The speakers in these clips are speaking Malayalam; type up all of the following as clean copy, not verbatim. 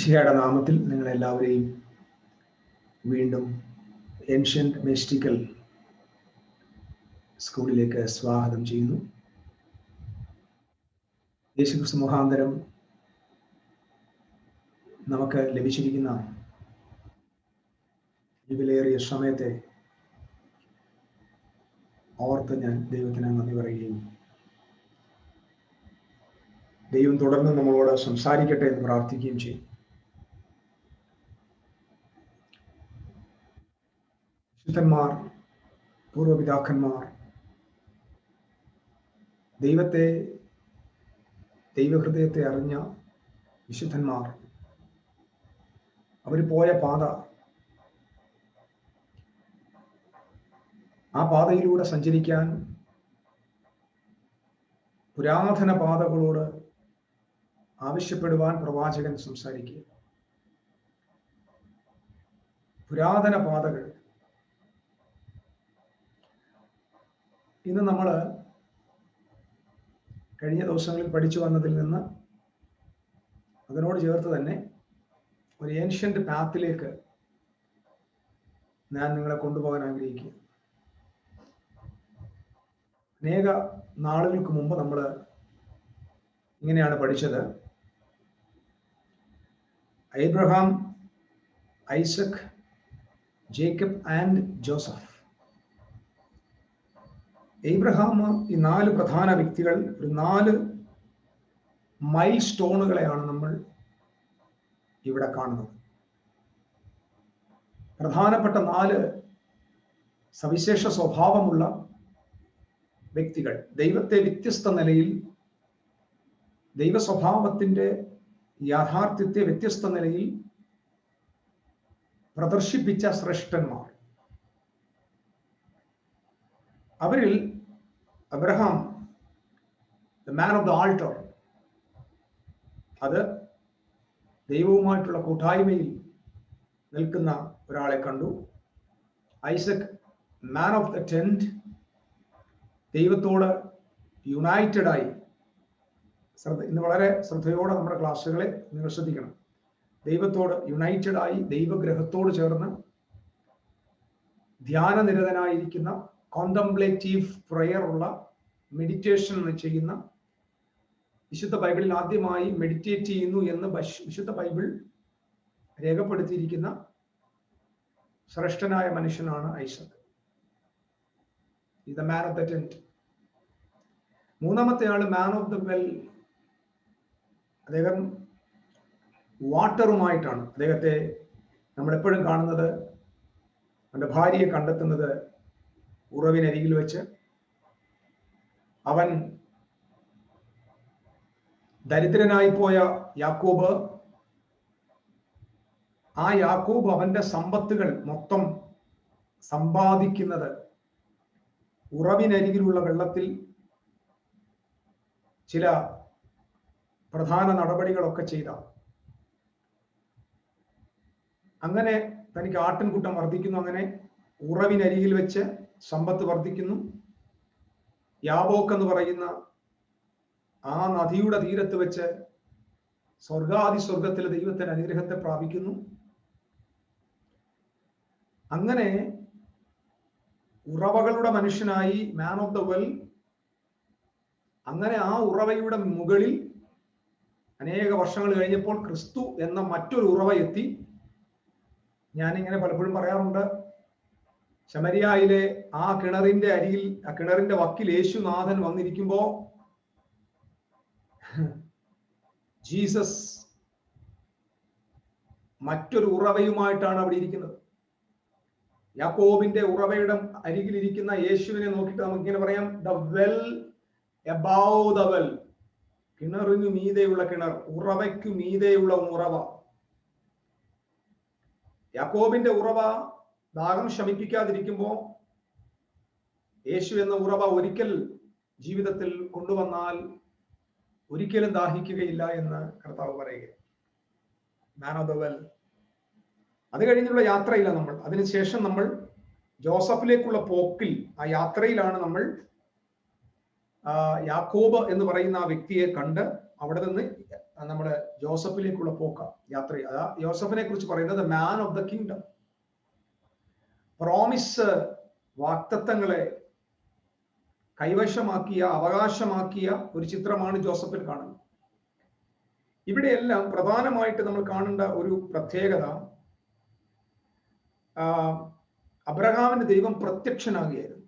ഈശോയുടെ നാമത്തിൽ നിങ്ങളെല്ലാവരെയും വീണ്ടും ഏൻഷ്യന്റ് മിസ്റ്റിക്കൽ സ്കൂളിലേക്ക് സ്വാഗതം ചെയ്യുന്നു. യേശുക്രിസ്തു മുഖാന്തരം നമുക്ക് ലഭിച്ചിരിക്കുന്ന ഈ വിലയേറിയ സമയത്തെ ഓർത്ത് ഞാൻ ദൈവത്തിന് നന്ദി പറയുകയും ദൈവം തുടർന്ന് നമ്മളോട് സംസാരിക്കട്ടെ എന്ന് പ്രാർത്ഥിക്കുകയും ചെയ്യും. വിശുദ്ധന്മാർ, പൂർവപിതാക്കന്മാർ ദൈവഹൃദയത്തെ അറിഞ്ഞ വിശുദ്ധന്മാർ അവർ പോയ പാത, ആ പാതയിലൂടെ സഞ്ചരിക്കാൻ പുരാതന പാതകളോട് ആവശ്യപ്പെടുവാൻ പ്രവാചകൻ സംസാരിക്കുക. പുരാതന പാതകൾ ഇന്ന് നമ്മൾ കഴിഞ്ഞ ദിവസങ്ങളിൽ പഠിച്ചു വന്നതിൽ നിന്ന് അതിനോട് ചേർത്ത് തന്നെ ഒരു ഏൻഷ്യന്റ് പാത്തിലേക്ക് ഞാൻ നിങ്ങളെ കൊണ്ടുപോകാൻ ആഗ്രഹിക്കുക. അനേക നാളുകൾക്ക് മുമ്പ് നമ്മൾ ഇങ്ങനെയാണ് പഠിച്ചത്. Abraham, Isaac, Jacob and Joseph. Abraham, ഈ 4 പ്രധാന വ്യക്തികൾ, ഒരു 4 മൈൽ സ്റ്റോണുകളെയാണ് നമ്മൾ ഇവിടെ കാണുന്നത്. പ്രധാനപ്പെട്ട 4 സവിശേഷ സ്വഭാവമുള്ള വ്യക്തികൾ, ദൈവത്തെ വ്യത്യസ്ത നിലയിൽ, ദൈവ സ്വഭാവത്തിന്റെ യാഥാർത്ഥ്യത്തെ വ്യത്യസ്ത നിലയിൽ പ്രദർശിപ്പിച്ച ശ്രേഷ്ഠന്മാർ. അവരിൽ Abraham, the man of the alter, അത് ദൈവവുമായിട്ടുള്ള കൂട്ടായ്മയിൽ നിൽക്കുന്ന ഒരാളെ കണ്ടു. ഐസക്, മാൻ ഓഫ് ദ ടെന്റ്, ദൈവത്തോട് യുണൈറ്റഡായി. ഇന്ന് വളരെ ശ്രദ്ധയോടെ നമ്മുടെ ക്ലാസ്സുകളെ നിങ്ങൾ ശ്രദ്ധിക്കണം. ദൈവത്തോട് യുണൈറ്റഡായി, ദൈവഗ്രഹത്തോട് ചേർന്ന് ധ്യാനനിരതനായിരിക്കുന്ന, കോണ്ടംപ്ലേറ്റീവ് പ്രയർ ഉള്ള, മെഡിറ്റേഷൻ ചെയ്യുന്ന, വിശുദ്ധ ബൈബിളിൽ ആദ്യമായി മെഡിറ്റേറ്റ് ചെയ്യുന്നു എന്ന് വിശുദ്ധ ബൈബിൾ രേഖപ്പെടുത്തിയിരിക്കുന്ന ശ്രേഷ്ഠനായ മനുഷ്യനാണ് Isaac. The man of the tent. മൂന്നാമത്തെ ആള് മാൻ ഓഫ് ദ വെൽ. അദ്ദേഹം വാട്ടറുമായിട്ടാണ്. അദ്ദേഹത്തെ നമ്മൾ എപ്പോഴും കാണുന്നത്, അവന്റെ ഭാര്യയെ കണ്ടെത്തുന്നത് ഉറവിനരികിൽ വെച്ച്. അവൻ ദരിദ്രനായി പോയ യാക്കോബ്, ആ യാക്കോബ് അവന്റെ സമ്പത്തുകൾ മൊത്തം സമ്പാദിക്കുന്നത് ഉറവിനരികിലുള്ള വെള്ളത്തിൽ ചില പ്രധാന നടപടികളൊക്കെ ചെയ്ത. അങ്ങനെ തനിക്ക് ആട്ടിൻകൂട്ടം വർദ്ധിക്കുന്നു. അങ്ങനെ ഉറവിനരികിൽ വെച്ച് സമ്പത്ത് വർദ്ധിക്കുന്നു. യാബോക്ക് എന്ന് പറയുന്ന ആ നദിയുടെ തീരത്ത് വെച്ച് സ്വർഗാതിസ്വർഗത്തിലെ ദൈവത്തിന്റെ അനുഗ്രഹത്തെ പ്രാപിക്കുന്നു. അങ്ങനെ ഉറവകളുടെ മനുഷ്യനായി, മാൻ ഓഫ് ദ വെൽ. അങ്ങനെ ആ ഉറവയുടെ മുകളിൽ അനേക വർഷങ്ങൾ കഴിഞ്ഞപ്പോൾ ക്രിസ്തു എന്ന മറ്റൊരു ഉറവ എത്തി. ഞാനിങ്ങനെ പലപ്പോഴും പറയാറുണ്ട്, ശമരിയായിലെ ആ കിണറിന്റെ അരികിൽ, ആ കിണറിന്റെ വക്കിൽ യേശുനാഥൻ വന്നിരിക്കുമ്പോ ജീസസ് മറ്റൊരു ഉറവയുമായിട്ടാണ് അവിടെ ഇരിക്കുന്നത്. യാക്കോബിന്റെ ഉറവയുടെ അരികിലിരിക്കുന്ന യേശുവിനെ നോക്കിയിട്ട് നമുക്ക് ഇങ്ങനെ പറയാം, the well above the well. കിണറിനു മീതെയുള്ള കിണർ, ഉറവയ്ക്കു മീതെയുള്ള ഉറവ. യാക്കോബിന്റെ ഉറവ ദാഹം ശമിപ്പിക്കാതിരിക്കുമ്പോ യേശു എന്ന ഉറവ ഒരിക്കൽ ജീവിതത്തിൽ കൊണ്ടുവന്നാൽ ഒരിക്കലും ദാഹിക്കുകയില്ല എന്ന് കർത്താവ് പറയുക. മാൻ ഓഫ് ദ വെൽ. അത് കഴിഞ്ഞുള്ള യാത്രയില്ല നമ്മൾ. അതിനുശേഷം നമ്മൾ ജോസഫിലേക്കുള്ള പോക്കിൽ, ആ യാത്രയിലാണ് നമ്മൾ യാക്കോബ് എന്ന് പറയുന്ന ആ വ്യക്തിയെ കണ്ട് അവിടെ നിന്ന് നമ്മുടെ ജോസഫിലേക്കുള്ള പോക്ക യാത്ര. അതാ ജോസഫിനെ കുറിച്ച് പറയുന്നത് man of the kingdom. Promise, വാക്തത്വങ്ങളെ കൈവശമാക്കിയ, അവകാശമാക്കിയ ഒരു ചിത്രമാണ് ജോസഫിൽ കാണുന്നത്. ഇവിടെയെല്ലാം പ്രധാനമായിട്ട് നമ്മൾ കാണേണ്ട ഒരു പ്രത്യേകത, അബ്രഹാമിന് ദൈവം പ്രത്യക്ഷനാകുകയായിരുന്നു.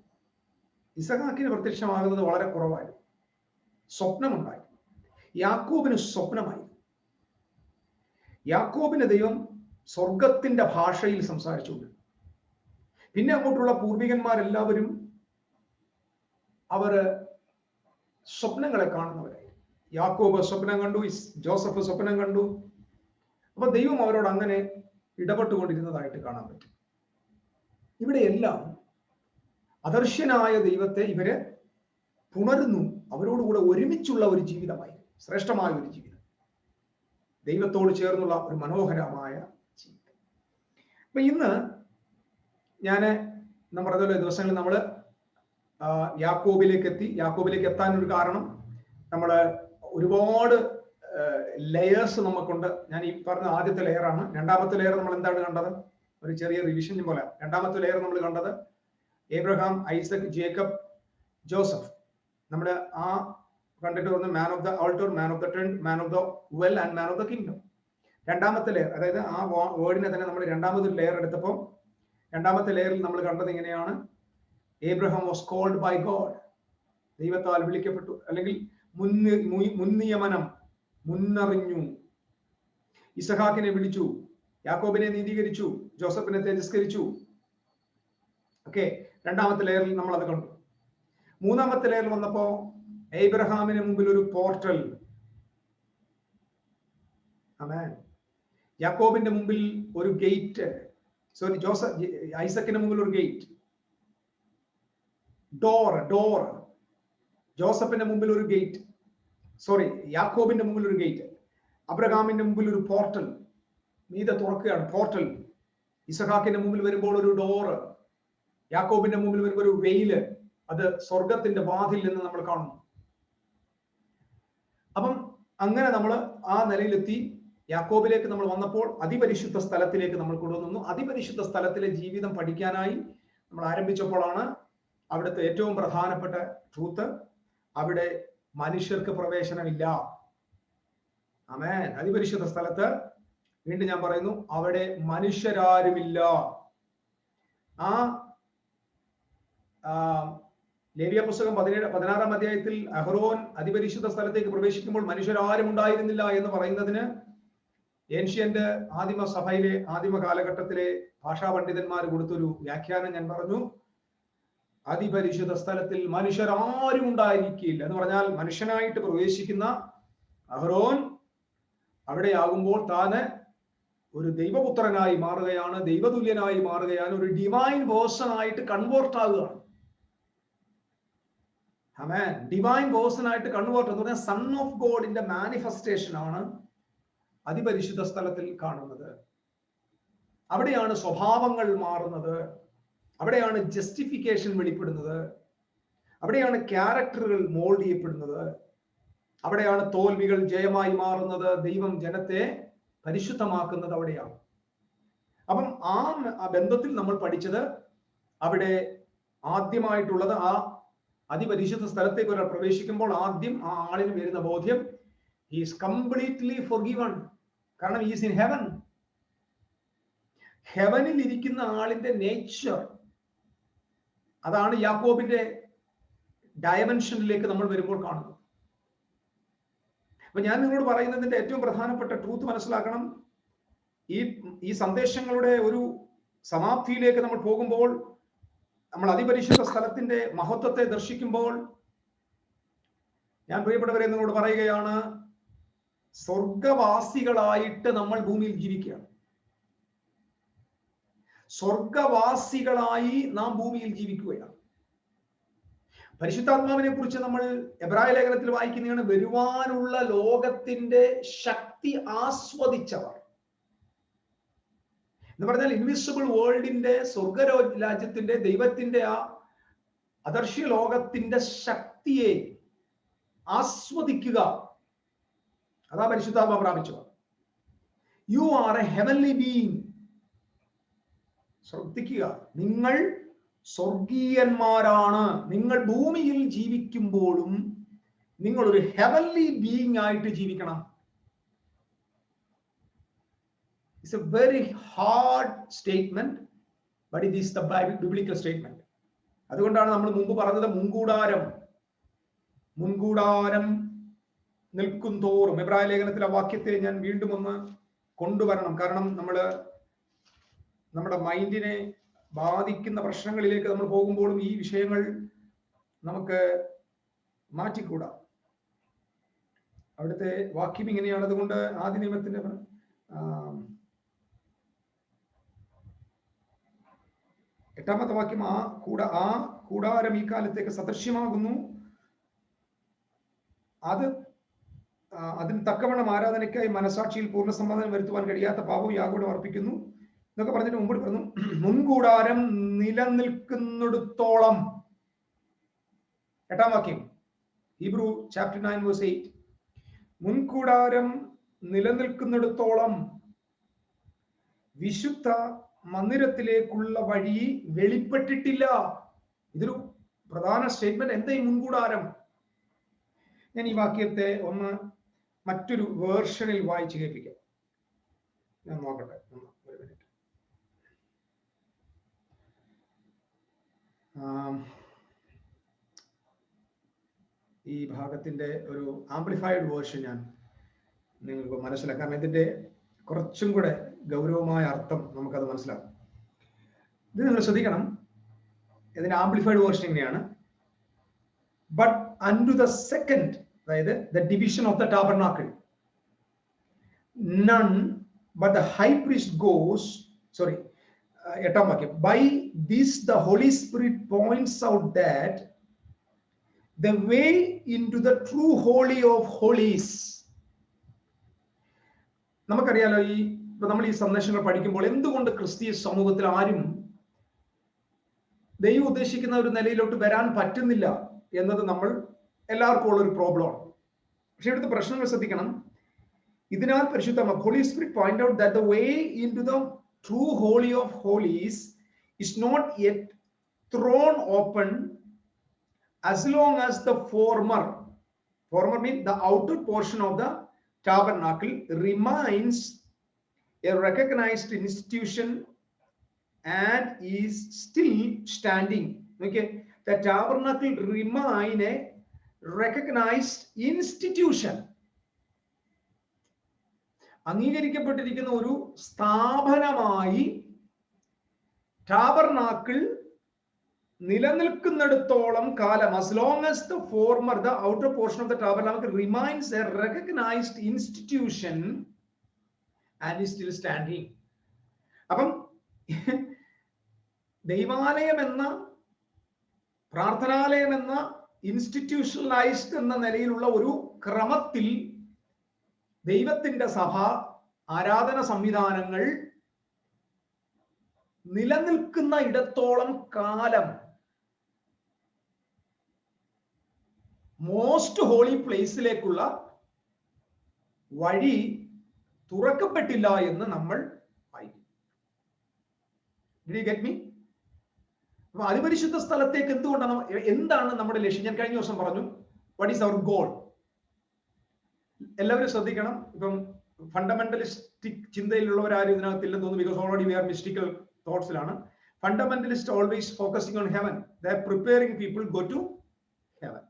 ഇസഹാക്കിന് പ്രത്യക്ഷമാകുന്നത് വളരെ കുറവായിരുന്നു. സ്വപ്നമുണ്ടായി. യാക്കോബിന് സ്വപ്നമായി. യാക്കോബിന് ദൈവം സ്വർഗത്തിന്റെ ഭാഷയിൽ സംസാരിച്ചുകൊണ്ട്, പിന്നെ അങ്ങോട്ടുള്ള പൂർവികന്മാരെല്ലാവരും അവര് സ്വപ്നങ്ങളെ കാണുന്നവരായി. യാക്കോബ് സ്വപ്നം കണ്ടു, ജോസഫ് സ്വപ്നം കണ്ടു. അപ്പൊ ദൈവം അവരോട് അങ്ങനെ ഇടപെട്ടുകൊണ്ടിരുന്നതായിട്ട് കാണാൻ പറ്റും. ഇവിടെയെല്ലാം അദർശ്യനായ ദൈവത്തെ ഇവര് പുണരുന്നു. അവരോടുകൂടെ ഒരുമിച്ചുള്ള ഒരു ജീവിതമായി, ശ്രേഷ്ഠമായ ഒരു ജീവിതം, ദൈവത്തോട് ചേർന്നുള്ള ഒരു മനോഹരമായ ജീവിതം. അപ്പൊ ഇന്ന് ഞാൻ പറഞ്ഞ ദിവസങ്ങളിൽ നമ്മൾ യാക്കോബിലേക്ക് എത്തി. യാക്കോബിലേക്ക് എത്താൻ ഒരു കാരണം, നമ്മൾ ഒരുപാട് ലെയേഴ്സ് നമുക്കുണ്ട്. ഞാൻ ഈ പറഞ്ഞ ആദ്യത്തെ ലെയറാണ്. രണ്ടാമത്തെ ലെയർ നമ്മൾ എന്താണ് കണ്ടത്? ഒരു ചെറിയ റിവിഷൻ പോലെ. രണ്ടാമത്തെ ലെയർ നമ്മൾ കണ്ടത് ഏബ്രഹാം, ഐസക്, ജേക്കബ്, ജോസഫ്. നമ്മുടെ ആ കണ്ടിട്ട് വന്ന് മാൻ of the alter, man of the trend, man of the well and man of the kingdom. രണ്ടാമത്തെ ലെയർ, അതായത് ആ വേർഡിനെ തന്നെ നമ്മൾ രണ്ടാമതൊരു ലെയർ എടുത്തപ്പോൾ രണ്ടാമത്തെ ലെയറിൽ നമ്മൾ കണ്ടത് ഇങ്ങനെയാണ്: Abraham was called by God. ദൈവത്താൽ വിളിക്കപ്പെട്ടു, അല്ലെങ്കിൽ മുൻനിയമനം, മുന്നറിഞ്ഞു. ഇസഹാക്കിനെ വിളിച്ചു, യാക്കോബിനെ നീതീകരിച്ചു, ജോസഫിനെ തേജസ്കരിച്ചു. ഓക്കെ, രണ്ടാമത്തെ ലെയറിൽ നമ്മൾ അത് കണ്ടു. മൂന്നാമത്തെ ലെയറിൽ വന്നപ്പോ ഏബ്രഹാമിന് മുമ്പിൽ ഒരു പോർട്ടൽ. ആമേൻ. യാക്കോബിന്റെ മുമ്പിൽ ഒരു ഗേറ്റ്, സോറി ഐസക്കിന്റെ മുമ്പിൽ ഒരു ഗേറ്റ്, ഡോർ. ജോസഫിന്റെ മുമ്പിൽ ഒരു ഗേറ്റ്, സോറി യാക്കോബിന്റെ മുമ്പിൽ ഒരു ഗേറ്റ്, അബ്രഹാമിന്റെ മുമ്പിൽ ഒരു പോർട്ടൽ. നീത തുറക്കുകയാണ്, പോർട്ടൽ. ഇസഹാക്കിന്റെ മുമ്പിൽ വരുമ്പോൾ ഒരു ഡോറ്, യാക്കോബിന്റെ മുമ്പിൽ വരുമ്പോൾ ഒരു വെയില്. അത് സ്വർഗത്തിന്റെ വാതിൽ എന്ന് നമ്മൾ കാണുന്നു. അപ്പം അങ്ങനെ നമ്മൾ ആ നിലയിലെത്തി. യാക്കോബിലേക്ക് നമ്മൾ വന്നപ്പോൾ അതിപരിശുദ്ധ സ്ഥലത്തിലേക്ക് നമ്മൾ കൊണ്ടുവന്നു. അതിപരിശുദ്ധ സ്ഥലത്തിലെ ജീവിതം പഠിക്കാനായി നമ്മൾ ആരംഭിച്ചപ്പോഴാണ് അവിടുത്തെ ഏറ്റവും പ്രധാനപ്പെട്ട ട്രൂത്ത്, അവിടെ മനുഷ്യർക്ക് പ്രവേശനമില്ല. ആമേൻ. അതിപരിശുദ്ധ സ്ഥലത്ത്, വീണ്ടും ഞാൻ പറയുന്നു, അവിടെ മനുഷ്യരാരുമില്ല. ആ ലേവ്യ പുസ്തകം 16-ാം അധ്യായത്തിൽ അഹ്റോൻ അതിപരിശുദ്ധ സ്ഥലത്തേക്ക് പ്രവേശിക്കുമ്പോൾ മനുഷ്യരാരും ഉണ്ടായിരുന്നില്ല എന്ന് പറയുന്നതിന് ഏൻഷ്യന്റ് ആദിമ സഭയിലെ ആദിമ കാലഘട്ടത്തിലെ ഭാഷാ പണ്ഡിതന്മാർ കൊടുത്തൊരു വ്യാഖ്യാനം ഞാൻ പറഞ്ഞു. അതിപരിശുദ്ധ സ്ഥലത്തിൽ മനുഷ്യരാരും ഉണ്ടായിരിക്കില്ല എന്ന് പറഞ്ഞാൽ, മനുഷ്യനായിട്ട് പ്രവേശിക്കുന്ന അഹ്റോൻ അവിടെയാകുമ്പോൾ താന് ഒരു ദൈവപുത്രനായി മാറുകയാണ്, ദൈവതുല്യനായി മാറുകയാണ്, ഒരു ഡിവൈൻ പേഴ്സൺ ആയിട്ട് കൺവേർട്ട് ആകുകയാണ്. ആമേൻ. ഡിവൈൻ പേഴ്സൺ ആയിട്ട് കൺവേർട്ട് എന്ന് പറഞ്ഞാൽ സൺ ഓഫ് ഗോഡിന്റെ മാനിഫെസ്റ്റേഷൻ ആണ് അതിപരിശുദ്ധ സ്ഥലത്തിൽ കാണുന്നത്. അവിടെയാണ് സ്വഭാവങ്ങൾ മാറുന്നത്, അവിടെയാണ് ജസ്റ്റിഫിക്കേഷൻ വെളിപ്പെടുന്നത്, അവിടെയാണ് ക്യാരക്ടറുകൾ മോൾഡ് ചെയ്യപ്പെടുന്നത്, അവിടെയാണ് തോൽവികൾ ജയമായി മാറുന്നത്, ദൈവം ജനത്തെ പരിശുദ്ധമാക്കുന്നത് അവിടെയാണ്. അപ്പം ആ ബന്ധത്തിൽ നമ്മൾ പഠിച്ചത്, അവിടെ ആദ്യമായിട്ടുള്ളത് ആ അതിപരിശുദ്ധ സ്ഥലത്തേക്ക് ഒരാൾ പ്രവേശിക്കുമ്പോൾ ആദ്യം ആ ആളിന് വരുന്ന ബോധ്യം, he is completely forgiven. കാരണം he is in heaven. ഹെവനിൽ ഇരിക്കുന്ന ആളിന്റെ നേച്ചർ, അതാണ് യാക്കോബിന്റെ ഡയമെൻഷനിലേക്ക് നമ്മൾ വരുമ്പോൾ കാണുന്നത്. അപ്പൊ ഞാൻ നിങ്ങളോട് പറയുന്നതിന്റെ ഏറ്റവും പ്രധാനപ്പെട്ട ട്രൂത്ത് മനസ്സിലാക്കണം. ഈ സന്ദേശങ്ങളുടെ ഒരു സമാപ്തിയിലേക്ക് നമ്മൾ പോകുമ്പോൾ, നമ്മൾ അതിപരിശുദ്ധ സ്ഥലത്തിന്റെ മഹത്വത്തെ ദർശിക്കുമ്പോൾ, ഞാൻ പ്രിയപ്പെട്ടവരെ നിങ്ങളോട് പറയുകയാണ്, സ്വർഗവാസികളായിട്ട് നമ്മൾ ഭൂമിയിൽ ജീവിക്കുകയാണ്. സ്വർഗവാസികളായി നാം ഭൂമിയിൽ ജീവിക്കുകയാണ്. പരിശുദ്ധാത്മാവിനെ കുറിച്ച് നമ്മൾ എബ്രായ ലേഖനത്തിൽ വായിക്കുന്നതാണ്, വരുവാനുള്ള ലോകത്തിന്റെ ശക്തി ആസ്വദിച്ചവർ എന്ന് പറഞ്ഞാൽ, ഇൻവിസിബിൾ വേൾഡിന്റെ, സ്വർഗരാജ്യത്തിന്റെ, ദൈവത്തിന്റെ ആ അദർശ്യ ലോകത്തിന്റെ ശക്തിയെ ആസ്വദിക്കുക. അതാ പരിശുദ്ധാത്മ പ്രാപിച്ചു. U are A heavenly being. ശ്രദ്ധിക്കുക, നിങ്ങൾ സ്വർഗീയന്മാരാണ്. നിങ്ങൾ ഭൂമിയിൽ ജീവിക്കുമ്പോഴും നിങ്ങൾ ഒരു ഹെവൻലി ബീയിങ് ആയിട്ട് ജീവിക്കണം. It's a very hard statement, but it is the biblical statement. അതുകൊണ്ടാണ് നമ്മൾ മുമ്പ് പറഞ്ഞത് മുൻകൂടാരം നിൽക്കും തോറും. എബ്രായ ലേഖനത്തിലെ വാക്യത്തെ ഞാൻ വീണ്ടും ഒന്ന് കൊണ്ടുവരണം. കാരണം നമ്മുടെ മൈൻഡിനെ ബാധിക്കുന്ന പ്രശ്നങ്ങളിലേക്ക് നമ്മൾ പോകുമ്പോഴും ഈ വിഷയങ്ങൾ നമുക്ക് മാറ്റിക്കൂടാ. അവിടുത്തെ വാക്യം ഇങ്ങനെയാണ്. അതുകൊണ്ട് ആദ്യ നിയമത്തിന്റെ 8-ാമത്തെ വാക്യം, ആ കൂടാരം ഈ കാലത്തേക്ക് സദൃശ്യമാകുന്നു, അതിന് തക്കവണ്ണം ആരാധനയ്ക്കായി മനസാക്ഷിയിൽ പൂർണ്ണ സമാധാനം വരുത്തുവാൻ കഴിയാത്ത പാപവും യാഗോടെ അർപ്പിക്കുന്നു എന്നൊക്കെ പറഞ്ഞിട്ട് മുമ്പോട്ട് പറഞ്ഞു. മുൻകൂടാരം നിലനിൽക്കുന്നിടത്തോളം, 8-ാം വാക്യം, ഹീബ്രു ചാപ്റ്റർ 9 വേഴ്സ് 8, മുൻകൂടാരം നിലനിൽക്കുന്നിടത്തോളം വിശുദ്ധ മന്ദിരത്തിലേക്കുള്ള വഴി വെളിപ്പെട്ടിട്ടില്ല. ഇതൊരു പ്രധാന സ്റ്റേറ്റ്മെന്റ്. എന്താ ഈ മുൻകൂടാരം? ഞാൻ ഈ വാക്യത്തെ ഒന്ന് മറ്റൊരു വേർഷനിൽ വായിച്ചു കേൾപ്പിക്കാം. ഞാൻ നോക്കട്ടെ, ഒരു മിനിറ്റ്. ഈ ഭാഗത്തിന്റെ ഒരു ആംപ്ലിഫൈഡ് വേർഷൻ ഞാൻ നിങ്ങൾക്ക് മനസ്സിലാക്കാം. കാരണം ഇതിന്റെ കുറച്ചും കൂടെ ഗൗരവമായ അർത്ഥം നമുക്കത് മനസ്സിലാക്കും. ഇത് നിങ്ങൾ ശ്രദ്ധിക്കണം. ഇതിന്റെ ആംപ്ലിഫൈഡ് വേർഷൻ ഇങ്ങനെയാണ്: ബട്ട് unto the second, അതായത് the division of the tabernacle, none but the high priest goes, 8-ാം വാക്യം, by this the Holy Spirit points out that the way into the true holy of holies. നമുക്കറിയാലോ, നമ്മൾ ഈ സന്ദേശങ്ങൾ പഠിക്കുമ്പോൾ എന്തുകൊണ്ട് ക്രിസ്തീയ സമൂഹത്തിൽ ആരും ദൈവം ഉദ്ദേശിക്കുന്ന ഒരു നിലയിലോട്ട് വരാൻ പറ്റുന്നില്ല എന്നത് നമ്മൾ എല്ലാവർക്കും ഉള്ള ഒരു പ്രോബ്ലമാണ്. പക്ഷെ ഇവിടുത്തെ പ്രശ്നങ്ങൾ ശ്രദ്ധിക്കണം. ഇതിനാൽ പരിശുദ്ധ holy spirit point out that the way into the true holy of holies is not yet thrown open as long as the former mean the outer portion of the tabernacle remains a recognized institution and is still standing. Okay, the tabernacle remain a recognized institution. അംഗീകരിക്കപ്പെട്ടിരിക്കുന്ന ഒരു സ്ഥാപനമായി ടാബർനാക്കിൾ നിലനിൽക്കുന്നിടത്തോളം കാലം, as long as the former, the outer portion of the tabernacle remains a recognized institution and is still standing. അപ്പം ദൈവാലയം എന്ന, പ്രാർത്ഥനാലയം എന്ന ഇൻസ്റ്റിറ്റ്യൂഷണലൈസ്ഡ് എന്ന നിലയിലുള്ള ഒരു ക്രമത്തിൽ ദൈവത്തിന്റെ സഭ, ആരാധന സംവിധാനങ്ങൾ നിലനിൽക്കുന്ന ഇടത്തോളം കാലം മോസ്റ്റ് ഹോളി പ്ലേസിലേക്കുള്ള വഴി തുറക്കപ്പെട്ടില്ല എന്ന് നമ്മൾ വായിക്കും. Did you get me? അപ്പൊ അതിപരിശുദ്ധ സ്ഥലത്തേക്ക് എന്താണ് നമ്മുടെ ലക്ഷ്യം? ഞാൻ കഴിഞ്ഞ ദിവസം പറഞ്ഞു, വാട്ട് ഈസ് അവർ ഗോൾ? എല്ലാവരും ശ്രദ്ധിക്കണം. ഇപ്പം ഫണ്ടമെന്റലിസ്റ്റിക് ചിന്തയിലുള്ളവരാരും ഇതിനകത്തില്ലെന്ന് തോന്നുന്നു. Because already we are mystical തോട്ട്സിലാണ്. Fundamentalist always focusing on heaven. They are preparing people go to heaven.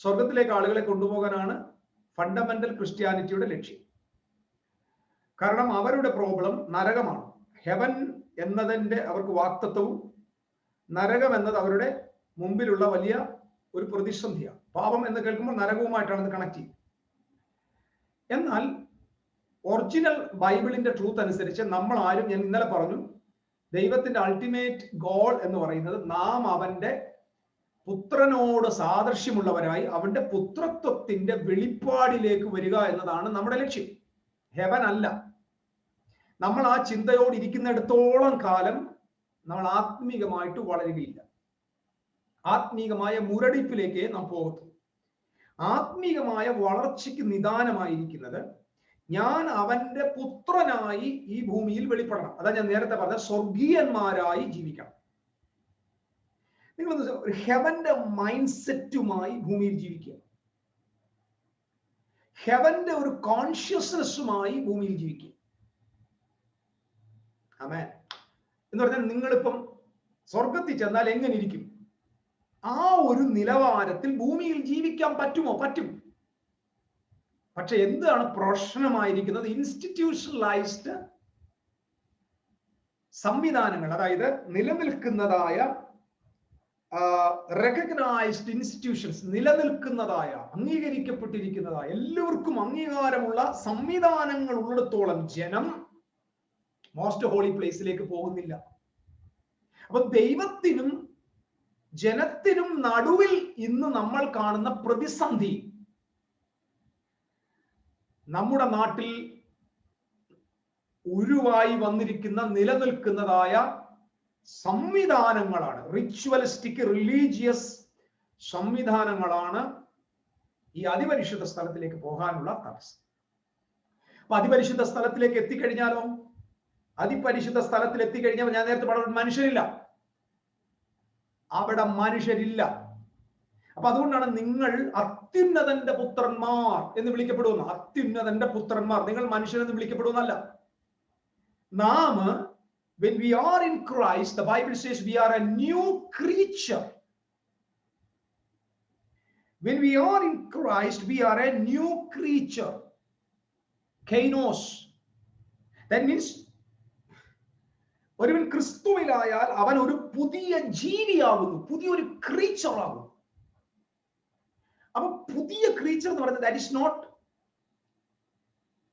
സ്വർഗത്തിലേക്ക് ആളുകളെ കൊണ്ടുപോകാനാണ് ഫണ്ടമെന്റൽ ക്രിസ്ത്യാനിറ്റിയുടെ ലക്ഷ്യം. കാരണം അവരുടെ പ്രോബ്ലം നരകമാണ്. ഹെവൻ എന്നതിന്റെ അവർക്ക് വാക്തത്വവും നരകം എന്നത് അവരുടെ മുമ്പിലുള്ള വലിയ ഒരു പ്രതിസന്ധിയാണ്. പാപം എന്ന് കേൾക്കുമ്പോൾ നരകവുമായിട്ടാണ് ഇത് കണക്ട് ചെയ്യുന്നത്. എന്നാൽ ഒറിജിനൽ ബൈബിളിന്റെ ട്രൂത്ത് അനുസരിച്ച് നമ്മൾ ആരും, ഞാൻ ഇന്നലെ പറഞ്ഞു, ദൈവത്തിന്റെ അൾട്ടിമേറ്റ് ഗോൾ എന്ന് പറയുന്നത് നാം അവന്റെ പുത്രനോട് സാദൃശ്യമുള്ളവരായി അവന്റെ പുത്രത്വത്തിന്റെ വെളിപ്പാടിലേക്ക് വരിക എന്നതാണ് നമ്മുടെ ലക്ഷ്യം. ഹെവൻ അല്ല. നമ്മൾ ആ ചിന്തയോട് ഇരിക്കുന്നിടത്തോളം കാലം നമ്മൾ ആത്മീകമായിട്ട് വളരുകയില്ല. ആത്മീകമായ മുരടിപ്പിലേക്ക് നാം പോകത്തു. ആത്മീയമായ വളർച്ചയ്ക്ക് നിദാനമായിരിക്കുന്നത് ഞാൻ അവന്റെ പുത്രനായി ഈ ഭൂമിയിൽ വെളിപ്പെടണം. അതാ ഞാൻ നേരത്തെ പറഞ്ഞ സ്വർഗീയന്മാരായി ജീവിക്കണം. നിങ്ങൾ ഒരു ഹെവന്റെ മൈൻഡ് സെറ്റുമായി ഭൂമിയിൽ ജീവിക്കുക, ഹെവന്റെ ഒരു കോൺഷ്യസ്നെസ്സുമായി ഭൂമിയിൽ ജീവിക്കുക. ആമേൻ. എന്ന് പറഞ്ഞാൽ നിങ്ങളിപ്പം സ്വർഗത്തിൽ ചെന്നാൽ എങ്ങനെ ഇരിക്കും? ആ ഒരു നിലവാരത്തിൽ ഭൂമിയിൽ ജീവിക്കാൻ പറ്റുമോ? പറ്റും. പക്ഷെ എന്താണ് പ്രശ്നമായിരിക്കുന്നത്? ഇൻസ്റ്റിറ്റ്യൂഷണലൈസ്ഡ് സംവിധാനങ്ങൾ, അതായത് നിലനിൽക്കുന്നതായ റെക്കഗ്നൈസ്ഡ് ഇൻസ്റ്റിറ്റ്യൂഷൻസ്, നിലനിൽക്കുന്നതായ അംഗീകരിക്കപ്പെട്ടിരിക്കുന്നതായ എല്ലാവർക്കും അംഗീകാരമുള്ള സംവിധാനങ്ങൾ ഉള്ളിടത്തോളം ജനം മോസ്റ്റ് ഹോളി പ്ലേസിലേക്ക് പോകുന്നില്ല. അപ്പൊ ദൈവത്തിനും ജനത്തിനും നടുവിൽ ഇന്ന് നമ്മൾ കാണുന്ന പ്രതിസന്ധി നമ്മുടെ നാട്ടിൽ ഉരുവായി വന്നിരിക്കുന്ന നിലനിൽക്കുന്നതായ സംവിധാനങ്ങളാണ്. റിച്വലിസ്റ്റിക് റിലീജിയസ് സംവിധാനങ്ങളാണ് ഈ അതിപരിശുദ്ധ സ്ഥലത്തിലേക്ക് പോകാനുള്ള തടസ്സം. അപ്പൊ അതിപരിശുദ്ധ സ്ഥലത്തിലേക്ക് എത്തിക്കഴിഞ്ഞാലോ, അതിപരിശുദ്ധ സ്ഥലത്തിൽ എത്തിക്കഴിഞ്ഞാൽ ഞാൻ നേരത്തെ പറഞ്ഞ മനുഷ്യരില്ല, അവിടെ മനുഷ്യരില്ല. അപ്പൊ അതുകൊണ്ടാണ് നിങ്ങൾ അത്യുന്നതന്റെ പുത്രന്മാർ എന്ന് വിളിക്കപ്പെടുന്നു. അത്യുന്നതന്റെ പുത്രന്മാർ, നിങ്ങൾ മനുഷ്യരെന്ന് വിളിക്കപ്പെടുന്നല്ല. നാം when we are in Christ, the Bible says we are a new creature. When we are in Christ, we are a new creature. Kainos. That means ഒരുവൻ ക്രിസ്തുവിലായാൽ അവൻ ഒരു പുതിയ ജീവിയാകുന്നു, പുതിയൊരു ക്രീച്ചർ ആകുന്നു. അപ്പൊ പുതിയ ക്രീച്ചർ എന്ന് പറയുന്നത് that is not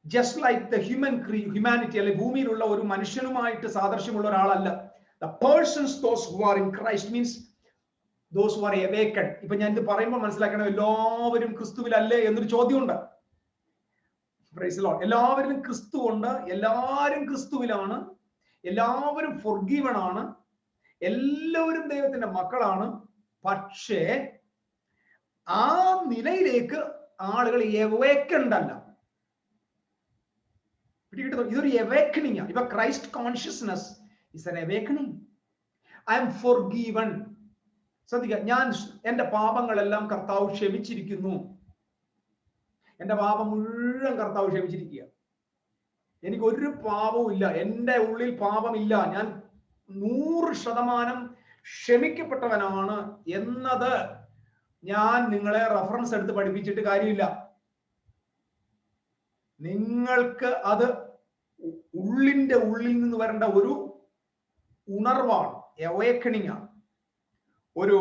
just like the humanity, അല്ലെ ഭൂമിയിലുള്ള ഒരു മനുഷ്യനുമായിട്ട് സാദൃശ്യമുള്ള ഒരാളല്ല. The persons, those who are in Christ, means those who are awakened. ഇപ്പൊ ഞാൻ ഇത് പറയുമ്പോൾ മനസ്സിലാക്കണം, എല്ലാവരും ക്രിസ്തുവിലല്ലേ എന്നൊരു ചോദ്യമുണ്ട്. Praise the Lord. എല്ലാവരും ക്രിസ്തുവുണ്ട്, എല്ലാവരും ക്രിസ്തുവിലാണ്, എല്ലാവരും forgiven ആണ്, എല്ലാവരും ദൈവത്തിന്റെ മക്കളാണ്. പക്ഷേ ആ നിലയിലേക്ക് ആളുകൾ awakened അല്ല. ഇതൊരു awakening ആണ്. ഇപ്പൊ Christ consciousness is an awakening. I am forgiven. ശ്രദ്ധിക്കുക, ഞാൻ എന്റെ പാപങ്ങളെല്ലാം കർത്താവ് ക്ഷമിച്ചിരിക്കുന്നു. എന്റെ പാപം മുഴുവൻ കർത്താവ് ക്ഷമിച്ചിരിക്കുക. എനിക്ക് ഒരു പാപവും ഇല്ല, എന്റെ ഉള്ളിൽ പാപമില്ല, ഞാൻ 100% ക്ഷമിക്കപ്പെട്ടവനാണ് എന്നത് ഞാൻ നിങ്ങളെ റെഫറൻസ് എടുത്ത് പഠിപ്പിച്ചിട്ട് കാര്യമില്ല. നിങ്ങൾക്ക് അത് ഉള്ളിന്റെ ഉള്ളിൽ നിന്ന് വരേണ്ട ഒരു ഉണർവാണ്, അവേക്കണിംഗ് ആണ്, ഒരു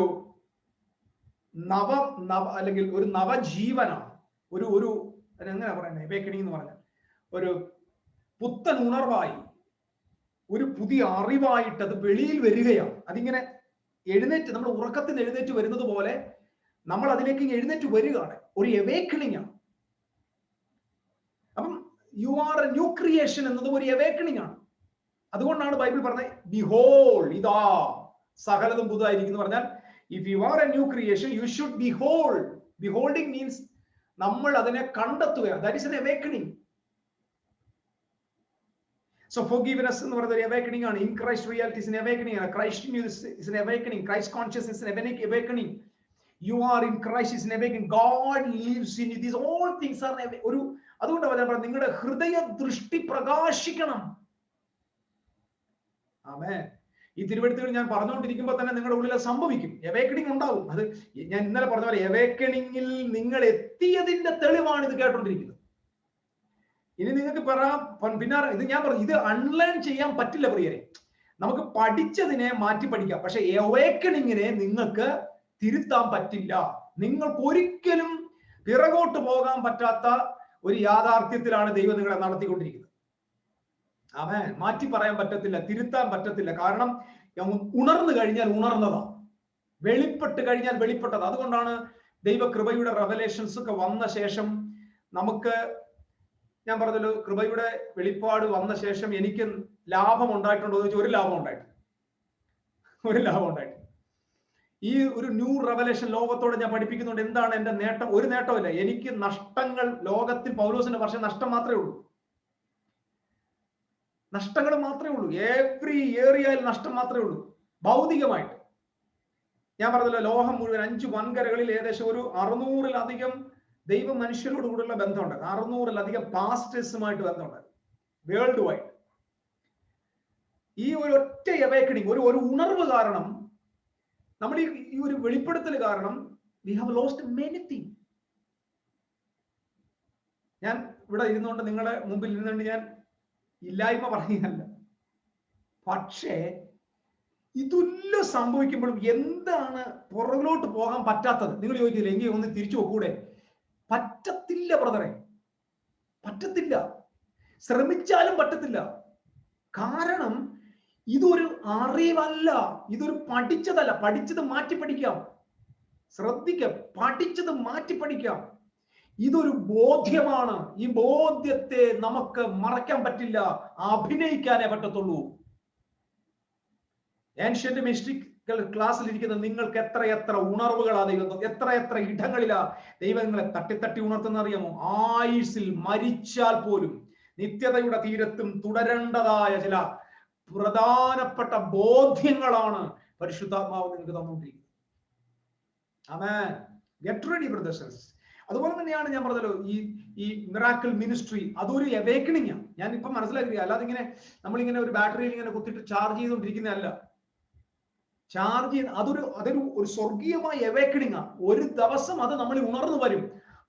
അല്ലെങ്കിൽ ഒരു നവജീവനാണ്, ഒരു എങ്ങനെ പറയുന്നത്, അവേക്കണിംഗ് എന്ന് പറഞ്ഞാൽ ഒരു പുത്തൻ ഉണർവായി, ഒരു പുതിയ അറിവായിട്ട് അത് വെളിയിൽ വരികയാണ്. അതിങ്ങനെ എഴുന്നേറ്റ്, നമ്മൾ ഉറക്കത്തിൽ നിന്ന് എഴുന്നേറ്റ് വരുന്നത് പോലെ നമ്മൾ അതിലേക്ക് എഴുന്നേറ്റ് വരികയാണ്. ഒരു അവേക്കണിംഗ് ആണ്. അപ്പം U are a new creation എന്നത് ഒരു അവേക്കണിംഗ് ആണ്. അതുകൊണ്ടാണ് ബൈബിൾ പറഞ്ഞത് ബിഹോൾഡ്, ഇതാ സകലതും പുതുതായിരിക്കുന്നു പറഞ്ഞാൽ if you are a new creation you should behold. Beholding means നമ്മൾ അതിനെ കണ്ടെത്തുക. That is an awakening. So forgiveness എന്ന് പറയുന്നത് ഒരു awakening ആണ്. In Christ reality is an awakening. Christ in you is an awakening. Christ consciousness is an awakening. You are in Christ is an awakening. God lives in you. These all things are ഒരു അതുകൊണ്ടാണ് ഞാൻ പറഞ്ഞത് നിങ്ങളുടെ ഹൃദയ ദൃഷ്ടി പ്രകാശിക്കണം. ആമേൻ. ഈ തിരുവെഴുത്തുകൾ ഞാൻ പറഞ്ഞുകൊണ്ടിരിക്കുമ്പോൾ തന്നെ നിങ്ങളുടെ ഉള്ളിൽ സംഭവിക്കും, അവേക്കണിംഗ് ഉണ്ടാവും. അത് ഞാൻ ഇന്നലെ പറഞ്ഞ പോലെ അവേക്കണിംഗിൽ നിങ്ങൾ എത്തിയതിന്റെ തെളിവാണ് ഇത് കേട്ടോണ്ടിരിക്കുന്നത്. ഇനി നിങ്ങൾക്ക് പറയാം പിന്നെ ഇത് ഞാൻ പറഞ്ഞു, ഇത് അൺലേൺ ചെയ്യാൻ പറ്റില്ല പ്രിയരെ. നമുക്ക് പഠിച്ചതിനെ മാറ്റി പഠിക്കാം, പക്ഷെ അവേക്കണിങ്ങിനെ നിങ്ങൾക്ക് തിരുത്താൻ പറ്റില്ല. നിങ്ങൾക്ക് ഒരിക്കലും പിറകോട്ട് പോകാൻ പറ്റാത്ത ഒരു യാഥാർത്ഥ്യത്തിലാണ് ദൈവം നിങ്ങളെ നടത്തിക്കൊണ്ടിരിക്കുന്നത്. ആമേൻ. മാറ്റി പറയാൻ പറ്റത്തില്ല, തിരുത്താൻ പറ്റത്തില്ല. കാരണം ഉണർന്നു കഴിഞ്ഞാൽ ഉണർന്നതാ, വെളിപ്പെട്ട് കഴിഞ്ഞാൽ വെളിപ്പെട്ടതാ. അതുകൊണ്ടാണ് ദൈവകൃപയുടെ റെവലേഷൻസ് ഒക്കെ വന്ന ശേഷം നമുക്ക്, ഞാൻ പറഞ്ഞല്ലോ, കൃപയുടെ വെളിപ്പാട് വന്ന ശേഷം എനിക്ക് ലാഭം ഉണ്ടായിട്ടുണ്ടോ എന്ന് ചോദിച്ചാൽ ഒരു ലാഭം ഉണ്ടായിട്ടില്ല. ഈ ഒരു ന്യൂ റെവലേഷൻ ലോകത്തോട് ഞാൻ പഠിപ്പിക്കുന്നുണ്ട്. എന്താണ് എന്റെ നേട്ടം? ഒരു നേട്ടമില്ല. എനിക്ക് നഷ്ടങ്ങൾ ലോകത്തിൽ പൗലോസിന്റെ വർഷം നഷ്ടം മാത്രമേ ഉള്ളൂ. നഷ്ടങ്ങൾ മാത്രമേ ഉള്ളൂ. എവറി ഏരിയയിൽ നഷ്ടം മാത്രമേ ഉള്ളൂ. ഭൗതികമായിട്ട് ഞാൻ പറഞ്ഞല്ലോ, ലോകം മുഴുവൻ 5 വൻകരകളിൽ ഏകദേശം ഒരു 600-ലധികം ദൈവ മനുഷ്യരോട് കൂടെയുള്ള ബന്ധമുണ്ട്. 600-ലധികം പാസ്റ്റേഴ്സുമായിട്ട് ബന്ധമുണ്ട് വേൾഡ് വൈഡ്. ഈ ഒരു ഒറ്റ അവേക്കണിങ്, ഒരു ഉണർവ് കാരണം, നമ്മൾ ഈ ഒരു വെളിപ്പെടുത്തൽ കാരണം we have lost many thing. ഞാൻ ഇവിടെ ഇരുന്നുകൊണ്ട് നിങ്ങളെ മുമ്പിൽ ഇരുന്നുകൊണ്ട് ഞാൻ ഇല്ലായ്മ പറയുകയല്ല. പക്ഷേ ഇതെല്ലാം സംഭവിക്കുമ്പോഴും എന്താണ് പുറകിലോട്ട് പോകാൻ പറ്റാത്തത്? നിങ്ങൾ ചോദിക്കില്ല, എങ്കിൽ ഒന്ന് തിരിച്ചു നോക്കൂടെ? പറ്റത്തില്ല ബ്രദറെ, പറ്റത്തില്ല. ശ്രമിച്ചാലും പറ്റത്തില്ല. കാരണം ഇതൊരു അറിവല്ല, ഇതൊരു പഠിച്ചതല്ല. പഠിച്ചത് മാറ്റി പഠിക്കാം. ശ്രദ്ധിക്കാം, പഠിച്ചത് മാറ്റി പഠിക്കാം. ഇതൊരു ബോധ്യമാണ്. ഈ ബോധ്യത്തെ നമുക്ക് മറക്കാൻ പറ്റില്ല, അഭിനയിക്കാനേ പറ്റത്തുള്ളൂ. ഏൻഷ്യന്റ് മിസ്റ്റിക്കൽ ക്ലാസ്സിൽ ഇരിക്കുന്ന നിങ്ങൾക്ക് എത്ര ഉണർവുകളാ ദൈവം, എത്ര ഇടങ്ങളിലാ ദൈവം നിങ്ങളെ തട്ടി ഉണർത്തുന്ന അറിയാമോ? ആയുസ്സിൽ മരിച്ചാൽ പോലും നിത്യതയുടെ തീരത്തും തുടരേണ്ടതായ ചില പ്രധാനപ്പെട്ട ബോധ്യങ്ങളാണ് പരിശുദ്ധാത്മാവ് നിങ്ങൾക്ക് തന്നുകൊണ്ടിരിക്കുന്നത്. ആമേൻ. Get ready brothers. അതുപോലെ തന്നെയാണ് ഞാൻ പറഞ്ഞല്ലോ, ഈ മിറാക്കിൾ മിനിസ്ട്രി അതൊരു അവേക്കണിംഗ് ആണ്. ഞാൻ ഇപ്പം മനസ്സിലാക്കി. അല്ലാതെ ഇങ്ങനെ നമ്മളിങ്ങനെ ഒരു ബാറ്ററിയിൽ ഇങ്ങനെ കുത്തിയിട്ട് ചാർജ് ചെയ്തുകൊണ്ടിരിക്കുന്നതല്ല. ചാർജ് ചെയ്ത് അതൊരു സ്വർഗീയമായ അവേക്കണിംഗ് ആണ്. ഒരു ദിവസം അത് നമ്മളിൽ ഉണർന്നു വരും.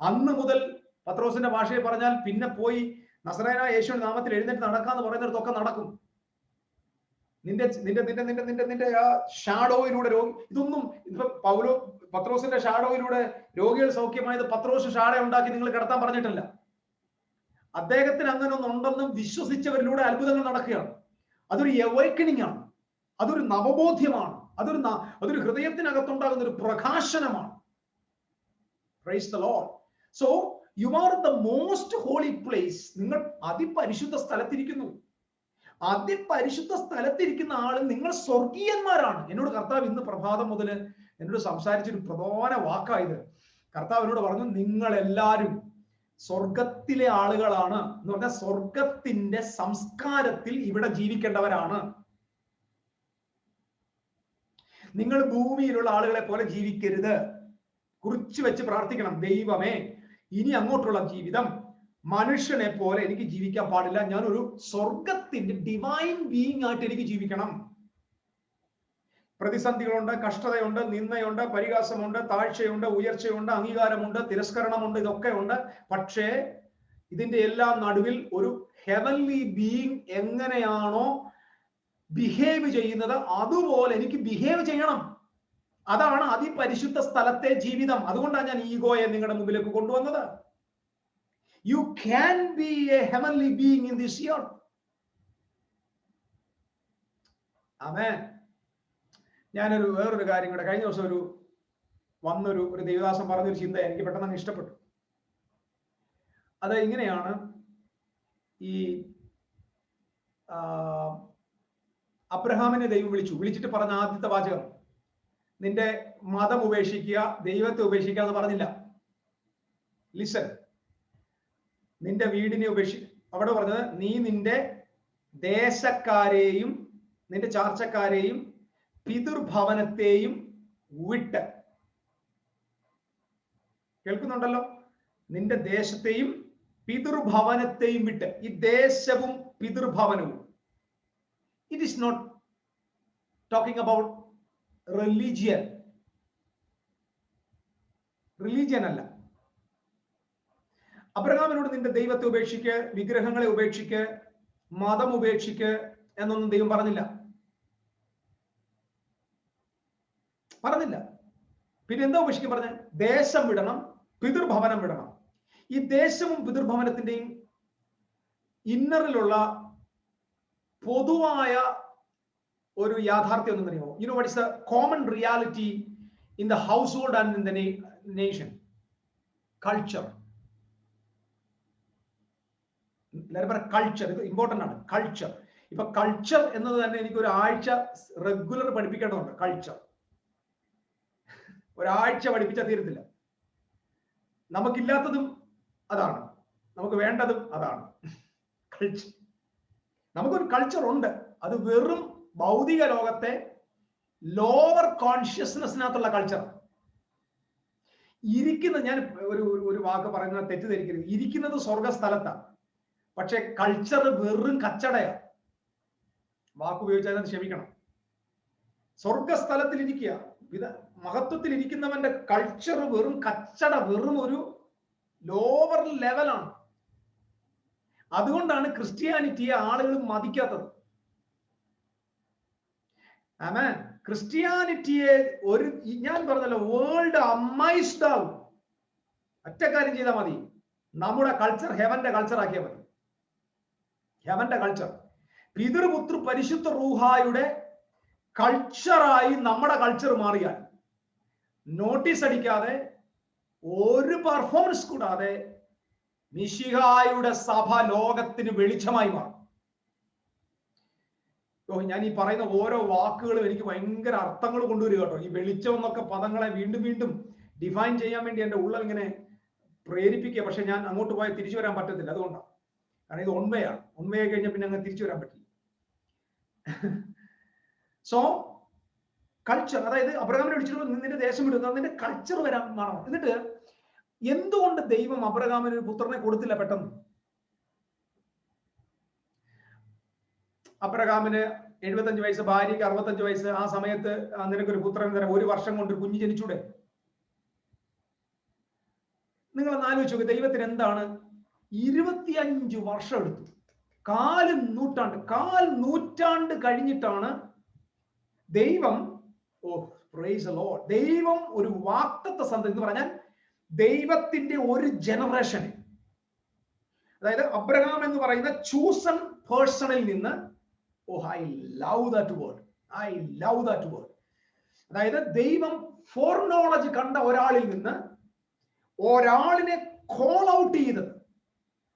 അന്ന് മുതൽ പത്രോസിന്റെ ഭാഷയിൽ പറഞ്ഞാൽ പിന്നെ പോയി നസറേനായ യേശുവിന്റെ നാമത്തിൽ എഴുന്നേറ്റ് നടക്കാന്ന് പറയുന്നിടത്തൊക്കെ നടക്കും. നിന്റെ ആ ഷാഡോയിലൂടെ ഇതൊന്നും ഇപ്പൊ പത്രോസിന്റെ ഷാഡോയിലൂടെ രോഗികൾ സൗഖ്യമായത് പത്രോസ് ഷാഡോ ഉണ്ടാക്കി നിങ്ങൾ കിടത്താൻ പറഞ്ഞിട്ടില്ല. അദ്ദേഹത്തിന് അങ്ങനെ ഒന്നുണ്ടെന്നും വിശ്വസിച്ചവരിലൂടെ അത്ഭുതങ്ങൾ നടക്കുകയാണ്. അതൊരു അവേക്കണിംഗ് ആണ്, അതൊരു നവബോധ്യമാണ്, അതൊരു ഹൃദയത്തിനകത്തുണ്ടാകുന്ന ഒരു പ്രകാശനമാണ്. Praise the Lord. So you are the most holy place. നിങ്ങൾ അതിപരിശുദ്ധ സ്ഥലത്തിരിക്കുന്നു. അതിപരിശുദ്ധ സ്ഥലത്തിരിക്കുന്ന ആള് നിങ്ങൾ സ്വർഗീയന്മാരാണ്. എന്നോട് കർത്താവ് ഇന്ന് പ്രഭാതം മുതൽ എന്നോട് സംസാരിച്ചൊരു പ്രധാന വാക്കായത്. കർത്താവ് എന്നോട് പറഞ്ഞു, നിങ്ങൾ എല്ലാവരും സ്വർഗത്തിലെ ആളുകളാണ് എന്ന് പറഞ്ഞാൽ സ്വർഗത്തിന്റെ സംസ്കാരത്തിൽ ഇവിടെ ജീവിക്കേണ്ടവരാണ്. നിങ്ങൾ ഭൂമിയിലുള്ള ആളുകളെ പോലെ ജീവിക്കരുത്. കുറിച്ചു വെച്ച് പ്രാർത്ഥിക്കണം, ദൈവമേ ഇനി അങ്ങോട്ടുള്ള ജീവിതം മനുഷ്യനെ പോലെ എനിക്ക് ജീവിക്കാൻ പാടില്ല. ഞാനൊരു സ്വർഗത്തിന്റെ ഡിവൈൻ ബീയിങ് ആയിട്ട് എനിക്ക് ജീവിക്കണം. പ്രതിസന്ധികളുണ്ട്, കഷ്ടതയുണ്ട്, നിന്ദയുണ്ട്, പരിഹാസമുണ്ട്, താഴ്ചയുണ്ട്, ഉയർച്ചയുണ്ട്, അംഗീകാരമുണ്ട്, തിരസ്കരണമുണ്ട്, ഇതൊക്കെ ഉണ്ട്. പക്ഷേ ഇതിന്റെ എല്ലാം നടുവിൽ ഒരു ഹെവൻലി ബീയിങ് എങ്ങനെയാണോ ബിഹേവ് ചെയ്യുന്നത് അതുപോലെ എനിക്ക് ബിഹേവ് ചെയ്യണം. അതാണ് അതിപരിശുദ്ധ സ്ഥലത്തെ ജീവിതം. അതുകൊണ്ടാണ് ഞാൻ ഈഗോയെ നിങ്ങളുടെ മുമ്പിലേക്ക് കൊണ്ടുവന്നത്. You can be a heavenly being in this year. Amen. ഞാനൊരു വേറൊരു കാര്യം കൂടെ, കഴിഞ്ഞ ദിവസം ഒരു ദേവദാസൻ പറഞ്ഞൊരു ചിന്ത എനിക്ക് പെട്ടെന്ന് ഇഷ്ടപ്പെട്ടു. അത് ഇങ്ങനെയാണ്, ഈ അബ്രഹാമിനെ ദൈവം വിളിച്ചിട്ട് പറഞ്ഞ ആദ്യത്തെ വാചകം, നിന്റെ മതം ഉപേക്ഷിക്കുക, ദൈവത്തെ ഉപേക്ഷിക്കുക എന്ന് പറഞ്ഞില്ല. ലിസൺ, നിന്റെ വീടിനെ അവിടെ പറഞ്ഞത്, നീ നിന്റെ ദേശക്കാരെയും നിന്റെ ചാർച്ചക്കാരെയും പിതൃഭവനത്തെയും വിട്ട്. കേൾക്കുന്നുണ്ടല്ലോ? നിന്റെ ദേശത്തെയും പിതൃഭവനത്തെയും വിട്ട്. ഈ ദേശവും പിതൃഭവനവും, it is not talking about religion അല്ല. അബ്രഹാമിനോട് നിന്റെ ദൈവത്തെ ഉപേക്ഷിക്ക്, വിഗ്രഹങ്ങളെ ഉപേക്ഷിക്ക്, മതം ഉപേക്ഷിക്ക് എന്നൊന്നും ദൈവം പറഞ്ഞില്ല. പിന്നെ എന്താ ഉപേക്ഷിക്കാൻ പറഞ്ഞ? ദേശം വിടണം, പിതൃഭവനം വിടണം. ഈ ദേശവും പിതൃഭവനത്തിന്റെയും ഇന്നറിലുള്ള പൊതുവായ ഒരു യാഥാർത്ഥ്യം ഒന്നും അറിയുമോ? You know what is the common reality in the house hold and in the nation? Culture. എല്ലാവരും പറയാം കൾച്ചർ. ഇത് ഇമ്പോർട്ടന്റ് ആണ്. കൾച്ചർ. ഇപ്പൊ കൾച്ചർ എന്നത് തന്നെ എനിക്ക് ഒരു ആഴ്ച റെഗുലർ പഠിപ്പിക്കേണ്ടതുണ്ട്. കൾച്ചർ ഒരാഴ്ച പഠിപ്പിച്ചാൽ തീരത്തില്ല. നമുക്കില്ലാത്തതും അതാണ്, നമുക്ക് വേണ്ടതും അതാണ്. കൾച്ചർ. നമുക്കൊരു കൾച്ചർ ഉണ്ട്, അത് വെറും ഭൗതിക ലോകത്തെ ലോവർ കോൺഷ്യസ്നെസ്സിനകത്തുള്ള കൾച്ചർ. ഞാൻ ഒരു വാക്ക് പറയുന്നത് തെറ്റിദ്ധരിക്കരുത്. ഇരിക്കുന്നത് സ്വർഗസ്ഥലത്താണ്, പക്ഷെ കൾച്ചർ വെറും കച്ചടയാണ്. വാക്ക് ഉപയോഗിച്ചാൽ ക്ഷമിക്കണം. സ്വർഗസ്ഥലത്തിൽ ഇരിക്കുക, മഹത്വത്തിൽ ഇരിക്കുന്നവന്റെ കൾച്ചർ വെറും കച്ചട, വെറും ഒരു ലോവർ ലെവലാണ്. അതുകൊണ്ടാണ് ക്രിസ്ത്യാനിറ്റിയെ ആളുകൾ മതിക്കാത്തത്. ആമേൻ. ക്രിസ്ത്യാനിറ്റിയെ ഞാൻ പറഞ്ഞല്ലോ, വേൾഡ് അമൈസ്ഡ് ആവും. ഒറ്റ കാര്യം ചെയ്താൽ മതി, നമ്മുടെ കൾച്ചർ ഹെവന്റെ കൾച്ചർ ആക്കിയാൽ മതി. ഹെവന്റെ കൾച്ചർ, പിതൃപുത്ര പരിശുദ്ധ റൂഹായുടെ കൾച്ചറായി നമ്മുടെ കൾച്ചർ മാറിയാൽ, നോട്ടീസ് അടിക്കാതെ, ഒരു പെർഫോമൻസ് കൂടാതെ മിശിഹായുടെ സഭ ലോകത്തിന് വെളിച്ചമായി മാറും. ഞാൻ ഈ പറയുന്ന ഓരോ വാക്കുകളും എനിക്ക് ഭയങ്കര അർത്ഥങ്ങൾ കൊണ്ടുവരിക കേട്ടോ. ഈ വെളിച്ചം എന്നൊക്കെ പദങ്ങളെ വീണ്ടും വീണ്ടും ഡിഫൈൻ ചെയ്യാൻ വേണ്ടി എൻ്റെ ഉള്ളിൽ ഇങ്ങനെ പ്രേരിപ്പിക്കുക. പക്ഷെ ഞാൻ അങ്ങോട്ട് പോയാൽ തിരിച്ചു വരാൻ പറ്റത്തില്ല. അതുകൊണ്ടാണ്. കാരണം ഇത് ഉണ്മയാണ്. ഉണ്മയായി കഴിഞ്ഞാൽ പിന്നെ അങ്ങ് തിരിച്ചു വരാൻ പറ്റില്ല. സോ കൾച്ചർ, അതായത് അബ്രഹാമിനെ വിളിച്ചിട്ട് നിന്റെ ദേശം വിടുന്ന നിന്റെ കൾച്ചർ വരാൻ മാറണം. എന്നിട്ട് എന്തുകൊണ്ട് ദൈവം അബ്രഹാമിന് ഒരു പുത്രനെ കൊടുത്തില്ല പെട്ടെന്ന്? അബ്രഹാമിന് 75 വയസ്സ്, ഭാര്യയ്ക്ക് 65 വയസ്സ്. ആ സമയത്ത് നിനക്കൊരു പുത്രൻ തരാം, 1 വർഷം കൊണ്ട് ഒരു കുഞ്ഞ് ജനിച്ചൂടെ? നിങ്ങളൊന്ന് ആലോചിച്ച് നോക്ക്. ദൈവത്തിന് എന്താണ് 25 വർഷം എടുത്തു? 4 നൂറ്റാണ്ട് കഴിഞ്ഞിട്ടാണ് ദൈവം, പ്രൈസ് ദി ലോർഡ്, ദൈവം ഒരു വാഗ്ദത്ത സന്തതി എന്ന് പറഞ്ഞാൽ ദൈവത്തിന്റെ ഒരു ജനറേഷൻ, അതായത് അബ്രഹാം എന്ന് പറയുന്ന ചൂസൺ പേഴ്സണിൽ നിന്ന്, I love that word. അതായത് ദൈവം ഫോർനോളജി കണ്ട ഒരാളിൽ നിന്ന് ഒരാളിനെ കോൾ ഔട്ട് ചെയ്തത്,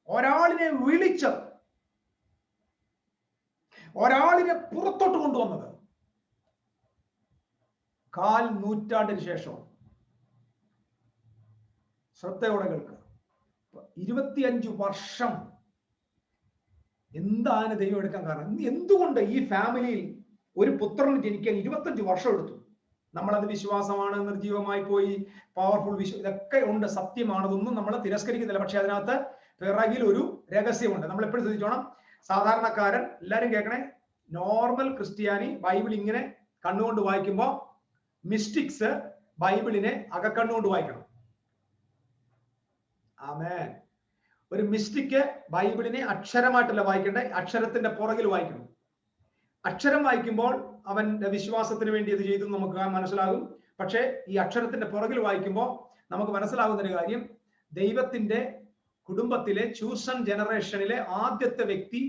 ഒരാളിനെ വിളിച്ചത്, ഒരാളിനെ പുറത്തോട്ട് കൊണ്ടുവന്നത് 4 നൂറ്റാണ്ടിന് ശേഷം. ശ്രദ്ധയോടെ കേൾക്കുക. 25 വർഷം എന്താണ് ദൈവം എടുക്കാൻ കാരണം? എന്തുകൊണ്ട് ഈ ഫാമിലിയിൽ ഒരു പുത്രന് ജനിക്കാൻ 25 വർഷം എടുത്തു? നമ്മളത് വിശ്വാസമാണ്, നിർജീവമായി പോയി, പവർഫുൾ ഇതൊക്കെ ഉണ്ട്, സത്യമാണ്, അതൊന്നും നമ്മൾ തിരസ്കരിക്കുന്നില്ല. പക്ഷെ അതിനകത്ത് പിറകിൽ ഒരു രഹസ്യമുണ്ട്. നമ്മൾ എപ്പോഴും ശ്രദ്ധിച്ചോണം. സാധാരണക്കാരൻ, എല്ലാവരും കേൾക്കണേ, നോർമൽ ക്രിസ്ത്യാനി ബൈബിൾ ഇങ്ങനെ കണ്ണുകൊണ്ട് വായിക്കുമ്പോൾ മിസ്റ്റിക്സ് ബൈബിളിനെ അകക്കണ്ണുകൊണ്ട് വായിക്കണം. ആമേൻ. ഒരു മിസ്റ്റിക്ക് ബൈബിളിനെ അക്ഷരമായിട്ടല്ല വായിക്കേണ്ടേ, അക്ഷരത്തിന്റെ പുറകിൽ വായിക്കണം. അക്ഷരം വായിക്കുമ്പോൾ അവന്റെ വിശ്വാസത്തിന് വേണ്ടി ഇത് ചെയ്തു നമുക്ക് മനസ്സിലാകും. പക്ഷേ ഈ അക്ഷരത്തിന്റെ പുറകിൽ വായിക്കുമ്പോൾ നമുക്ക് മനസ്സിലാകുന്ന ഒരു കാര്യം, ദൈവത്തിന്റെ കുടുംബത്തിലെ ചൂസൺ ജനറേഷനിലെ ആദ്യത്തെ വ്യക്തി,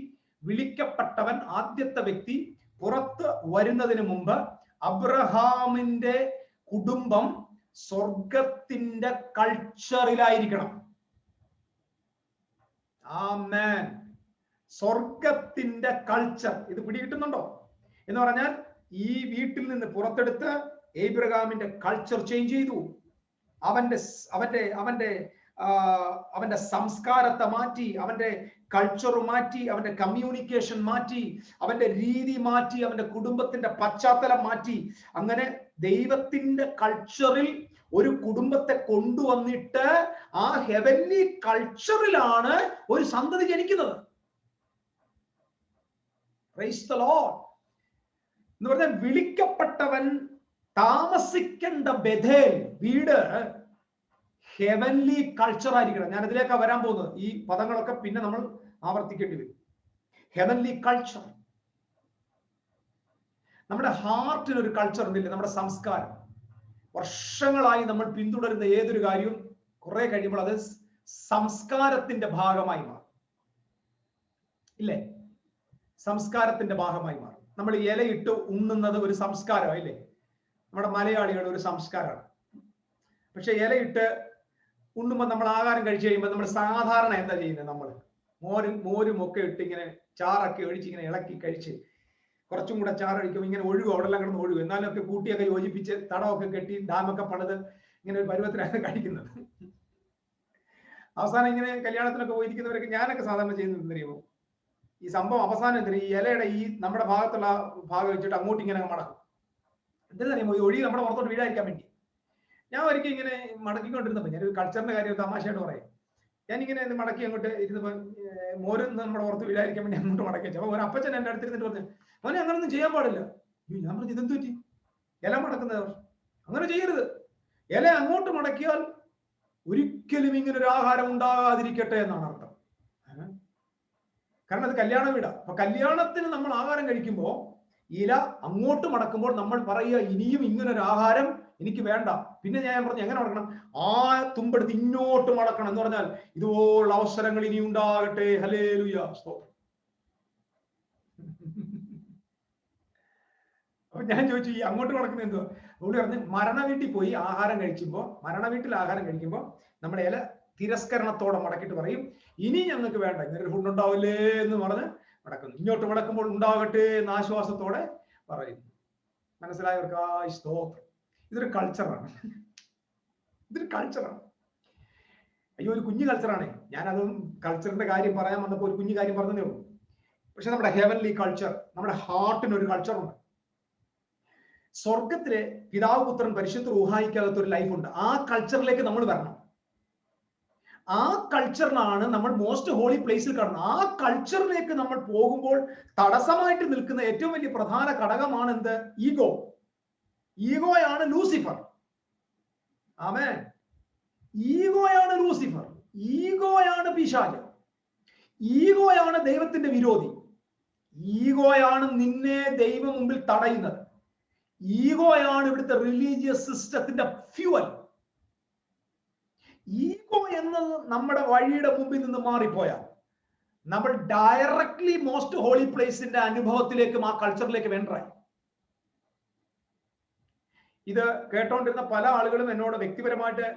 വിളിക്കപ്പെട്ടവൻ, ആദ്യത്തെ വ്യക്തി പുറത്ത് വരുന്നതിന് മുമ്പ് അബ്രഹാമിന്റെ കുടുംബം സ്വർഗത്തിന്റെ കൾച്ചറിലായിരിക്കണം. ആമേൻ. സ്വർഗത്തിന്റെ കൾച്ചർ. ഇത് പിടികിട്ടുന്നുണ്ടോ എന്ന് പറഞ്ഞാൽ, ഈ വീട്ടിൽ നിന്ന് പുറത്തെടുത്ത് ഏബ്രഹാമിന്റെ കൾച്ചർ ചേഞ്ച് ചെയ്തു. അവന്റെ സംസ്കാരത്തെ മാറ്റി, അവന്റെ കൾച്ചർ മാറ്റി, അവന്റെ കമ്മ്യൂണിക്കേഷൻ മാറ്റി, അവന്റെ രീതി മാറ്റി, അവന്റെ കുടുംബത്തിന്റെ പശ്ചാത്തലം മാറ്റി. അങ്ങനെ ദൈവത്തിന്റെ കൾച്ചറിൽ ഒരു കുടുംബത്തെ കൊണ്ടുവന്നിട്ട് ആ ഹെവൻലി കൾച്ചറിലാണ് ഒരു സന്തതി ജനിക്കുന്നത്. പ്രൈസ് ദി ലോർഡ് എന്ന് പറഞ്ഞാൽ, വിളിക്കപ്പെട്ടവൻ താമസിക്കേണ്ട ബഥേൽ വീട് ഹെവൻലി കൾച്ചർ ആയിരിക്കണം. ഞാൻ ഇതിലേക്കാണ് വരാൻ പോകുന്നത്. ഈ പദങ്ങളൊക്കെ പിന്നെ നമ്മൾ ആവർത്തിക്കേണ്ടി വരും. Heavenly culture. നമ്മുടെ ഹാർട്ടിന് ഒരു കൾച്ചർ ഉണ്ടില്ലേ, നമ്മുടെ സംസ്കാരം. വർഷങ്ങളായി നമ്മൾ പിന്തുടരുന്ന ഏതൊരു കാര്യവും കുറെ കഴിയുമ്പോൾ അത് സംസ്കാരത്തിന്റെ ഭാഗമായി മാറും. ഇല്ലേ? സംസ്കാരത്തിന്റെ ഭാഗമായി മാറും. നമ്മൾ ഇലയിട്ട് ഉണ്ണുന്നത് ഒരു സംസ്കാരമാണ്, ഇല്ലേ? നമ്മുടെ മലയാളികളുടെ ഒരു സംസ്കാരമാണ്. പക്ഷെ ഇലയിട്ട് ഉണ്ണുമ്പോൾ, നമ്മൾ ആഹാരം കഴിച്ചു കഴിയുമ്പോൾ നമ്മൾ സാധാരണ എന്താ ചെയ്യുന്നത്? നമ്മൾ മോരും ഒക്കെ ഇട്ട് ഇങ്ങനെ ചാറൊക്കെ ഒഴിച്ച് ഇങ്ങനെ ഇളക്കി കഴിച്ച് കുറച്ചും കൂടെ ചാറടിക്കും, ഇങ്ങനെ ഒഴുകും, അവിടെ എല്ലാം കിടന്ന് ഒഴുകും. എന്നാലും ഒക്കെ കൂട്ടിയൊക്കെ യോജിപ്പിച്ച് തടമൊക്കെ കെട്ടി ഡാമൊക്കെ പണിത് ഇങ്ങനെ ഒരു പരുവത്തിലാണ് കഴിക്കുന്നത്. അവസാനം ഇങ്ങനെ കല്യാണത്തിനൊക്കെ പോയിരിക്കുന്നവരൊക്കെ ഞാനൊക്കെ സാധാരണ ചെയ്യുന്നത് അറിയുമോ, ഈ സംഭവം അവസാനം എന്തിനാ ഈ ഇലയുടെ ഈ നമ്മുടെ ഭാഗത്തുള്ള ഭാഗം വെച്ചിട്ട് അങ്ങോട്ട് ഇങ്ങനെ മടക്കും. എന്തിനറിയുമോ, ഈ ഒഴി നമ്മുടെ പുറത്തോട്ട് വീഴാതിരിക്കാൻ വേണ്ടി. ഞാൻ ഒരിക്കലും ഇങ്ങനെ മടക്കിക്കൊണ്ടിരുന്നപ്പോൾ, ഞാനൊരു കൾച്ചറിന്റെ കാര്യം തമാശയായിട്ട് പറയാം, ഞാനിങ്ങനെ മടക്കി അങ്ങോട്ട് ഇരുന്നപ്പോൾ മോരും നമ്മുടെ പുറത്ത് വീഴാതിരിക്കാൻ വേണ്ടി അങ്ങോട്ട് മടക്കി വെച്ചു. അപ്പൊ ഒരു അപ്പച്ചൻ എന്റെ അടുത്തിരുന്നിട്ട് പറഞ്ഞു, മോനെ അങ്ങനൊന്നും ചെയ്യാൻ പാടില്ല. ഞാൻ പറഞ്ഞു, ഇതെന്ത് പറ്റി? ഇല മടക്കുന്നവർ അങ്ങനെ ചെയ്യരുത്. ഇല അങ്ങോട്ട് മടക്കിയാൽ ഒരിക്കലും ഇങ്ങനെ ഒരു ആഹാരം ഉണ്ടാകാതിരിക്കട്ടെ എന്നാണ് അർത്ഥം. കാരണം അത് കല്യാണ വീടാ. അപ്പൊ കല്യാണത്തിന് നമ്മൾ ആഹാരം കഴിക്കുമ്പോൾ ഇല അങ്ങോട്ട് മടക്കുമ്പോൾ നമ്മൾ പറയുക, ഇനിയും ഇങ്ങനൊരു ആഹാരം എനിക്ക് വേണ്ട. പിന്നെ ഞാൻ പറഞ്ഞു, എങ്ങനെ മടക്കണം? ആ തുമ്പെടുത്ത് ഇങ്ങോട്ട് മടക്കണം എന്ന് പറഞ്ഞാൽ ഇതുപോലുള്ള അവസരങ്ങൾ ഇനി ഉണ്ടാകട്ടെ. ഹല്ലേലൂയ, സ്തോത്രം. അപ്പൊ ഞാൻ ചോദിച്ചു, ഈ അങ്ങോട്ട് മടക്കുന്നത് എന്തുവാ? പുള്ളി പറഞ്ഞു, മരണ വീട്ടിൽ പോയി ആഹാരം കഴിക്കുമ്പോൾ, മരണ വീട്ടിൽ ആഹാരം കഴിക്കുമ്പോൾ നമ്മുടെ ഇല തിരസ്കരണത്തോടെ മടക്കിയിട്ട് പറയും, ഇനി ഞങ്ങൾക്ക് വേണ്ട, ഇങ്ങനെ ഫുഡ് ഉണ്ടാവില്ലേ എന്ന് പറഞ്ഞ് മടക്കുന്നു. ഇങ്ങോട്ട് മടക്കുമ്പോൾ ഉണ്ടാകട്ടെ എന്ന് ആശ്വാസത്തോടെ പറയുന്നു. മനസ്സിലായവർക്ക് ആ സ്തോത്രം. ഇതൊരു കൾച്ചറാണ്, ഇതൊരു കൾച്ചറാണ്. അയ്യോ, ഒരു കുഞ്ഞു കൾച്ചറാണ്. ഞാനതും കൾച്ചറിന്റെ കാര്യം പറയാൻ വന്നപ്പോൾ ഒരു കുഞ്ഞു കാര്യം പറഞ്ഞതേ ഉള്ളൂ. പക്ഷെ നമ്മുടെ ഹെവൻലി കൾച്ചർ, നമ്മുടെ ഹാർട്ടിന് ഒരു കൾച്ചറുണ്ട്. സ്വർഗത്തിലെ പിതാവ്, പുത്രൻ, പരിശുദ്ധ റൂഹായിക്കകത്ത് ഒരു ലൈഫ് ഉണ്ട്. ആ കൾച്ചറിലേക്ക് നമ്മൾ വരണം. ആ കൾച്ചറിലാണ് നമ്മൾ മോസ്റ്റ് ഹോളി പ്ലേസിൽ കാണുന്നത്. ആ കൾച്ചറിലേക്ക് നമ്മൾ പോകുമ്പോൾ തടസ്സമായിട്ട് നിൽക്കുന്ന ഏറ്റവും വലിയ പ്രധാന ഘടകമാണ് എന്ത്? ഈഗോ. ഈഗോയാണ് ലൂസിഫർ. ആമേൻ. ഈഗോയാണ് ലൂസിഫർ, ഈഗോയാണ് പിശാച്, ഈഗോയാണ് ദൈവത്തിന്റെ വിരോധി, ഈഗോയാണ് നിന്നെ ദൈവം മുമ്പിൽ തടയുന്നത്, ഈഗോയാണ് ഇവിടുത്തെ റിലീജിയസ് സിസ്റ്റത്തിന്റെ ഫ്യൂവൽ. ഈഗോ എന്നത് നമ്മുടെ വഴിയുടെ മുമ്പിൽ നിന്ന് മാറിപ്പോയാൽ നമ്മൾ ഡയറക്ട്ലി മോസ്റ്റ് ഹോളി പ്ലേസിന്റെ അനുഭവത്തിലേക്കും ആ കൾച്ചറിലേക്ക് വെൻഡറായി. ഇത് കേട്ടോണ്ടിരുന്ന പല ആളുകളും എന്നോട് വ്യക്തിപരമായിട്ട്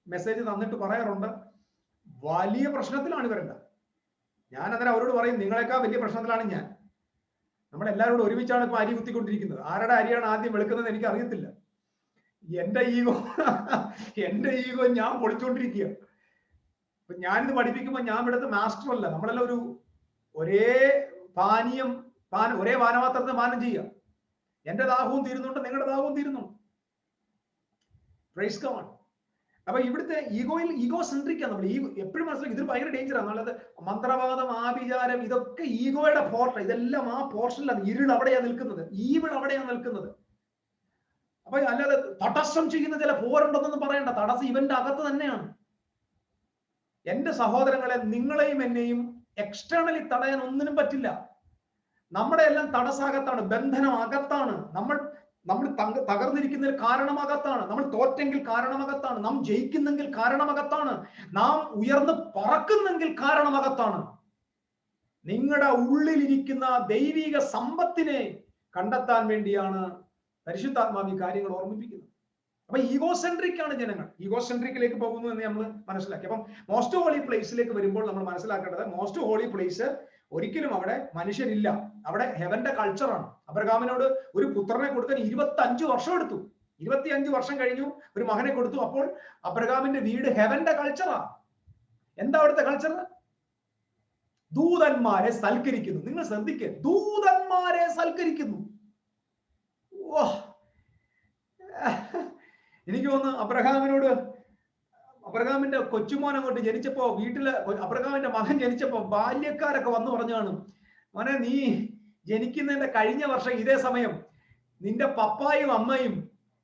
മെസ്സേജ് തന്നിട്ട് പറയാറുണ്ട്, വലിയ പ്രശ്നത്തിലാണ് ഇവരെല്ലാം. ഞാൻ അന്നേരം അവരോട് പറയും, നിങ്ങളെക്കാൾ വലിയ പ്രശ്നത്തിലാണ് ഞാൻ. നമ്മളെല്ലാവരോടും ഒരുമിച്ചാണ് ഇപ്പൊ അരി കുത്തിക്കൊണ്ടിരിക്കുന്നത്. ആരുടെ അരിയാണ് ആദ്യം വെളുക്കുന്നത് എനിക്ക് അറിയത്തില്ല. എന്റെ ഈഗോ ഞാൻ പൊളിച്ചോണ്ടിരിക്കുക. അപ്പൊ ഞാനിത് പഠിപ്പിക്കുമ്പോൾ ഞാൻ ഇവിടുത്തെ മാസ്റ്റർ അല്ല. നമ്മളെല്ലാം ഒരേ ഒരേ പാനപാത്രത്തെ പാനം ചെയ്യുക. എന്റെ ദാഹവും തീരുന്നുണ്ട്, നിങ്ങളുടെ ദാഹവും തീരുന്നു. Praise God. അപ്പൊ ഇവിടുത്തെ ഈഗോ സെൻട്രിക്കാണ് നമ്മൾ. എപ്പോഴും മനസ്സിലാക്കി ഇതൊരു ഭയങ്കര ഡേഞ്ചറാണ്. നല്ലത് മന്ത്രവാദം, ആഭിചാരം, ഇതൊക്കെ ഈഗോയുടെ പോർഷൻ. ഇതെല്ലാം ആ പോർഷനിലാണ്. ഇരുൾ അവിടെയാണ് നിൽക്കുന്നത്, ഈവിൾ അവിടെയാണ് നിൽക്കുന്നത്. അപ്പൊ അല്ലാതെ തടസ്സം ചെയ്യുന്ന ചില പോരുണ്ടെന്നൊന്നും പറയണ്ട. തടസ്സം ഇവന്റെ അകത്ത് തന്നെയാണ്. എന്റെ സഹോദരങ്ങളെ, നിങ്ങളെയും എന്നെയും എക്സ്റ്റേണലി തടയാൻ ഒന്നിനും പറ്റില്ല. നമ്മുടെ എല്ലാം തടസ്സാകത്താണ്, ബന്ധനം അകത്താണ്. നമ്മൾ തകർന്നിരിക്കുന്നതിൽ കാരണമകത്താണ്. നമ്മൾ തോറ്റെങ്കിൽ കാരണമകത്താണ്. നാം ജയിക്കുന്നെങ്കിൽ കാരണമകത്താണ്. നാം ഉയർന്ന് പറക്കുന്നെങ്കിൽ കാരണമകത്താണ്. നിങ്ങളുടെ ഉള്ളിലിരിക്കുന്ന ദൈവിക സമ്പത്തിനെ കണ്ടെത്താൻ വേണ്ടിയാണ് പരിശുദ്ധാത്മാവ് ഈ കാര്യങ്ങൾ ഓർമ്മിപ്പിക്കുന്നത്. അപ്പൊ ഈഗോസെൻട്രിക് ആണ് ജനങ്ങൾ. ഈഗോസെൻട്രിക്കിലേക്ക് പോകുന്നു എന്ന് നമ്മൾ മനസ്സിലാക്കി. അപ്പം മോസ്റ്റ് ഹോളി പ്ലേസിലേക്ക് വരുമ്പോൾ നമ്മൾ മനസ്സിലാക്കേണ്ടത്, മോസ്റ്റ് ഹോളി പ്ലേസ് ഒരിക്കലും അവിടെ മനുഷ്യരില്ല. അവിടെ ഹെവന്റെ കൾച്ചറാണ്. അബ്രഹാമിനോട് ഒരു പുത്രനെ കൊടുക്കാൻ 25 വർഷം എടുത്തു. 25 വർഷം കഴിഞ്ഞു ഒരു മകനെ കൊടുത്തു. അപ്പോൾ അബ്രഹാമിന്റെ വീട് ഹെവന്റെ കൾച്ചറാ. എന്താ അവിടുത്തെ കൾച്ചർ? ദൂതന്മാരെ സൽക്കരിക്കുന്നു. നിങ്ങൾ ശ്രദ്ധിക്കുക, ദൂതന്മാരെ സൽക്കരിക്കുന്നു. എനിക്ക് തോന്നുന്നു അബ്രഹാമിന്റെ കൊച്ചുമോൻ അങ്ങോട്ട് ജനിച്ചപ്പോ, വീട്ടില് അബ്രഹാമിന്റെ മകൻ ജനിച്ചപ്പോ ബാല്യക്കാരൊക്കെ വന്നു പറഞ്ഞാണ്, മോനെ നീ ജനിക്കുന്നതിന്റെ കഴിഞ്ഞ വർഷം ഇതേ സമയം നിന്റെ പപ്പായും അമ്മയും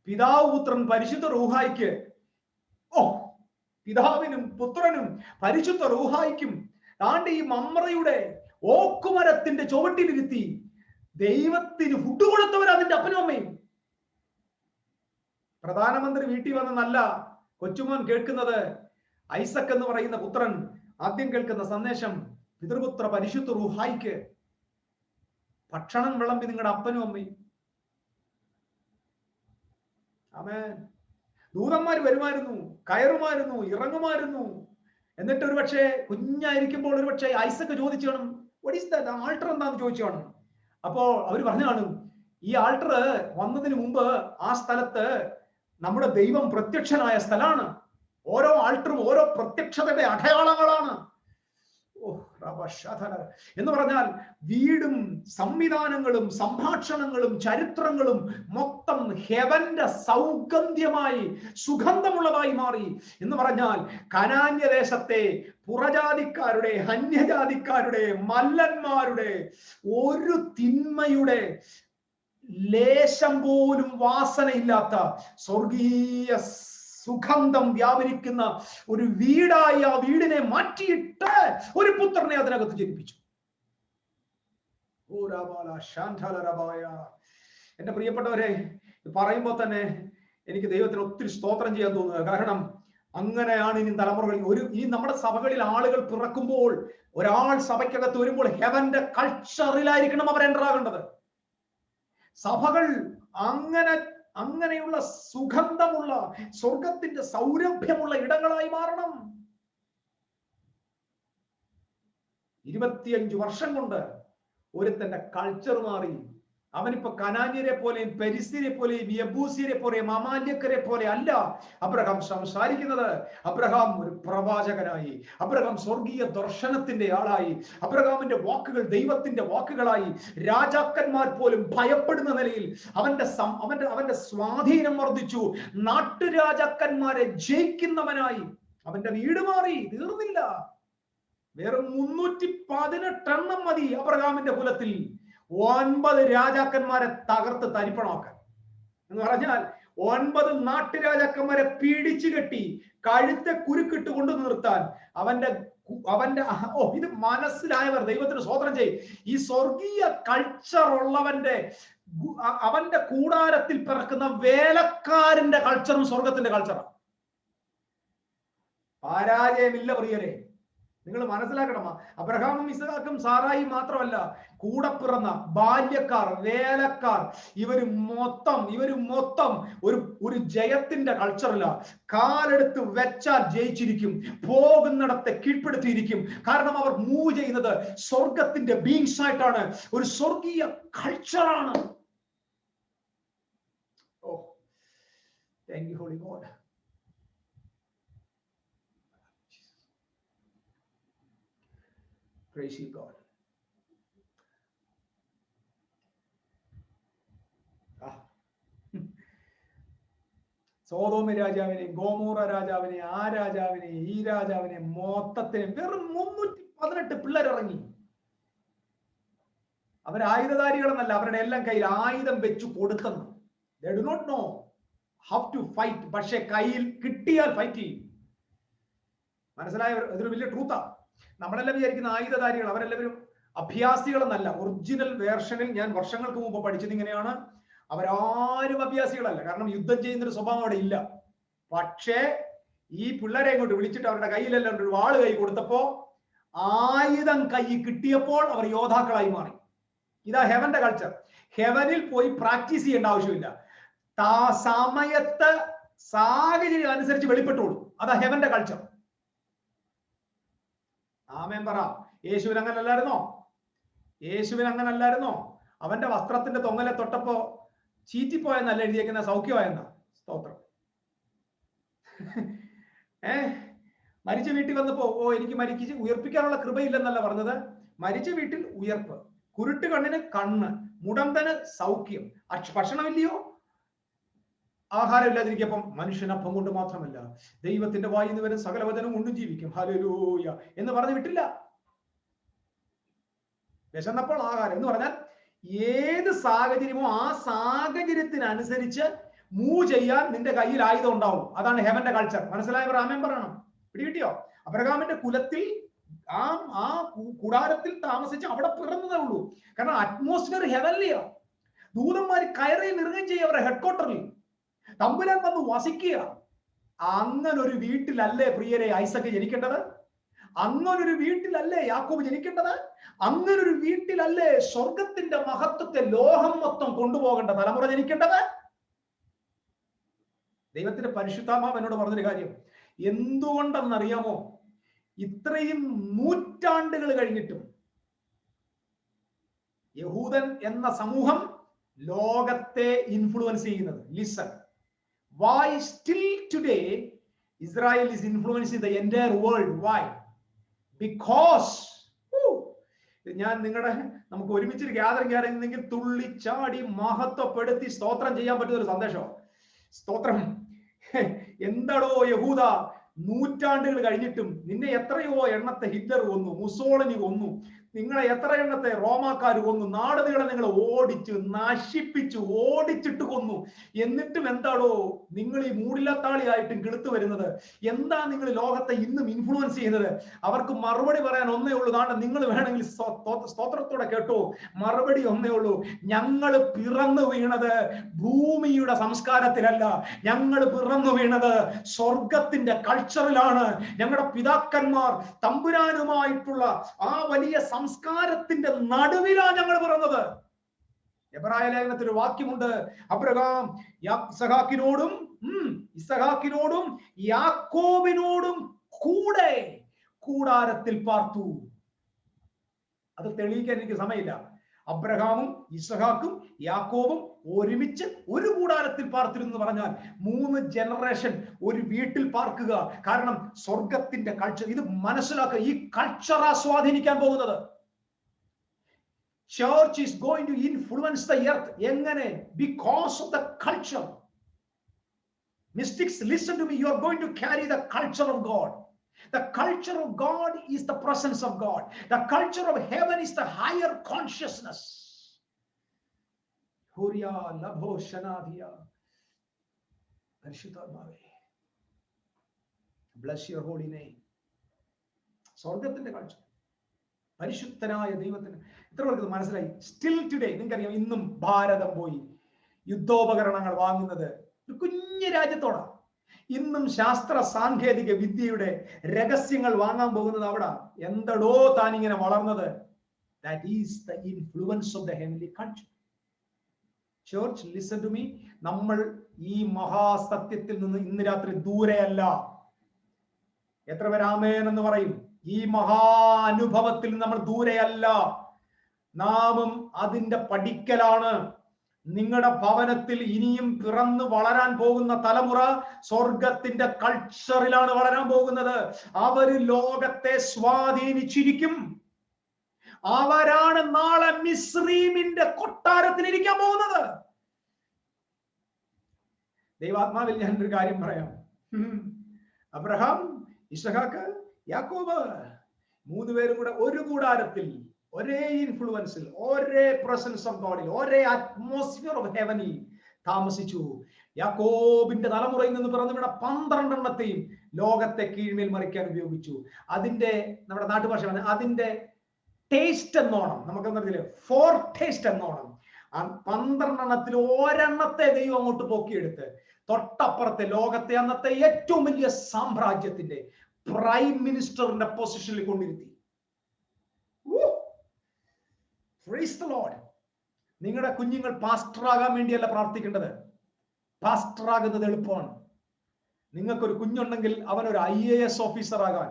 പിതാവ്, പുത്രൻ, പരിശുദ്ധ റൂഹായിക്ക്, പിതാവിനും പുത്രനും പരിശുദ്ധ റൂഹായിക്കും താണ്ട് ഈ മമ്രയുടെ ഓക്കുമരത്തിന്റെ ചുവട്ടിലിരുത്തി ദൈവത്തിന് ഫുഡ് കൊടുത്തവർ അതിന്റെ അപ്പനും അമ്മയും. പ്രധാനമന്ത്രി വീട്ടിൽ വന്ന് നല്ല കൊച്ചുമോൻ കേൾക്കുന്നത്, ഐസക് എന്ന് പറയുന്ന പുത്രൻ ആദ്യം കേൾക്കുന്ന സന്ദേശം, പിതൃപുത്ര പരിശുദ്ധ റൂഹായിക്ക് ഭക്ഷണം വിളമ്പി നിങ്ങളുടെ അപ്പനും അമ്മയും. ആമേൻ. ദൂതന്മാർ വരുമായിരുന്നു, കയറുമായിരുന്നു, ഇറങ്ങുമായിരുന്നു. എന്നിട്ട് ഒരുപക്ഷെ കുഞ്ഞായിരിക്കുമ്പോൾ ഒരുപക്ഷെ ഐസക് ചോദിച്ചു കാണും, വാട്ട് ഈസ് ദാറ്റ്, ആൾട്ടർ എന്താന്ന് ചോദിച്ചു കാണും. അപ്പോ അവർ പറഞ്ഞു കാണും, ഈ ആൾട്ടർ വന്നതിന് മുമ്പ് ആ സ്ഥലത്ത് നമ്മുടെ ദൈവം പ്രത്യക്ഷനായ സ്ഥലമാണ്. ഓരോ ആൾട്ടറും ഓരോ പ്രത്യക്ഷതയുടെ അടയാളങ്ങളാണ്. എന്ന് പറഞ്ഞാൽ വീടും സംവിധാനങ്ങളും സംഭാഷണങ്ങളും ചരിത്രങ്ങളും മൊത്തം ഹെവന്റെ സൗഗന്ധ്യമായി സുഗന്ധമുള്ളതായി മാറി. എന്ന് പറഞ്ഞാൽ കനാന്യദേശത്തെ പുറജാതിക്കാരുടെ, അന്യജാതിക്കാരുടെ, മല്ലന്മാരുടെ ഒരു തിന്മയുടെ ലേശം പോലും വാസനയില്ലാത്ത സ്വർഗീയ സുഗന്ധം വ്യാപരിക്കുന്ന ഒരു വീടായി ആ വീടിനെ മാറ്റിയിട്ട് ഒരു പുത്രനെ അതിനകത്ത് ജനിപ്പിച്ചു. എന്റെ പ്രിയപ്പെട്ടവരെ, പറയുമ്പോൾ തന്നെ എനിക്ക് ദൈവത്തിന് ഒത്തിരി സ്തോത്രം ചെയ്യാൻ തോന്നുക. കാരണം അങ്ങനെയാണ് ഇനി തലമുറകളിൽ ഈ നമ്മുടെ സഭകളിൽ ആളുകൾ പിറക്കുമ്പോൾ, ഒരാൾ സഭയ്ക്കകത്ത് വരുമ്പോൾ ഹെവന്റെ കൾച്ചറിലായിരിക്കണം അവർ എൻ്റർ ആകേണ്ടത്. സഭകൾ അങ്ങനെയുള്ള സുഗന്ധമുള്ള സ്വർഗത്തിന്റെ സൗരഭ്യമുള്ള ഇടങ്ങളായി മാറണം. 25 വർഷം കൊണ്ട് ഒരുത്തന്റെ കൾച്ചർ മാറി. അവനിപ്പോ കനാന്യരെ പോലെയും പെരിസ്യരെ പോലെയും യബൂസ്യരെ പോലെയും അമാല്യക്കരെ പോലെ അല്ല അബ്രഹാം സംസാരിക്കുന്നത്. അബ്രഹാം ഒരു പ്രവാചകനായി, അബ്രഹാം സ്വർഗീയ ദർശനത്തിന്റെ ആളായി, അബ്രഹാമിന്റെ വാക്കുകൾ ദൈവത്തിന്റെ വാക്കുകളായി. രാജാക്കന്മാർ പോലും ഭയപ്പെടുന്ന നിലയിൽ അവന്റെ സ്വാധീനം വർദ്ധിച്ചു. നാട്ടുരാജാക്കന്മാരെ ജയിക്കുന്നവനായി അവന്റെ വീട് മാറി. തീർന്നില്ല, വെറും 318 മതി അബ്രഹാമിന്റെ കുലത്തിൽ 9 രാജാക്കന്മാരെ തകർത്ത് തരിപ്പണമാക്കാൻ. എന്ന് പറഞ്ഞാൽ 9 നാട്ടുരാജാക്കന്മാരെ പീഡിച്ചു കെട്ടി കഴുത്തെ കുരുക്കിട്ട് കൊണ്ടു നിർത്താൻ അവന്റെ ഇത് മനസ്സിലായവർ ദൈവത്തിന് സ്തോത്രം ചെയ്യും. ഈ സ്വർഗീയ കൾച്ചർ ഉള്ളവന്റെ അവന്റെ കൂടാരത്തിൽ പിറക്കുന്ന വേലക്കാരന്റെ കൾച്ചറും സ്വർഗത്തിന്റെ കൾച്ചറാണ്. പരാജയമില്ല പ്രിയരെ, നിങ്ങൾ മനസ്സിലാക്കണം. അബ്രഹാമും ഇസ്ഹാക്കും സാറായി മാത്രമല്ല, കൂടെ പിറന്ന ബാല്യക്കാർ, വേലക്കാർ, ഇവര് മൊത്തം ഒരു ജയത്തിന്റെ കൾച്ചറില്ല. കാലെടുത്ത് വെച്ചാൽ ജയിച്ചിരിക്കും, പോകുന്നിടത്തെ കീഴ്പ്പെടുത്തിയിരിക്കും. കാരണം അവർ മൂവ് ചെയ്യുന്നത് സ്വർഗത്തിന്റെ ബീങ്സ് ആയിട്ടാണ്, ഒരു സ്വർഗീയ കൾച്ചറാണ്. Oh, thank you holy God. Praise you, God. സോദോമ രാജാവിനെ, ഗോമോറ രാജാവിനെ, ആ രാജാവിനെ, ഈ രാജാവിനെ മൊത്തത്തിന് വെറും 318 പിള്ളേരിറങ്ങി. അവർ ആയുധധാരികളെന്നല്ല, അവരുടെ എല്ലാം കയ്യിൽ ആയുധം വെച്ചു കൊടുത്തെന്ന്. They do not know how to fight. പക്ഷെ കയ്യിൽ കിട്ടിയാൽ ഫൈറ്റ് ചെയ്യും. മനസ്സിലായ? ഇതൊരു വലിയ ട്രൂത്താ. നമ്മളെല്ലാം വിചാരിക്കുന്ന ആയുധധാരികൾ, അവരെല്ലാവരും അഭ്യാസികളെന്നല്ല. ഒറിജിനൽ വേർഷനിൽ ഞാൻ വർഷങ്ങൾക്ക് മുമ്പ് പഠിച്ചത് ഇങ്ങനെയാണ്, അവരാരും അഭ്യാസികളല്ല. കാരണം യുദ്ധം ചെയ്യുന്നൊരു സ്വഭാവം അവിടെ ഇല്ല. പക്ഷേ ഈ പിള്ളേരെ ഇങ്ങോട്ട് വിളിച്ചിട്ട് അവരുടെ കയ്യിലെല്ലാം ഒരു വാള് കൈ കൊടുത്തപ്പോ, ആയുധം കൈ കിട്ടിയപ്പോൾ അവർ യോദ്ധാക്കളായി മാറി. ഇതാ ഹെവന്റെ കൾച്ചർ. ഹെവനിൽ പോയി പ്രാക്ടീസ് ചെയ്യേണ്ട ആവശ്യമില്ല. സമയത്ത് സാഹചര്യം അനുസരിച്ച് വെളിപ്പെട്ടോളൂ. അതാ ഹെവന്റെ കൾച്ചർ. ആമേൻ പറ. യേശുവിന് അങ്ങനെ അല്ലായിരുന്നോ? അവന്റെ വസ്ത്രത്തിന്റെ തൊങ്ങലെ തൊട്ടപ്പോ ചീറ്റിപ്പോയെന്നല്ല എഴുതിയേക്കുന്ന, സൗഖ്യമായെന്ന. സ്തോത്രം. മരിച്ച വീട്ടിൽ വന്നപ്പോ, എനിക്ക് മരിച്ച് ഉയർപ്പിക്കാനുള്ള കൃപയില്ലെന്നല്ല പറഞ്ഞത്. മരിച്ച വീട്ടിൽ ഉയർപ്പ്, കുരുട്ട് കണ്ണിന് കണ്ണ്, മുടന്തന് സൗഖ്യം. ഭക്ഷണമില്ലയോ? ആഹാരം ഇല്ലാതിരിക്കപ്പം മനുഷ്യനപ്പം കൊണ്ട് മാത്രമല്ല ദൈവത്തിന്റെ വായിൽ നിന്ന് വരും സകലവചനം കൊണ്ടും ജീവിക്കും. ഹല്ലേലൂയ എന്ന് പറഞ്ഞു വിട്ടില്ല. വിശന്നപ്പോൾ ആഹാരം എന്ന് പറഞ്ഞാൽ ഏത് സാഹചര്യമോ ആ സാഹചര്യത്തിനനുസരിച്ച് മൂവ് ചെയ്യാൻ നിന്റെ കയ്യിൽ ആയുധം ഉണ്ടാവും. അതാണ് ഹെവന്റെ കൾച്ചർ. മനസ്സിലായവർ ആമേൻ പറയണം. പിടികിട്ടിയോ? അബ്രഹാമിന്റെ കുലത്തിൽ ആ കൂടാരത്തിൽ താമസിച്ച് അവിടെ പിറന്നതേ ഉള്ളൂ. കാരണം അറ്റ്മോസ്ഫിയർ ഹെവൻലിയാ. ദൂതന്മാർ കയറി നിറുകയും ചെയ്യും അവരുടെ ഹെഡ്ക്വാർട്ടറിൽ. തമ്പുരാൻ വന്ന് വസിക്കുക. അങ്ങനൊരു വീട്ടിലല്ലേ പ്രിയരെ ഐസക്ക് ജനിക്കേണ്ടത്? അങ്ങനൊരു വീട്ടിലല്ലേ യാക്കോബ് ജനിക്കേണ്ടത്? അങ്ങനൊരു വീട്ടിലല്ലേ സ്വർഗത്തിന്റെ മഹത്വത്തെ ലോകം മൊത്തം കൊണ്ടുപോകേണ്ട തലമുറ ജനിക്കേണ്ടത്? ദൈവത്തിന്റെ പരിശുദ്ധാത്മാവ് എന്നോട് പറഞ്ഞൊരു കാര്യം, എന്തുകൊണ്ടെന്നറിയാമോ? ഇത്രയും നൂറ്റാണ്ടുകൾ കഴിഞ്ഞിട്ടും യഹൂദൻ എന്ന സമൂഹം ലോകത്തെ ഇൻഫ്ലുവൻസ് ചെയ്യുന്നത്. Listen, why still today Israel is influencing the entire world? Why? Because ഞാൻ നമുക്ക് ഒരുമിച്ച് ഗ്യാതറിംഗ് ആയിരുന്നെങ്കിൽ തുള്ളിച്ചാടി മഹത്വപ്പെടുത്തി സ്തോത്രം ചെയ്യാൻ പറ്റുന്ന ഒരു സന്ദേശം. സ്തോത്രം. എന്താടോ യഹൂദ, നൂറ്റാണ്ടുകൾ കഴിഞ്ഞിട്ടും നിന്നെ എത്രയോ എണ്ണത്തെ ഹിറ്റ്ലർ കൊന്നു, മുസോളിനി കൊന്നു, നിങ്ങളെ എത്ര എണ്ണത്തെ റോമാക്കാർ കൊന്നു, നാട് നീളെ നിങ്ങളെ ഓടിച്ചു നശിപ്പിച്ചു, ഓടിച്ചിട്ട് കൊന്നു. എന്നിട്ടും എന്താടോ നിങ്ങൾ ഈ മൂടിലത്താളിയായിട്ടും കിളുത്തു വരുന്നത്? എന്താ നിങ്ങൾ ലോകത്തെ ഇന്നും ഇൻഫ്ലുവൻസ് ചെയ്യുന്നത്? അവർക്ക് മറുപടി പറയാൻ ഒന്നേ ഉള്ളൂ. നാട്ടെ നിങ്ങൾ വേണമെങ്കിൽ സ്തോത്രത്തോടെ കേട്ടോ, മറുപടി ഒന്നേ ഉള്ളൂ. ഞങ്ങൾ പിറന്നു വീണത് ഭൂമിയുടെ സംസ്കാരത്തിലല്ല, ഞങ്ങൾ പിറന്നു വീണത് സ്വർഗത്തിന്റെ കൾച്ചറിലാണ്. ഞങ്ങളുടെ പിതാക്കന്മാർ തമ്പുരാനുമായിട്ടുള്ള ആ വലിയ സംസ്കാരത്തിന്റെ നടുവിലാണ് ഞങ്ങൾ പിറന്നത്. എബ്രായ ലേഖനത്തിൽ ഒരു വാക്യമുണ്ട്, അബ്രഹാം ഇസഹാക്കിനോടും യാക്കോബിനോടും കൂടെ കൂടാരത്തിൽ പാർത്തു. അത് തെളിയിക്കാൻ എനിക്ക് സമയമില്ല. അബ്രഹാമും ഇസഹാക്കും യാക്കോബും ഒരുമിച്ച് ഒരു കൂടാരത്തിൽ പാർത്തിരുന്നു പറഞ്ഞാൽ 3 ജനറേഷൻ ഒരു വീട്ടിൽ പാർക്കുക. കാരണം സ്വർഗത്തിന്റെ കൾച്ചർ ഇത് മനസ്സിലാക്കുക. ഈ കൾച്ചറാ സ്വാധീനിക്കാൻ പോകുന്നത്. Church is going to influence the earth. എങ്ങനെ? Because of the culture. Mystics, listen to me. You are going to carry the culture of God. The culture of God is the presence of God. The culture of heaven is the higher consciousness. Hurya labho shanadhiya. പരിശുദ്ധാത്മാവേ, bless your holy name. സ്വർഗത്തിന്റെ കൾച്ചർ, പരിശുദ്ധനായ ദൈവത്തിന് ഇത്ര പേർക്ക് മനസ്സിലായി? സ്റ്റിൽ ടുഡേ നിങ്ങൾക്കറിയാം, ഇന്നും ഭാരതം പോയി യുദ്ധോപകരണങ്ങൾ വാങ്ങുന്നത് ഒരു കുഞ്ഞു രാജ്യത്തോടാണ്. ഇന്നും ശാസ്ത്ര സാങ്കേതിക വിദ്യയുടെ രഹസ്യങ്ങൾ വാങ്ങാൻ പോകുന്നത് അവിടെ. എന്തടോ താനിങ്ങനെ വളർന്നത്? That is the influence of the heavenly culture. Church, listen to me. നമ്മൾ ഈ മഹാസത്യത്തിൽ നിന്ന് ഇന്ന് രാത്രി ദൂരെയല്ല. എത്ര പേര് ആമേൻ എന്ന് പറയും? ഈ മഹാനുഭവത്തിൽ നമ്മൾ ദൂരെയല്ല. നാമും അതിന്റെ പടിക്കലാണ്. നിങ്ങളുടെ ഭവനത്തിൽ ഇനിയും പിറന്നു വളരാൻ പോകുന്ന തലമുറ സ്വർഗത്തിന്റെ കൾച്ചറിലാണ് വളരാൻ പോകുന്നത്. അവര് ലോകത്തെ സ്വാധീനിച്ചിരിക്കും. അവരാണ് നാളെ മിസ്രീമിന്റെ കൊട്ടാരത്തിൽ ഇരിക്കാൻ പോകുന്നത്. ദൈവാത്മാവിൽ ഞാനൊരു കാര്യം പറയാം. അബ്രഹാം, ഇസഹാക്ക്, യാക്കോബ് 3 പേരും കൂടെ ഒരു കൂടാരത്തിൽ, ഒരേ ഇൻഫ്ലുവൻസിൽ, ഒരേ പ്രസൻസ് ഓഫ് ഗോഡിൽ, ഒരേ അറ്റ്മോസ്ഫിയർ ഓഫ് ഹെവനിൽ താമസിച്ചു. യാക്കോബിന്റെ തലമുറയിൽ നിന്ന് പിറന്നു വീണ 12 എണ്ണത്തെയും ലോകത്തെ കീഴ്മേൽ മറിക്കാൻ ഉപയോഗിച്ചു. അതിന്റെ നമ്മുടെ നാട്ടുഭാഷ അതിന്റെ ടേസ്റ്റ് എന്നോണം, നമുക്കെന്നറിയില്ലേ, ഫോർ ടേസ്റ്റ് എന്നോണം 12 എണ്ണത്തിൽ ഒരെണ്ണത്തെ ദൈവം അങ്ങോട്ട് പൊക്കിയെടുത്ത് തൊട്ടപ്പുറത്തെ ലോകത്തെ അന്നത്തെ ഏറ്റവും വലിയ സാമ്രാജ്യത്തിന്റെ പ്രൈം മിനിസ്റ്ററിന്റെ പൊസിഷനിൽ കൊണ്ടിരുത്തി. Praise the Lord. നിങ്ങളുടെ കുഞ്ഞുങ്ങൾ പാസ്റ്ററാകാൻ വേണ്ടിയല്ല പ്രാർത്ഥിക്കേണ്ടത്. പാസ്റ്ററാകുന്നത് എളുപ്പമാണ്. നിങ്ങൾക്കൊരു കുഞ്ഞുണ്ടെങ്കിൽ അവനൊരു IAS ഓഫീസർ ആകാൻ,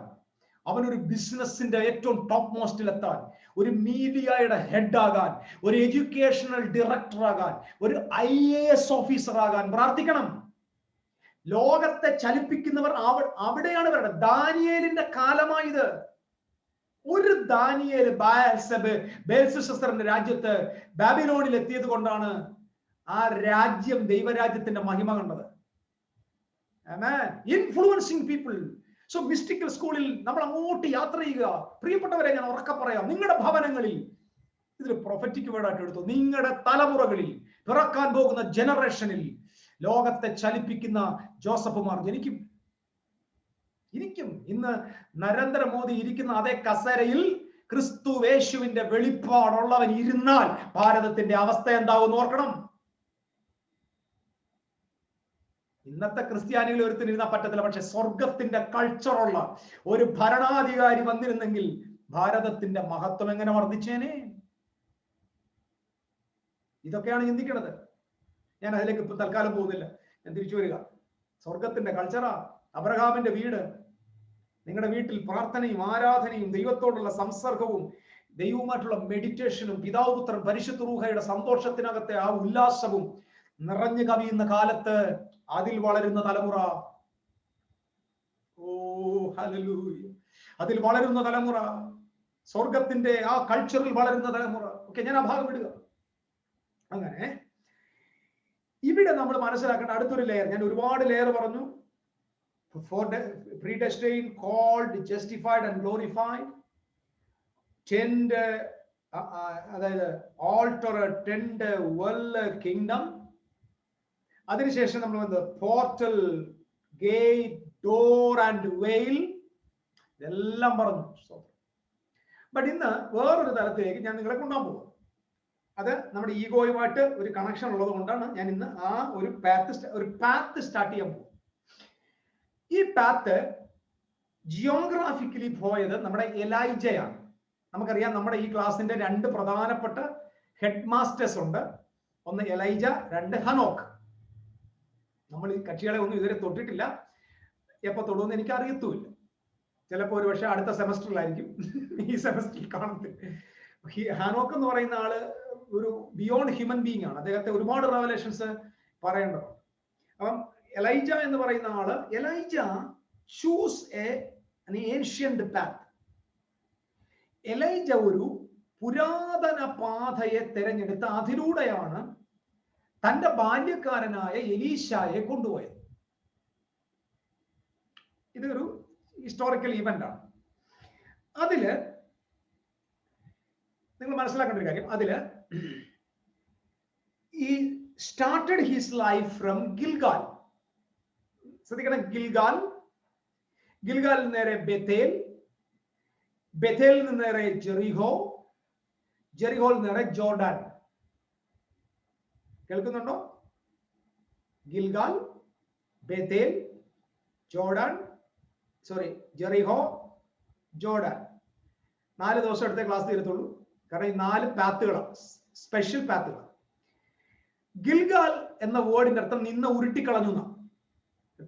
അവനൊരു ബിസിനസിന്റെ ഏറ്റവും ടോപ്പ് മോസ്റ്റിൽ എത്താൻ, ഒരു മീഡിയയുടെ ഹെഡ് ആകാൻ, ഒരു എഡ്യൂക്കേഷണൽ ഡയറക്ടർ ആകാൻ, ഒരു IAS ഓഫീസർ ആകാൻ പ്രാർത്ഥിക്കണം. ലോകത്തെ ചലിപ്പിക്കുന്നവർ അവിടെയാണ് വരുന്നത്. ദാനിയേലിന്റെ കാലമായത്. ഒരു ദാനിയേൽ ബേൽഷസ്സറിന്റെ രാജ്യത്ത് ബാബിലോണിൽ എത്തിയത് കൊണ്ടാണ് ആ രാജ്യം ദൈവരാജ്യത്തിന്റെ മഹിമ കണ്ടത്. Influencing people. സോ മിസ്റ്റിക്കൽ സ്കൂളിൽ നമ്മൾ അങ്ങോട്ട് യാത്ര ചെയ്യുക. പ്രിയപ്പെട്ടവരെ, ഞാൻ ഉറക്കെ പറയാം, നിങ്ങളുടെ ഭവനങ്ങളിൽ ഇതൊരു പ്രൊഫറ്റിക് വേർഡായിട്ട് എടുത്തു. നിങ്ങളുടെ തലമുറകളിൽ പിറക്കാൻ പോകുന്ന ജനറേഷനിൽ ലോകത്തെ ചലിപ്പിക്കുന്ന ജോസഫുമാർ ജനിക്കും. ഇന്ന് നരേന്ദ്രമോദി ഇരിക്കുന്ന അതേ കസേരയിൽ ക്രിസ്തുവേശുവിന്റെ വെളിപ്പാടുള്ളവൻ ഇരുന്നാൽ ഭാരതത്തിന്റെ അവസ്ഥ എന്താവും ഓർക്കണം. ഇന്നത്തെ ക്രിസ്ത്യാനികൾ ഒരുത്തിന് ഇരുന്നാൻ പറ്റത്തില്ല. പക്ഷെ സ്വർഗത്തിന്റെ കൾച്ചറുള്ള ഒരു ഭരണാധികാരി വന്നിരുന്നെങ്കിൽ ഭാരതത്തിന്റെ മഹത്വം എങ്ങനെ വർദ്ധിച്ചേനെ? ഇതൊക്കെയാണ് ചിന്തിക്കുന്നത്. ഞാൻ അതിലേക്ക് ഇപ്പൊ തൽക്കാലം പോകുന്നില്ല. ഞാൻ തിരിച്ചു വരിക. സ്വർഗത്തിന്റെ കൾച്ചറാ അബ്രഹാമിന്റെ വീട്. നിങ്ങളുടെ വീട്ടിൽ പ്രാർത്ഥനയും ആരാധനയും ദൈവത്തോടുള്ള സംസർഗവും ദൈവവുമായിട്ടുള്ള മെഡിറ്റേഷനും പിതാവ് പുത്രൻ പരിശുദ്ധ റൂഹയുടെ സന്തോഷത്തിനകത്തെ ആ ഉല്ലാസവും നിറഞ്ഞു കവിയുന്ന കാലത്ത് അതിൽ വളരുന്ന തലമുറ, ഓ ഹല്ലേലൂയ, അതിൽ വളരുന്ന തലമുറ, സ്വർഗത്തിന്റെ ആ കൾച്ചറിൽ വളരുന്ന തലമുറ. ഓക്കെ, ഞാൻ ആ ഭാഗം വിടുക. അങ്ങനെ ഇവിടെ നമ്മൾ മനസ്സിലാക്കേണ്ട അടുത്തൊരു ലെയർ, ഞാൻ ഒരുപാട് ലെയർ പറഞ്ഞു. predestined, called, justified and glorified, tend, അതായത് altar, tend, well, kingdom. അതിനുശേഷം നമ്മൾ വന്നത് പോർട്ടൽ, ഗേറ്റ്, ഡോർ ആൻഡ് വെയിൽ, ഇതെല്ലാം പറഞ്ഞു. ബട്ട് ഇന്ന് വേറൊരു തലത്തിലേക്ക് ഞാൻ നിങ്ങളെ കൊണ്ടുപോകാൻ പോകും. അത് നമ്മുടെ ഈഗോയുമായിട്ട് ഒരു കണക്ഷൻ ഉള്ളത് കൊണ്ടാണ് ഞാൻ ഇന്ന് ആ ഒരു പാത്ത് സ്റ്റാർട്ട് ചെയ്യാൻ പോകും. ഈ പാത്ത് ജിയോഗ്രാഫിക്കലി പോയത് നമ്മുടെ എലൈജയാണ്. നമുക്കറിയാം, നമ്മുടെ ഈ ക്ലാസിന്റെ രണ്ട് പ്രധാനപ്പെട്ട ഹെഡ് മാസ്റ്റേഴ്സ് ഉണ്ട്. ഒന്ന് എലൈജ, രണ്ട് ഹനോക്ക്. നമ്മൾ ഈ കക്ഷികളെ ഒന്നും ഇതുവരെ തൊട്ടിട്ടില്ല. എപ്പോ തൊടുമെന്ന് എനിക്ക് അറിയത്തുമില്ല. ചിലപ്പോൾ ഒരു പക്ഷേ അടുത്ത സെമസ്റ്ററിലായിരിക്കും, ഈ സെമസ്റ്ററിൽ കാണത്തില്ല. ഹാനോക്ക് എന്ന് പറയുന്ന ആള് ഒരു ബിയോണ്ട് ഹ്യൂമൻ ബീങ് ആണ്. അദ്ദേഹത്തെ ഒരുപാട് റെവലേഷൻസ് പറയേണ്ടതുണ്ട്. അപ്പം എലൈജ എന്ന് പറയുന്ന ആള്, Elijah choose an ancient path. Elijah ഒരു പുരാതന പാതയെ തെരഞ്ഞെടുത്ത് അതിലൂടെയാണ് തന്റെ ബാല്യക്കാരനായ എലീശായെ കൊണ്ടുപോയത്. ഇതൊരു ഹിസ്റ്റോറിക്കൽ ഇവന്റ് ആണ്. അതില് നിങ്ങൾ മനസ്സിലാക്കേണ്ട ഒരു കാര്യം, അതില് ഈ started his life from Gilgal. ശ്രദ്ധിക്കണം, ഗിൽഗാലിൽ നേരെ ബെഥേൽ, ബെഥേലിൽ നിന്ന് നേരെ ജെറിഹോ, ജെറിഹോയിൽ നേരെ ജോർഡാൻ. കേൾക്കുന്നുണ്ടോ? Gilgal, Bethel, Jordan, Jericho, Jordan. 4 ദിവസം എടുത്തേ ക്ലാസ് തീരത്തുള്ളൂ. കാരണം ഈ 4 പാത്തുകളാണ്, സ്പെഷ്യൽ പാത്തുകളാണ്. ഗിൽഗാൽ എന്ന വേർഡിന്റെ അർത്ഥം നിന്നെ ഉരുട്ടിക്കളഞ്ഞു എന്നാണ്.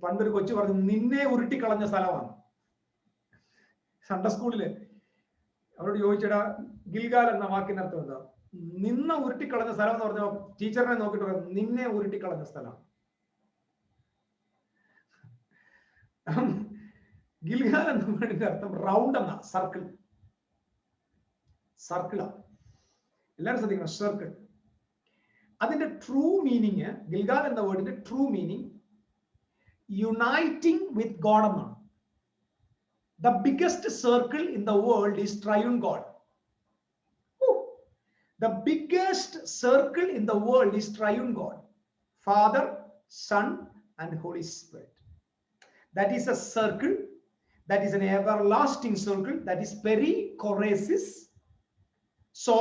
പണ്ടൊരു കൊച്ചു പറഞ്ഞു, നിന്നെ ഉരുട്ടിക്കളഞ്ഞ സ്ഥലമാണ്. സൺഡേ സ്കൂളില് അവരോട് ചോദിച്ചടാ, ഗിൽഗാൽ എന്ന വാക്കിന്റെ അർത്ഥം എന്താ? നിന്നെ ഉരുട്ടിക്കളഞ്ഞ സ്ഥലം എന്ന് പറഞ്ഞ ടീച്ചറിനെ നോക്കിയിട്ട് പറഞ്ഞു, നിന്നെ ഉരുട്ടിക്കളഞ്ഞ സ്ഥലമാണ്. ഗിൽഗാൽ എന്ന വേർഡിന്റെ അർത്ഥം റൗണ്ട് എന്ന, സർക്കിൾ, സർക്കിളാണ്. എല്ലാവരും ശ്രദ്ധിക്കണം, സർക്കിൾ. അതിന്റെ ട്രൂ മീനിങ്, ഗിൽഗാൽ എന്ന വേർഡിന്റെ true meaning uniting with God എന്നാണ്. The biggest circle in the world is triune God. The biggest circle in the world is triune God, Father, Son and Holy Spirit. That is a circle, that is an everlasting circle, that is perichoresis. So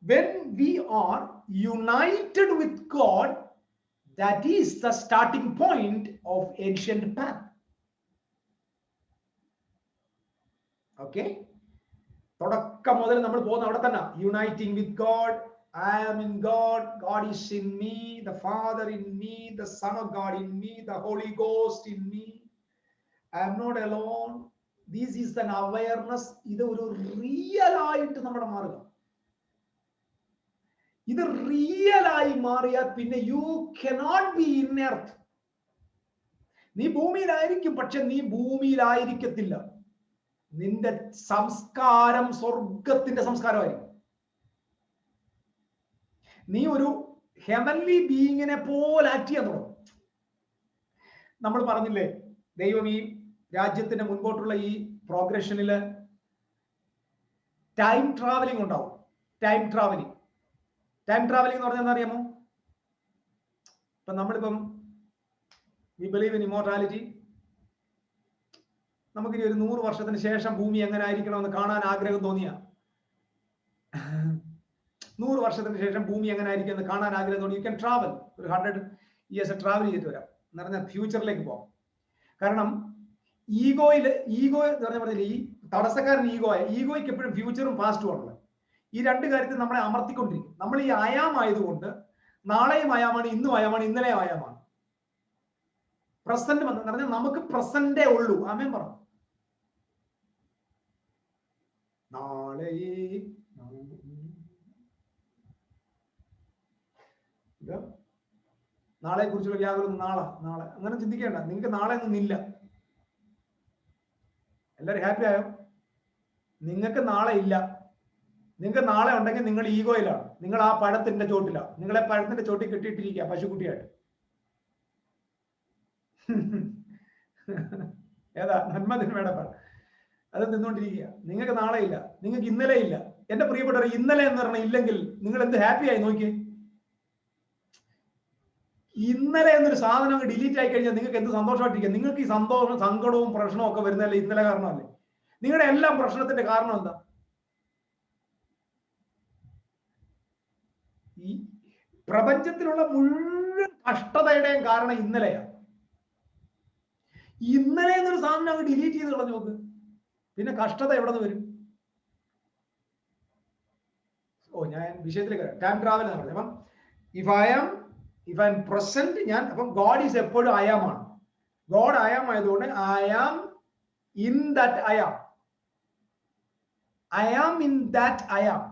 when we are united with God, that is the starting point of ancient path. Okay, തുടക്കം മുതൽ നമ്മൾ പോകുന്ന അവിടെ തന്നെ. Uniting with God, I am in God, God is in me, the Father in me, the Son of God in me, the Holy Ghost in me. I am not alone. This is an awareness. ഇത് ഒരു റിയൽ ആയിട്ട് നമ്മുടെ മാറുക. ഇത് റിയൽ ആയി മാറിയാൽ പിന്നെ U cannot be in earth. നീ ഭൂമിയിലായിരിക്കും, പക്ഷെ നീ ഭൂമിയിലായിരിക്കത്തില്ല. നിന്റെ സംസ്കാരം സ്വർഗത്തിന്റെ സംസ്കാരമായിരിക്കും. നീ ഒരു ഹെവൻലി ബീയിങ്ങിനെ പോലെ ആക്ട് ചെയ്യാൻ തുടങ്ങും. നമ്മൾ പറഞ്ഞില്ലേ, ദൈവം ഈ രാജ്യത്തിന്റെ മുൻപോട്ടുള്ള ഈ പ്രോഗ്രഷനില് ടൈം ട്രാവലിംഗ് ഉണ്ടാവും. ടൈം ട്രാവലിംഗ് എന്ന് പറഞ്ഞാൽ എന്താ അറിയാമോ? ഇപ്പൊ നമ്മളിപ്പം we believe in immortality. നമുക്കിനി ഒരു 100 വർഷത്തിന് ശേഷം ഭൂമി എങ്ങനെ ആയിരിക്കണമെന്ന് കാണാൻ ആഗ്രഹം തോന്നിയ, 100 വർഷത്തിന് ശേഷം ഭൂമി എങ്ങനെ ആയിരിക്കും എന്ന് കാണാൻ ആഗ്രഹം തോന്നി, യു ക്യാൻ ട്രാവൽ. ഒരു 100 years ട്രാവൽ ചെയ്തിട്ട് വരാം എന്ന് പറഞ്ഞാൽ ഫ്യൂച്ചറിലേക്ക് പോകാം. കാരണം ഈഗോ എന്ന് പറഞ്ഞാൽ ഈ തടസ്സക്കാരൻ ഈഗോയ്ക്ക് എപ്പോഴും ഫ്യൂച്ചറും പാസ്റ്റും ആണുള്ളത്. ഈ 2 കാര്യത്തിൽ നമ്മളെ അമർത്തിക്കൊണ്ടിരിക്കും. നമ്മൾ ഈ ആയാമായതുകൊണ്ട് നാളെയും ആയാമാണ്, ഇന്നും ആയാമാണ്, ഇന്നലെയും ആയാമാണ്. പ്രസന്റ് എന്ന് പറഞ്ഞാൽ നമുക്ക് പ്രസന്റേ ഉള്ളൂ. ആമേൻ പറഞ്ഞു. നാളെ നാളെ കുറിച്ചുള്ള വ്യാകുലം നാളെ അങ്ങനെ ചിന്തിക്കേണ്ട. നിങ്ങൾക്ക് നാളെ ഒന്നുമില്ല. എല്ലാവരും ഹാപ്പി ആയോ? നിങ്ങൾക്ക് നാളെ ഇല്ല. നിങ്ങൾക്ക് നാളെ ഉണ്ടെങ്കിൽ നിങ്ങൾ ഈഗോയിലാണ്. നിങ്ങൾ ആ പഴത്തിന്റെ ചോട്ടിലാണ്. നിങ്ങളെ പഴത്തിന്റെ ചോട്ടിൽ കെട്ടിയിട്ടിരിക്കുക പശുക്കുട്ടിയായിട്ട്. ഏതാ നന്മതിന്മയുടെ പഴം, അത് നിന്നുകൊണ്ടിരിക്കുക. നിങ്ങൾക്ക് നാളെ ഇല്ല, നിങ്ങൾക്ക് ഇന്നലെ ഇല്ല. എന്റെ പ്രിയപ്പെട്ടവർ, ഇന്നലെ എന്ന് പറഞ്ഞാൽ ഇല്ലെങ്കിൽ നിങ്ങൾ എന്ത് ഹാപ്പിയായി നോക്കിയേ. ഇന്നലെ എന്നൊരു സാധനം ഡിലീറ്റ് ആയി കഴിഞ്ഞാൽ നിങ്ങൾക്ക് എന്ത് സന്തോഷമായിട്ടിരിക്കുക. നിങ്ങൾക്ക് ഈ സന്തോഷവും സങ്കടവും പ്രശ്നവും ഒക്കെ വരുന്നതല്ലേ ഇന്നലെ കാരണമല്ലേ? നിങ്ങളുടെ എല്ലാം പ്രശ്നത്തിന്റെ കാരണം എന്താ? ഈ പ്രപഞ്ചത്തിലുള്ള മുഴുവൻ കഷ്ടതയുടെയും കാരണം ഇന്നലെയാണ്. ഇന്നലെ എന്നൊരു സാധനം അങ്ങ് ഡിലീറ്റ് ചെയ്ത് കളഞ്ഞു നോക്ക്, പിന്നെ കഷ്ടത എവിടെ നിന്ന് വരും? ഞാൻ വിഷയത്തിലേക്ക് ടൈം ട്രാവൽ എന്ന് പറഞ്ഞത്. അപ്പം ഇഫ് ഐ ആം പ്രസന്റ്, ഞാൻ അപ്പം ഗോഡ് ഈസ് എപ്പോഴും ഐ ആം ആണ്. ഗോഡ് ഐ ആം ആയതുകൊണ്ട് I am in that I am. I am in that I am.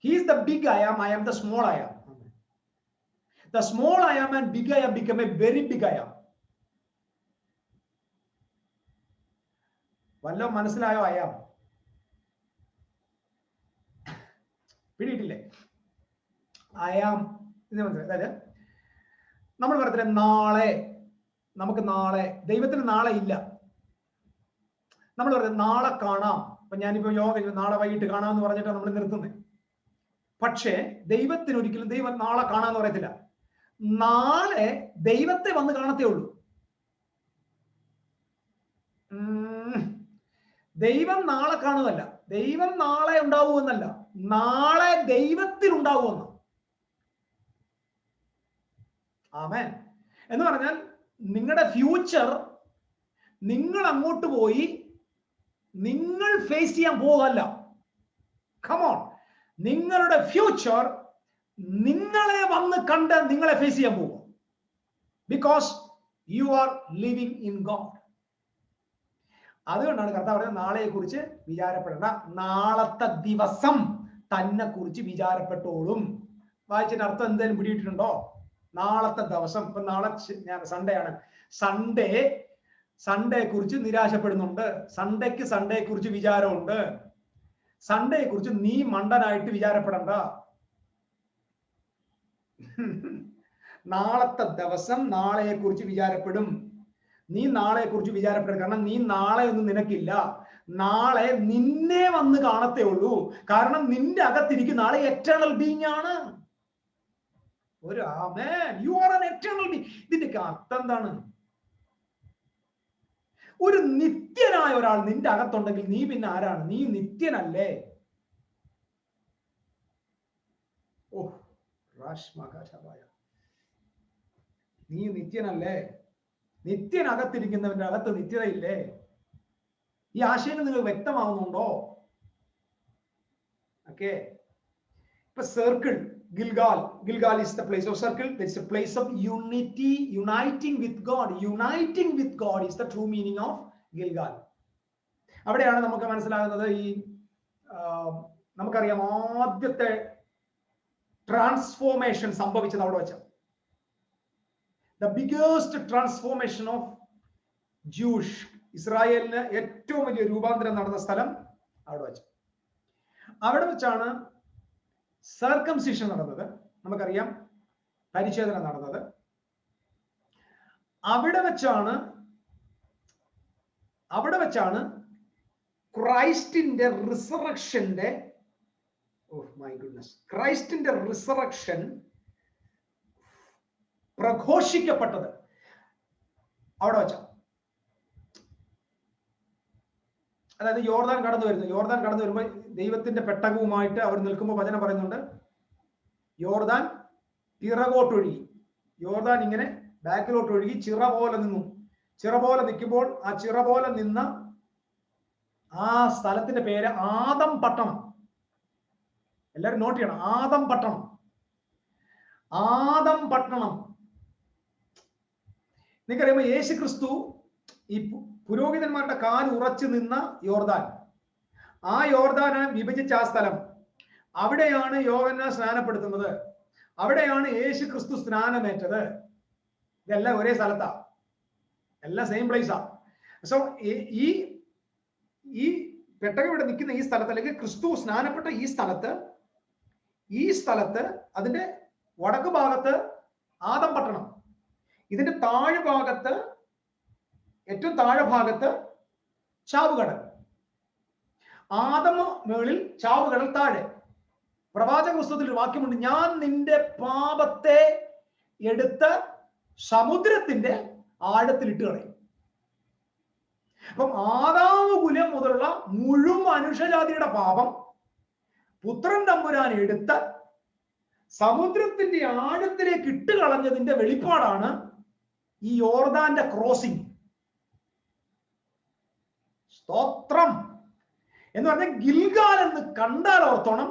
He is the big I am the small I am. The small I am and big I am become a very big I am. വല്ലോ മനസ്സിലായോ? I am പിടിയിട്ടില്ലേ? I am എന്ന് മനസ്സിലായി. അതായത് നമ്മൾ പറഞ്ഞില്ലേ നാളെ, നമുക്ക് നാളെ, ദൈവത്തിന് നാളെ ഇല്ല. നമ്മൾ പറഞ്ഞത് നാളെ കാണാം. അപ്പൊ ഞാനിപ്പോ യോഗ നാളെ വൈകിട്ട് കാണാമെന്ന് പറഞ്ഞിട്ടാണ് നമ്മൾ നിർത്തുന്നത്. പക്ഷേ ദൈവത്തിന് ഒരിക്കലും ദൈവം നാളെ കാണാന്ന് പറയത്തില്ല. നാളെ ദൈവത്തെ വന്ന് കാണത്തേ ഉള്ളൂ. ദൈവം നാളെ കാണുകയല്ല, ദൈവം നാളെ ഉണ്ടാവുമെന്നല്ല, നാളെ ദൈവത്തിൽ ഉണ്ടാവുമെന്ന്. ആമേൻ. എന്ന് പറഞ്ഞാൽ നിങ്ങളുടെ ഫ്യൂച്ചർ നിങ്ങൾ അങ്ങോട്ട് പോയി നിങ്ങൾ ഫേസ് ചെയ്യാൻ പോകല്ല. കമോൺ, നിങ്ങളുടെ ഫ്യൂച്ചർ നിങ്ങളെ വന്ന് കണ്ട് നിങ്ങളെ ഫേസ് ചെയ്യാൻ പോകും. Because you are living in God. അതുകൊണ്ടാണ് കർത്താവ് പറയുന്നത് നാളെയെ കുറിച്ച് വിചാരപ്പെടേണ്ട, നാളത്തെ ദിവസം തന്നെ കുറിച്ച് വിചാരപ്പെട്ടോളും. വായിച്ചതിന്റെ അർത്ഥം എന്തായാലും പിടിയിട്ടിട്ടുണ്ടോ? നാളത്തെ ദിവസം. ഇപ്പൊ നാളെ സൺഡേ ആണ്. സൺഡേ കുറിച്ച് നിരാശപ്പെടുന്നുണ്ട്. സൺഡേയെ കുറിച്ച് വിചാരമുണ്ട്. സൺഡേയെ കുറിച്ച് നീ മണ്ടനായിട്ട് വിചാരപ്പെടണ്ട. നാളത്തെ ദിവസം നാളെയെ കുറിച്ച് വിചാരപ്പെടും. നീ നാളെയെ കുറിച്ച് വിചാരപ്പെടും. കാരണം നീ നാളെ ഒന്നും നിനക്കില്ല. നാളെ നിന്നെ വന്ന് കാണത്തേ ഉള്ളൂ. കാരണം നിന്റെ അകത്തിരിക്കുന്ന നാളെ എറ്റേണൽ ബീങ് ആണ്. ഒരു ആമേൻ, you are an eternal being. ഇതിന്റെയൊക്കെ അർത്ഥം എന്താണ്? ഒരു നിത്യനായ ഒരാൾ നിന്റെ അകത്തുണ്ടെങ്കിൽ നീ പിന്നെ ആരാണ്? നീ നിത്യനല്ലേ? നീ നിത്യനല്ലേ? നിത്യനകത്തിരിക്കുന്നവന്റെ അകത്ത് നിത്യതയില്ലേ? ഈ ആശയങ്ങൾ നിങ്ങൾ വ്യക്തമാവുന്നുണ്ടോ? ഓക്കെ. ഇപ്പൊ circle, Gilgal is the place of circle. It's a place of unity, uniting with God. Uniting with God is the true meaning of Gilgal. അവിടെയാണ് നമുക്ക് മനസ്സിലാകുന്നത്. ഈ നമുക്കറിയാം ആദ്യത്തെ ട്രാൻസ്ഫോർമേഷൻ സംഭവിച്ചത് അവിടെ വെച്ച. The biggest transformation of Jewish, ഇസ്രായേലിന് ഏറ്റവും വലിയ രൂപാന്തരം നടന്ന സ്ഥലം അവിടെ വെച്ച്. അവിടെ വെച്ചാണ് സർക്കംസിഷൻ നടന്നത്. നമുക്കറിയാം പരിച്ഛേദന നടന്നത് അവിടെ വെച്ചാണ് ക്രൈസ്റ്റിന്റെ റിസറക്ഷന്റെ, ക്രൈസ്റ്റിന്റെ റിസറക്ഷൻ പ്രഘോഷിക്കപ്പെട്ടത് അവിടെ വെച്ച. അതായത് യോർദാൻ കടന്നു വരുമ്പോൾ ദൈവത്തിന്റെ പെട്ടകവുമായിട്ട് അവർ നിൽക്കുമ്പോൾ വചനം പറയുന്നുണ്ട്, യോർദാൻ പിറകോട്ടൊഴുകി. യോർദാൻ ഇങ്ങനെ ബാക്കിലോട്ടൊഴുകി ചിറ പോലെ നിന്നു. ചിറ പോലെ നിൽക്കുമ്പോൾ ആ ചിറ പോലെ നിന്ന ആ സ്ഥലത്തിന്റെ പേര് ആദം പട്ടണം. എല്ലാവരും നോട്ട് ചെയ്യണം. ആദം പട്ടണം. നിങ്ങൾക്കറിയാമോ, യേശു ക്രിസ്തു ഈ പുരോഹിതന്മാരുടെ കാൽ ഉറച്ചു നിന്ന യോർദാൻ, ആ യോർദാനെ വിഭജിച്ച ആ സ്ഥലം, അവിടെയാണ് യോഹന്നാൻ സ്നാനപ്പെടുത്തുന്നത്. അവിടെയാണ് യേശു ക്രിസ്തു സ്നാനമേറ്റത്. ഇതെല്ലാം ഒരേ സ്ഥലത്താ, എല്ലാം സെയിം പ്ലേസാ. സോ ഈ പെട്ടകം ഇവിടെ നിൽക്കുന്ന ഈ സ്ഥലത്ത്, അല്ലെങ്കിൽ ക്രിസ്തു സ്നാനപ്പെട്ട ഈ സ്ഥലത്ത് അതിന്റെ വടക്ക് ഭാഗത്ത് ആദം പട്ടണം, ഇതിന്റെ താഴ്ഭാഗത്ത്, ഏറ്റവും താഴെ ഭാഗത്ത് ചാവുകടൽ. ആദമ മേളിൽ, ചാവുകടൽ താഴെ. പ്രവാചക പുസ്തകത്തിൽ ഒരു വാക്യമുണ്ട്, ഞാൻ നിന്റെ പാപത്തെ എടുത്ത് സമുദ്രത്തിന്റെ ആഴത്തിൽ ഇട്ട് കളയും. അപ്പം ആദാമ കുലം മുതലുള്ള മുഴുവൻ മനുഷ്യജാതിയുടെ പാപം പുത്രൻ തമ്പുരാൻ എടുത്ത് സമുദ്രത്തിന്റെ ആഴത്തിലേക്ക് ഇട്ട് കളഞ്ഞതിന്റെ വെളിപ്പാടാണ് ഈ യോർദാന്റെ ക്രോസിംഗ്. സ്തോത്രം എന്ന് പറഞ്ഞാൽ ഗിൽഗാൽ എന്ന് കണ്ടാൽ ഓർത്തോണം,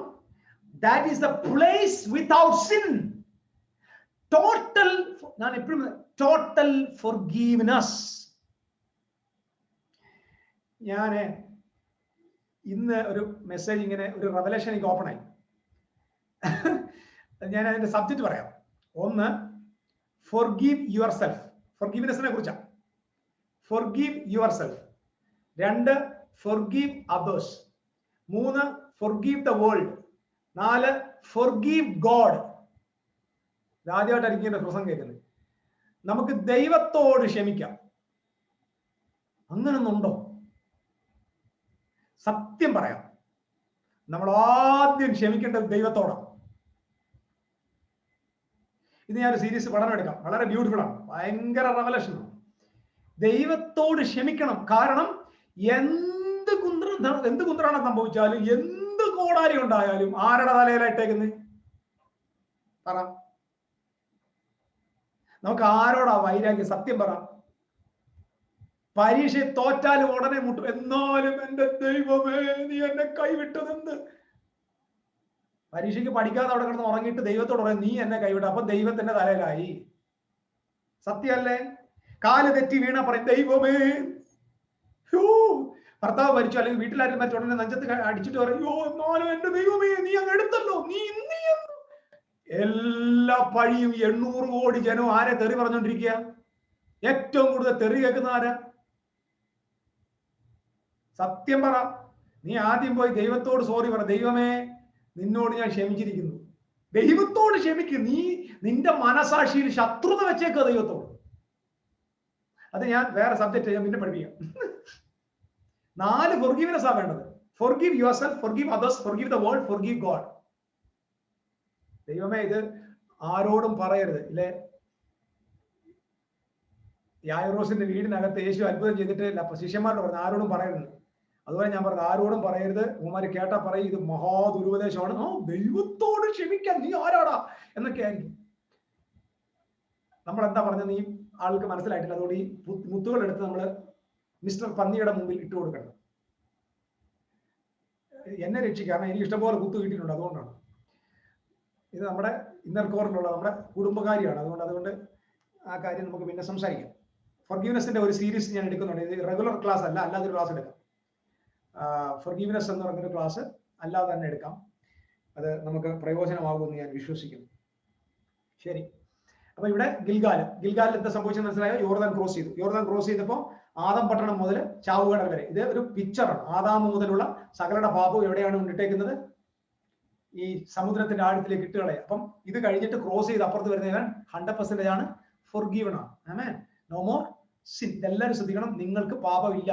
that is the place without sin, total, ഞാൻ എപ്പോഴും total forgiveness. ഞാൻ ഇന്ന് ഒരു മെസ്സേജ്, ഇങ്ങനെ ഒരു റെവലേഷൻ എനിക്ക് ഓപ്പൺ ആയി. ഞാൻ അതിന്റെ സബ്ജക്ട് പറയാം. ഒന്ന്, forgive yourself, forgiveness-നെ കുറിച്ചാണ്. forgive yourself. 2, forgive others. 3, forgive the world. 4, forgive God. ആദ്യമായിട്ടായിരിക്കും എന്റെ പ്രസംഗം കേൾക്കുന്നത്. നമുക്ക് ദൈവത്തോട് ക്ഷമിക്കാം. അങ്ങനൊന്നുണ്ടോ? സത്യം പറയാം, നമ്മൾ ആദ്യം ക്ഷമിക്കേണ്ടത് ദൈവത്തോടാണ്. ഇത് ഞാനൊരു സീരീസ് പഠനം എടുക്കാം, വളരെ ബ്യൂട്ടിഫുൾ ആണ്, ഭയങ്കര റെവലേഷനാണ്. ദൈവത്തോട് ക്ഷമിക്കണം. കാരണം എന്ത് കുന്ത്രാണ് സംഭവിച്ചാലും, എന്ത് കോടാലി ഉണ്ടായാലും ആരുടെ തലയിലായിട്ടേക്കുന്നത്? പറ, നമുക്ക് ആരോടാ വൈരാഗ്യം? സത്യം പറ. പരീക്ഷ തോറ്റാലും ഉടനെ മുട്ടും, എന്നാലും എന്റെ ദൈവമേ നീ എന്നെ കൈവിട്ടതെന്ത്? പരീക്ഷയ്ക്ക് പഠിക്കാതെ അവിടെ കിടന്ന് ഉറങ്ങിയിട്ട് ദൈവത്തോട് പറയും നീ എന്നെ കൈവിട്ട. അപ്പൊ ദൈവത്തിന്റെ തലയിലായി. സത്യമല്ലേ? കാല് തെറ്റി വീണ പറയും ദൈവമേ. ഭർത്താവ് മരിച്ചു, അല്ലെങ്കിൽ വീട്ടിലാരും മരിച്ചു, ഉടനെ നെഞ്ചത്ത് അടിച്ചിട്ട് പറയും യോ എന്നാലും എന്റെ ദൈവമേ നീ അങ്ങ് എടുത്തല്ലോ, നീ എല്ലാ പഴിയും 800 കോടി ജനം ആരെ തെറി പറഞ്ഞോണ്ടിരിക്കുക? ഏറ്റവും കൂടുതൽ തെറി കേൾക്കുന്ന ആരാ? സത്യം പറ. നീ ആദ്യം പോയി ദൈവത്തോട് സോറി പറ, ദൈവമേ നിന്നോട് ഞാൻ ക്ഷമിച്ചിരിക്കുന്നു. ദൈവത്തോട് ക്ഷമിക്കും. നീ നിന്റെ മനസാക്ഷിയിൽ ശത്രുത വെച്ചേക്കുക ദൈവത്തോട്. അത് ഞാൻ വേറെ സബ്ജക്റ്റ് ഞാൻ പിന്നെ പഠിപ്പിക്കാം. 4 forgiveness ആ വേണ്ടത്. forgive yourself, forgive others, forgive the world, forgive God. ദൈവമേ ഇത് ആരോടും പറയരുത് ഇല്ലേ? യായിറോസിന്റെ വീടിനകത്ത് യേശു അത്ഭുതം ചെയ്തിട്ട് ശിഷ്യന്മാരോട് പറഞ്ഞു ആരോടും പറയരുത്. അതുപോലെ ഞാൻ പറഞ്ഞു ആരോടും പറയരുത്. ഉമ്മാര് കേട്ടാ പറയും ഇത് മഹാദുരുപദേശമാണ്. ദൈവത്തോട് ക്ഷമിക്കാൻ നീ ആരാടാ എന്നൊക്കെ ആയിരിക്കും. നമ്മൾ എന്താ പറഞ്ഞത് നീ ആൾക്ക് മനസ്സിലായിട്ടില്ല. അതുകൊണ്ട് ഈ മുത്തുകൾ എടുത്ത് നമ്മൾ മിസ്റ്റർ പന്നിയുടെ മുമ്പിൽ ഇട്ട് കൊടുക്കണം. എന്നെ രക്ഷിക്കാം, കാരണം എനിക്ക് ഇഷ്ടംപോലെ കുത്തു കിട്ടിയിട്ടുണ്ട്. അതുകൊണ്ടാണ് ഇത് നമ്മുടെ ഇന്നർ കോറിലുള്ള നമ്മുടെ കുടുംബകാരിയാണ്. അതുകൊണ്ട് ആ കാര്യം നമുക്ക് പിന്നെ സംസാരിക്കാം. ഫോർഗീവ്നെസിന്റെ ഒരു സീരീസ് ഞാൻ എടുക്കുന്നുണ്ട്. ഇത് റെഗുലർ ക്ലാസ് അല്ല, അല്ലാതൊരു ക്ലാസ് എടുക്കാം. ഫോർഗീവ്നെസ് എന്ന് പറഞ്ഞൊരു ക്ലാസ് അല്ലാതെ തന്നെ എടുക്കാം. അത് നമുക്ക് പ്രയോജനമാകുമെന്ന് ഞാൻ വിശ്വസിക്കുന്നു. ശരി, അപ്പൊ ഇവിടെ ഗിൽഗാലിൽ എന്താ സംഭവിച്ചത് മനസ്സിലായോ? യോർദാൻ ക്രോസ് ചെയ്തപ്പോൾ ആദം പട്ടണം മുതൽ ചാവുകടൽ വരെ ഇത് ഒരു പിക്ചറാണ്. ആദാം മുതലുള്ള സകലയുടെ പാപവും എവിടെയാണ് കൊണ്ടിട്ടേക്കുന്നത്? ഈ സമുദ്രത്തിന്റെ ആഴത്തിലേക്ക് ഇട്ടുകളെ. അപ്പം ഇത് കഴിഞ്ഞിട്ട് ക്രോസ് ചെയ്ത് അപ്പുറത്ത് വരുന്നവൻ 100% ആണ് ഫോർഗീവൺ ആണ്. ആമേൻ. No more sin. എല്ലാവരും ശ്രദ്ധിക്കണം, നിങ്ങൾക്ക് പാപമില്ല.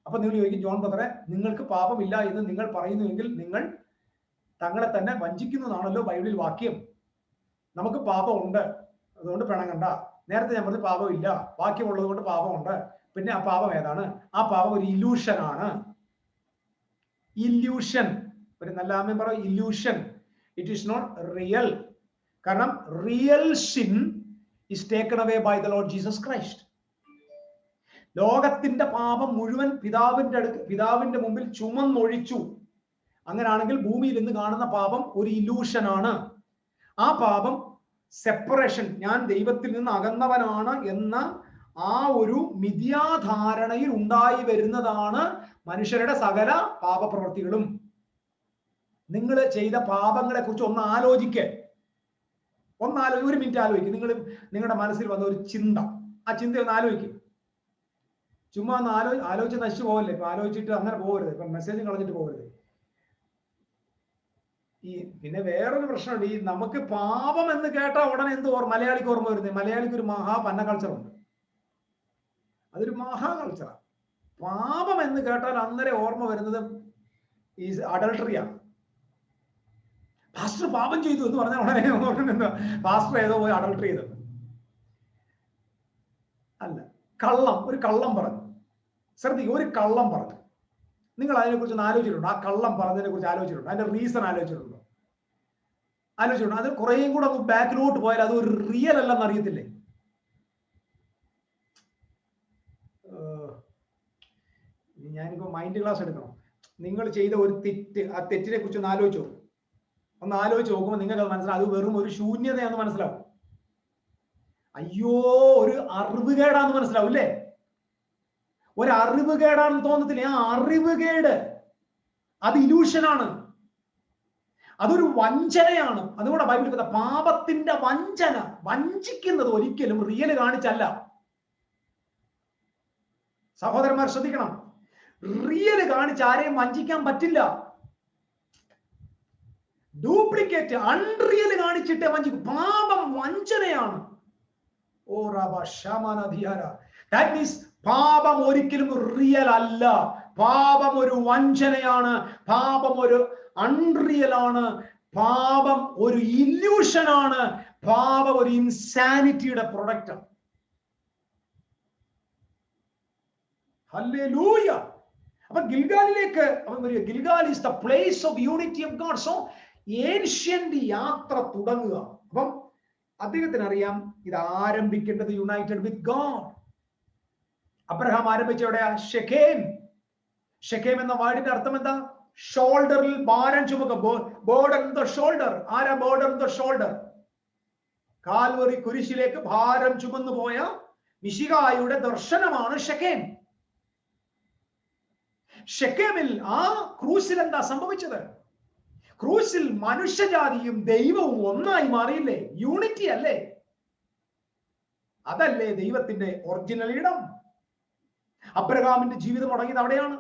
അപ്പൊ നിങ്ങൾ ചോദിക്കും ജോൺ ബ്രദറെ നിങ്ങൾക്ക് പാപമില്ല എന്ന് നിങ്ങൾ പറയുന്നുവെങ്കിൽ നിങ്ങൾ തങ്ങളെ തന്നെ വഞ്ചിക്കുന്നതാണല്ലോ ബൈബിളിൽ വാക്യം. നമുക്ക് പാപമുണ്ട്, അതുകൊണ്ട് പിണങ്ങണ്ട. നേരത്തെ ഞാൻ പറഞ്ഞു പാപമില്ല, വാക്യമുള്ളത് കൊണ്ട് പാപമുണ്ട്. പിന്നെ ആ പാപം ഏതാണ്? ആ പാപം ഒരു ഇല്യൂഷൻ ആണ്. ഇല്യൂഷൻ, ഒരു നല്ല ആമേൻ പറ. Illusion, it is not real. കാരണം real sin is taken away by the Lord Jesus Christ. ലോകത്തിന്റെ പാപം മുഴുവൻ പിതാവിന്റെ മുമ്പിൽ ചുമന്നൊഴിച്ചു. അങ്ങനെയാണെങ്കിൽ ഭൂമിയിൽ ഇന്ന് കാണുന്ന പാപം ഒരു ഇല്യൂഷൻ ആണ്. ആ പാപം സെപ്പറേഷൻ, ഞാൻ ദൈവത്തിൽ നിന്ന് അകന്നവനാണ് എന്ന ആ ഒരു മിഥ്യാധാരണയിൽ ഉണ്ടായി വരുന്നതാണ് മനുഷ്യരുടെ സകല പാപപ്രവൃത്തികളും. നിങ്ങൾ ചെയ്ത പാപങ്ങളെ കുറിച്ച് ഒന്ന് ആലോചിക്ക്. ഒരു മിനിറ്റ് ആലോചിക്കും. നിങ്ങളുടെ മനസ്സിൽ വന്ന ഒരു ചിന്ത, ആ ചിന്ത ഒന്ന് ആലോചിക്കും. ചുമ്മാ ഒന്ന് ആലോചിച്ച് നശിച്ചു പോകല്ലേ. ഇപ്പൊ ആലോചിച്ചിട്ട് അങ്ങനെ പോകരുത്. ഇപ്പൊ മെസ്സേജ് കളഞ്ഞിട്ട് പോകരുത്. പിന്നെ വേറൊരു പ്രശ്നമുണ്ട്. നമുക്ക് പാപം എന്ന് കേട്ടാൽ ഉടനെ മലയാളിക്ക് ഓർമ്മ വരുന്നത്? മലയാളിക്ക് ഒരു പന്ന കൾച്ചറുണ്ട്. അതൊരു കൾച്ചറാണ്. പാപം എന്ന് കേട്ടാൽ അന്നേരം ഓർമ്മ വരുന്നത് ഈ അഡൾട്ടറിയാണ്. പാസ്റ്റർ പാപം ചെയ്തു എന്ന് പറഞ്ഞാൽ ഉടനെ എന്താ, പാസ്റ്റർ ഏതോ പോയി അഡൾട്ടറി ചെയ്തത്. അല്ല, ഒരു കള്ളം പറഞ്ഞു. ശ്രദ്ധിക്കുക, ഒരു കള്ളം പറഞ്ഞു. നിങ്ങൾ അതിനെക്കുറിച്ച് ഒന്ന് ആലോചിച്ചിട്ടുണ്ടോ? ആ കള്ളം പറഞ്ഞതിനെ കുറിച്ച് ആലോചിച്ചിട്ടുണ്ടോ? അതിന്റെ റീസൺ ആലോചിച്ചിട്ടുണ്ടോ? അത് കുറേയും കൂടെ ബാക്കിലോട്ട് പോയാൽ അത് ഒരു റിയൽ അല്ലെന്ന് അറിയത്തില്ലേ? ഞാനിപ്പോ മൈൻഡ് ക്ലാസ് എടുക്കണം. നിങ്ങൾ ചെയ്ത ഒരു തെറ്റ്, ആ തെറ്റിനെ കുറിച്ച് ഒന്ന് ആലോചിച്ച് നോക്കുമ്പോൾ നിങ്ങൾക്ക് അത് മനസ്സിലാവും. അത് വെറും ഒരു ശൂന്യതയാണെന്ന് മനസ്സിലാവും. അയ്യോ, ഒരു അറിവുകേടാന്ന് മനസ്സിലാവും അല്ലേ? ഒരു അറിവുകേടാണെന്ന് തോന്നത്തില്ലേ? ആ അറിവുകേട് അത് ഇലൂഷനാണ്, അതൊരു വഞ്ചനയാണ്. അതുകൂടെ ബൈബിളിൽ പറയുന്ന പാപത്തിന്റെ വഞ്ചന, വഞ്ചിക്കുന്നത് ഒരിക്കലും റിയൽ കാണിച്ചല്ല. സഹോദരന്മാർ ശ്രദ്ധിക്കണം, റിയൽ കാണിച്ച് ആരെയും വഞ്ചിക്കാൻ പറ്റില്ല. ഡ്യൂപ്ലിക്കേറ്റ്, അൺറിയൽ കാണിച്ചിട്ടേ വഞ്ചിക്കും. പാപം വഞ്ചനയാണ്. ഓ റാബ ശമനധിയാര. ദാറ്റ് മീൻസ് പാപം ഒരിക്കലും റിയൽ അല്ല. പാപം ഒരു വഞ്ചനയാണ്. പാപം ഒരു അൺറിയൽ ആണ്. പാപം ഒരു ഇല്യൂഷനാണ്. പാപം ഒരു ഇൻസാനിറ്റിയുടെ പ്രൊഡക്റ്റാണ്. ഹല്ലേലൂയ. അപ്പൊ ഗിൽഗാലിലേക്ക് അവൻ വരിക. Gilgal is the place of unity of God. So ancient യാത്ര തുടങ്ങുക. അപ്പം അദ്ദേഹത്തിന് അറിയാം ഇത് ആരംഭിക്കേണ്ടത് യുണൈറ്റഡ് വിത്ത് ഗോഡ്. അബ്രഹാം ആരംഭിച്ച എവിടെയാ? ഷെഖേം. ഷെഖേം എന്ന വാടിന്റെ അർത്ഥം എന്താ? ഷോൾഡറിൽ ഭാരം ചുമക്കുക. Burden the shoulder. ആരാ ബോർഡൻ ദ ഷോൾഡർ? കാൽവറി കുരിശിലേക്ക് ഭാരം ചുമന്നു പോയ മിശിഹായുടെ ദർശനമാണ് ഷെഖേം. ഷെഖേമിൽ ആ ക്രൂസിൽ എന്താ സംഭവിച്ചത്? ക്രൂസിൽ മനുഷ്യജാതിയും ദൈവവും ഒന്നായി മാറിയില്ലേ? യൂണിറ്റി അല്ലേ? അതല്ലേ ദൈവത്തിന്റെ ഒറിജിനൽ ഇടം? അബ്രഹാമിന്റെ ജീവിതം തുടങ്ങിയത് അവിടെയാണ്.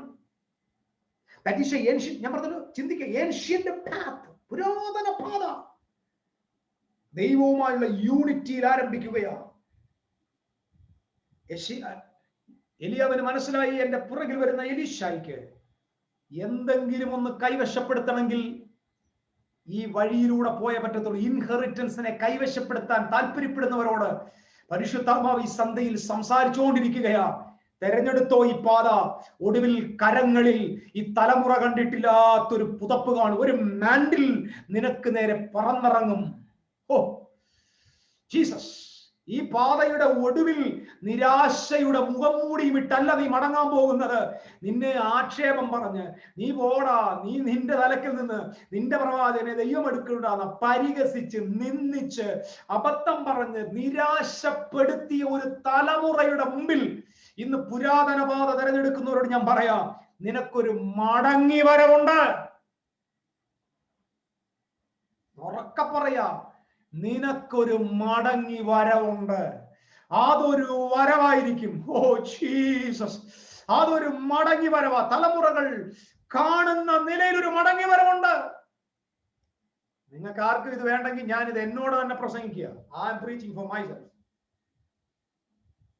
ഞാൻ പറഞ്ഞല്ലോ, ചിന്തിക്കുക, ഏൻഷ്യന്റ് പാത്ത്, പുരാതന പാത ദൈവവുമായുള്ള യൂണിറ്റിയിൽ ആരംഭിക്കുകയാണ്. എലിയാവിന് മനസ്സിലായി, എന്റെ പുറകിൽ വരുന്ന എലീശായ്ക്ക് എന്തെങ്കിലും ഒന്ന് കൈവശപ്പെടുത്തണമെങ്കിൽ ഈ വഴിയിലൂടെ പോയേ പറ്റത്തുള്ളൂ. ഇൻഹെറിറ്റൻസിനെ കൈവശപ്പെടുത്താൻ താല്പര്യപ്പെടുന്നവരോട് പരിശുദ്ധാത്മാവ് ഈ സന്ധ്യയിൽ സംസാരിച്ചുകൊണ്ടിരിക്കുകയാ. തെരഞ്ഞെടുത്തോ ഈ പാത. ഒടുവിൽ കരങ്ങളിൽ ഈ തലമുറ കണ്ടിട്ടില്ലാത്തൊരു പുതപ്പ് കാണും. ഒരു മാൻഡിൽ നിനക്ക് നേരെ പറന്നിറങ്ങും. Oh Jesus. ഈ പാതയുടെ ഒടുവിൽ നിരാശയുടെ മുഖംമൂടിയും ഇട്ടല്ല നീ മടങ്ങാൻ പോകുന്നത്. നിന്നെ ആക്ഷേപം പറഞ്ഞ് നീ പോടാ, നീ നിന്റെ തലക്കിൽ നിന്ന് നിന്റെ പ്രവാചകനെ ദൈവം എടുക്കണ്ടാന്ന് പരിഹസിച്ച് നിന്ദിച്ച് അബദ്ധം പറഞ്ഞ് നിരാശപ്പെടുത്തിയ ഒരു തലമുറയുടെ മുമ്പിൽ ഇന്ന് പുരാതന പാത തെരഞ്ഞെടുക്കുന്നവരോട് ഞാൻ പറയാം, നിനക്കൊരു മടങ്ങി വരവുണ്ട്. ഉറക്കെ പറയാ, നിനക്കൊരു മടങ്ങി വരവുണ്ട്. അതൊരു വരവായിരിക്കും. ഓ ജീസസ്, അതൊരു മടങ്ങി വരവാ. തലമുറകൾ കാണുന്ന നിലയിൽ ഒരു മടങ്ങി വരവുണ്ട്. നിങ്ങൾക്ക് ആർക്കും ഇത് വേണ്ടെങ്കിൽ ഞാൻ ഇത് എന്നോട് തന്നെ പ്രസംഗിക്കുക. I am preaching for myself.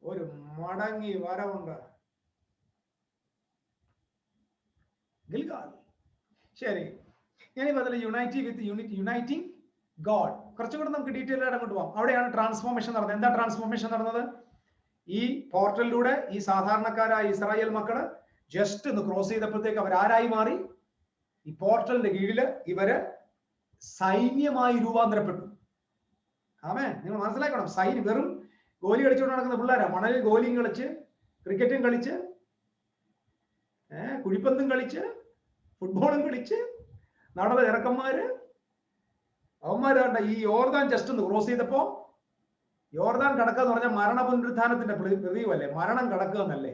ഒരു മടങ്ങി വരവുണ്ട്. ഗിൽഗാൽ. ശരി, ഞാനിപ്പോ അതിൽ യുണൈറ്റിംഗ് ഗോഡ് കുറച്ചും കൂടെ നമുക്ക് ഡീറ്റെയിൽ ആയിട്ട് അങ്ങോട്ട് പോകാം. അവിടെയാണ് ട്രാൻസ്ഫോർമേഷൻ നടന്നത്. എന്താ ട്രാൻസ്ഫോർമേഷൻ നടന്നത്? ഈ പോർട്ടലിലൂടെ ഈ സാധാരണക്കാരായ ഇസ്രായേൽ മക്കള് ജസ്റ്റ് ഒന്ന് ക്രോസ് ചെയ്തപ്പോഴത്തേക്ക് അവരാരായി മാറി? ഈ പോർട്ടലിന്റെ കീഴില് ഇവര് സൈന്യമായി രൂപാന്തരപ്പെട്ടു. ആമേ, നിങ്ങൾ മനസ്സിലാക്കണം. സൈന്യം വെറും ഗോലി കളിച്ചുകൊണ്ട് നടക്കുന്ന പിള്ളേരാ. മണലിൽ ഗോലിയും കളിച്ച്, ക്രിക്കറ്റും കളിച്ച്, കുഴിപ്പന്തും കളിച്ച്, ഫുട്ബോളും കളിച്ച് നടന്ന ചെറുക്കന്മാര്. അവന്മാര് കണ്ട ഈ യോർദാൻ ജസ്റ്റ് ഒന്ന് ക്രോസ് ചെയ്തപ്പോ, യോർദാൻ കടക്കുക എന്ന് പറഞ്ഞാൽ മരണ പുനരുത്ഥാനത്തിന്റെ പ്രതീകമല്ലേ? മരണം കടക്കുക എന്നല്ലേ?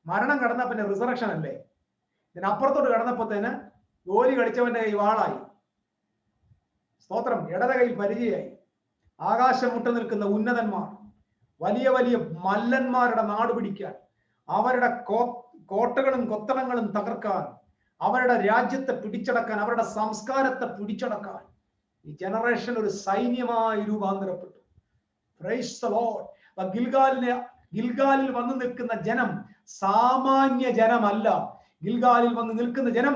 മരണം കടന്ന പിന്നെ റിസറക്ഷൻ അല്ലേ? ഇതിനപ്പുറത്തോട്ട് കടന്നപ്പോഴത്തേന് ഗോലി കളിച്ചവന്റെ കൈ വാളായി. സ്തോത്രം. ഇടത കൈ പരിചയായി. ആകാശം മുട്ട നിൽക്കുന്ന ഉന്നതന്മാർ, വലിയ വലിയ മല്ലന്മാരുടെ നാട് പിടിക്കാൻ, അവരുടെ കോട്ടകളും കൊത്തളങ്ങളും തകർക്കാൻ, അവരുടെ രാജ്യത്തെ പിടിച്ചടക്കാൻ, അവരുടെ സംസ്കാരത്തെ പിടിച്ചടക്കാൻ ഈ ജനറേഷൻ ഒരു സൈന്യമായി രൂപാന്തരപ്പെട്ടു. Praise the Lord. ഗിൽഗാലിൽ വന്നു നിൽക്കുന്ന ജനം സാമാന്യ ജനമല്ല. ഗിൽഗാലിൽ വന്ന് നിൽക്കുന്ന ജനം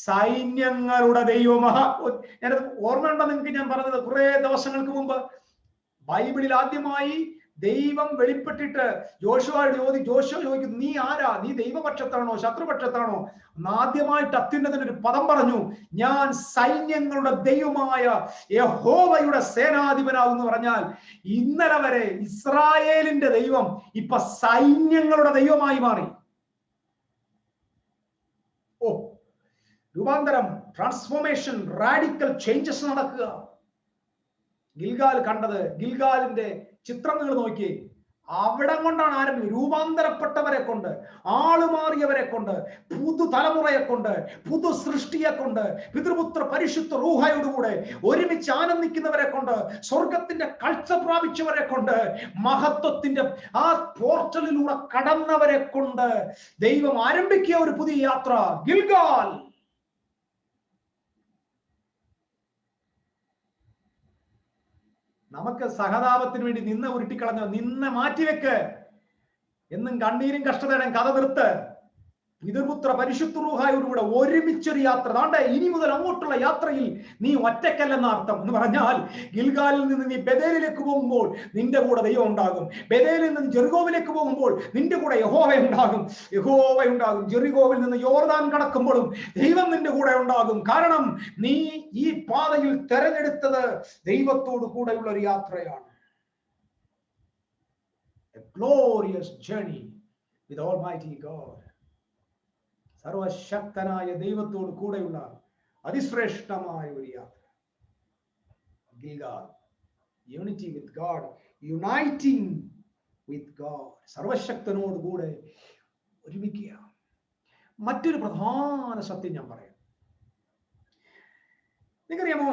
സൈന്യങ്ങളുടെ ദൈവമഹാ. ഞാനത് ഓർമ്മയുണ്ടോ നിങ്ങൾക്ക്? ഞാൻ പറഞ്ഞത് കുറെ ദിവസങ്ങൾക്ക് മുമ്പ് ബൈബിളിൽ ആദ്യമായി ദൈവം വെളിപ്പെട്ടിട്ട് ജോഷുവ ചോദിക്കുന്നു, നീ ആരാ? നീ ദൈവപക്ഷത്താണോ ശത്രുപക്ഷത്താണോ? ആദ്യമായിട്ട് അത്യുന്നതനൊരു പദം പറഞ്ഞു, ഞാൻ സൈന്യങ്ങളുടെ ദൈവമായ യഹോവയുടെ സേനാധിപനാകുന്നു പറഞ്ഞാൽ ഇന്നലെ വരെ ഇസ്രായേലിന്റെ ദൈവം ഇപ്പൊ സൈന്യങ്ങളുടെ ദൈവമായി മാറി. ഓ, രൂപാന്തരം, ട്രാൻസ്ഫോർമേഷൻ, റാഡിക്കൽ ചേഞ്ചസ് നടക്കുക. ഗിൽഗാൽ കണ്ടത്, ഗിൽഗാലിന്റെ ചിത്രങ്ങൾ നോക്കി, അവിടെ കൊണ്ടാണ് ആരംഭിക്കുന്നത്. രൂപാന്തരപ്പെട്ടവരെ കൊണ്ട്, ആളുമാറിയവരെ കൊണ്ട്, പുതുതലമുറയെ കൊണ്ട്, പുതു സൃഷ്ടിയെ കൊണ്ട്, പിതൃപുത്ര പരിശുദ്ധ റൂഹയോടുകൂടെ ഒരുമിച്ച് ആനന്ദിക്കുന്നവരെ കൊണ്ട്, സ്വർഗത്തിന്റെ കാഴ്ച പ്രാപിച്ചവരെ കൊണ്ട്, മഹത്വത്തിന്റെ ആ പോർട്ടലിലൂടെ കടന്നവരെ കൊണ്ട് ദൈവം ആരംഭിക്കുക ഒരു പുതിയ യാത്ര. ഗിൽഗാൽ. നമുക്ക് സഹതാപത്തിന് വേണ്ടി നിന്ന ഉരുട്ടിക്കളഞ്ഞോ, നിന്ന മാറ്റിവെക്ക്, എന്നും കണ്ണീരും കഷ്ടതയുടെയും കഥ നിർത്ത്. പിതൃപുത്ര പരിശുദ്ധ റൂഹായോടുകൂടെ ഒരുമിച്ചൊരു യാത്ര. താണ്ടെ ഇനി മുതൽ അങ്ങോട്ടുള്ള യാത്രയിൽ നീ ഒറ്റയ്ക്കല്ലെന്ന അർത്ഥം. എന്ന് പറഞ്ഞാൽ ഗിൽഗാലിൽ നിന്ന് നീ ബേഥേലിലേക്ക് പോകുമ്പോൾ നിന്റെ കൂടെ ദൈവം ഉണ്ടാകും. ബേഥേലിൽ നിന്ന് ജെറിക്കോവിലേക്ക് പോകുമ്പോൾ നിന്റെ കൂടെ യഹോവ ഉണ്ടാകും. ജെറിക്കോവിൽ നിന്ന് യോർദാൻ കടക്കുമ്പോഴും ദൈവം നിന്റെ കൂടെ ഉണ്ടാകും. കാരണം നീ ഈ പാതയിൽ തെരഞ്ഞെടുത്തത് ദൈവത്തോട് കൂടെയുള്ള ഒരു യാത്രയാണ്. A glorious journey with Almighty God. സർവശക്തനായ ദൈവത്തോട് കൂടെയുള്ള അതിശ്രേഷ്ഠമായ ഒരു യാത്ര. Gilgal. Unity with God, uniting with God. സർവശക്തനോട് കൂടെ ഒരുമിക്കുക. മറ്റൊരു പ്രധാന സത്യം ഞാൻ പറയാം. നിങ്ങൾക്കറിയാമോ,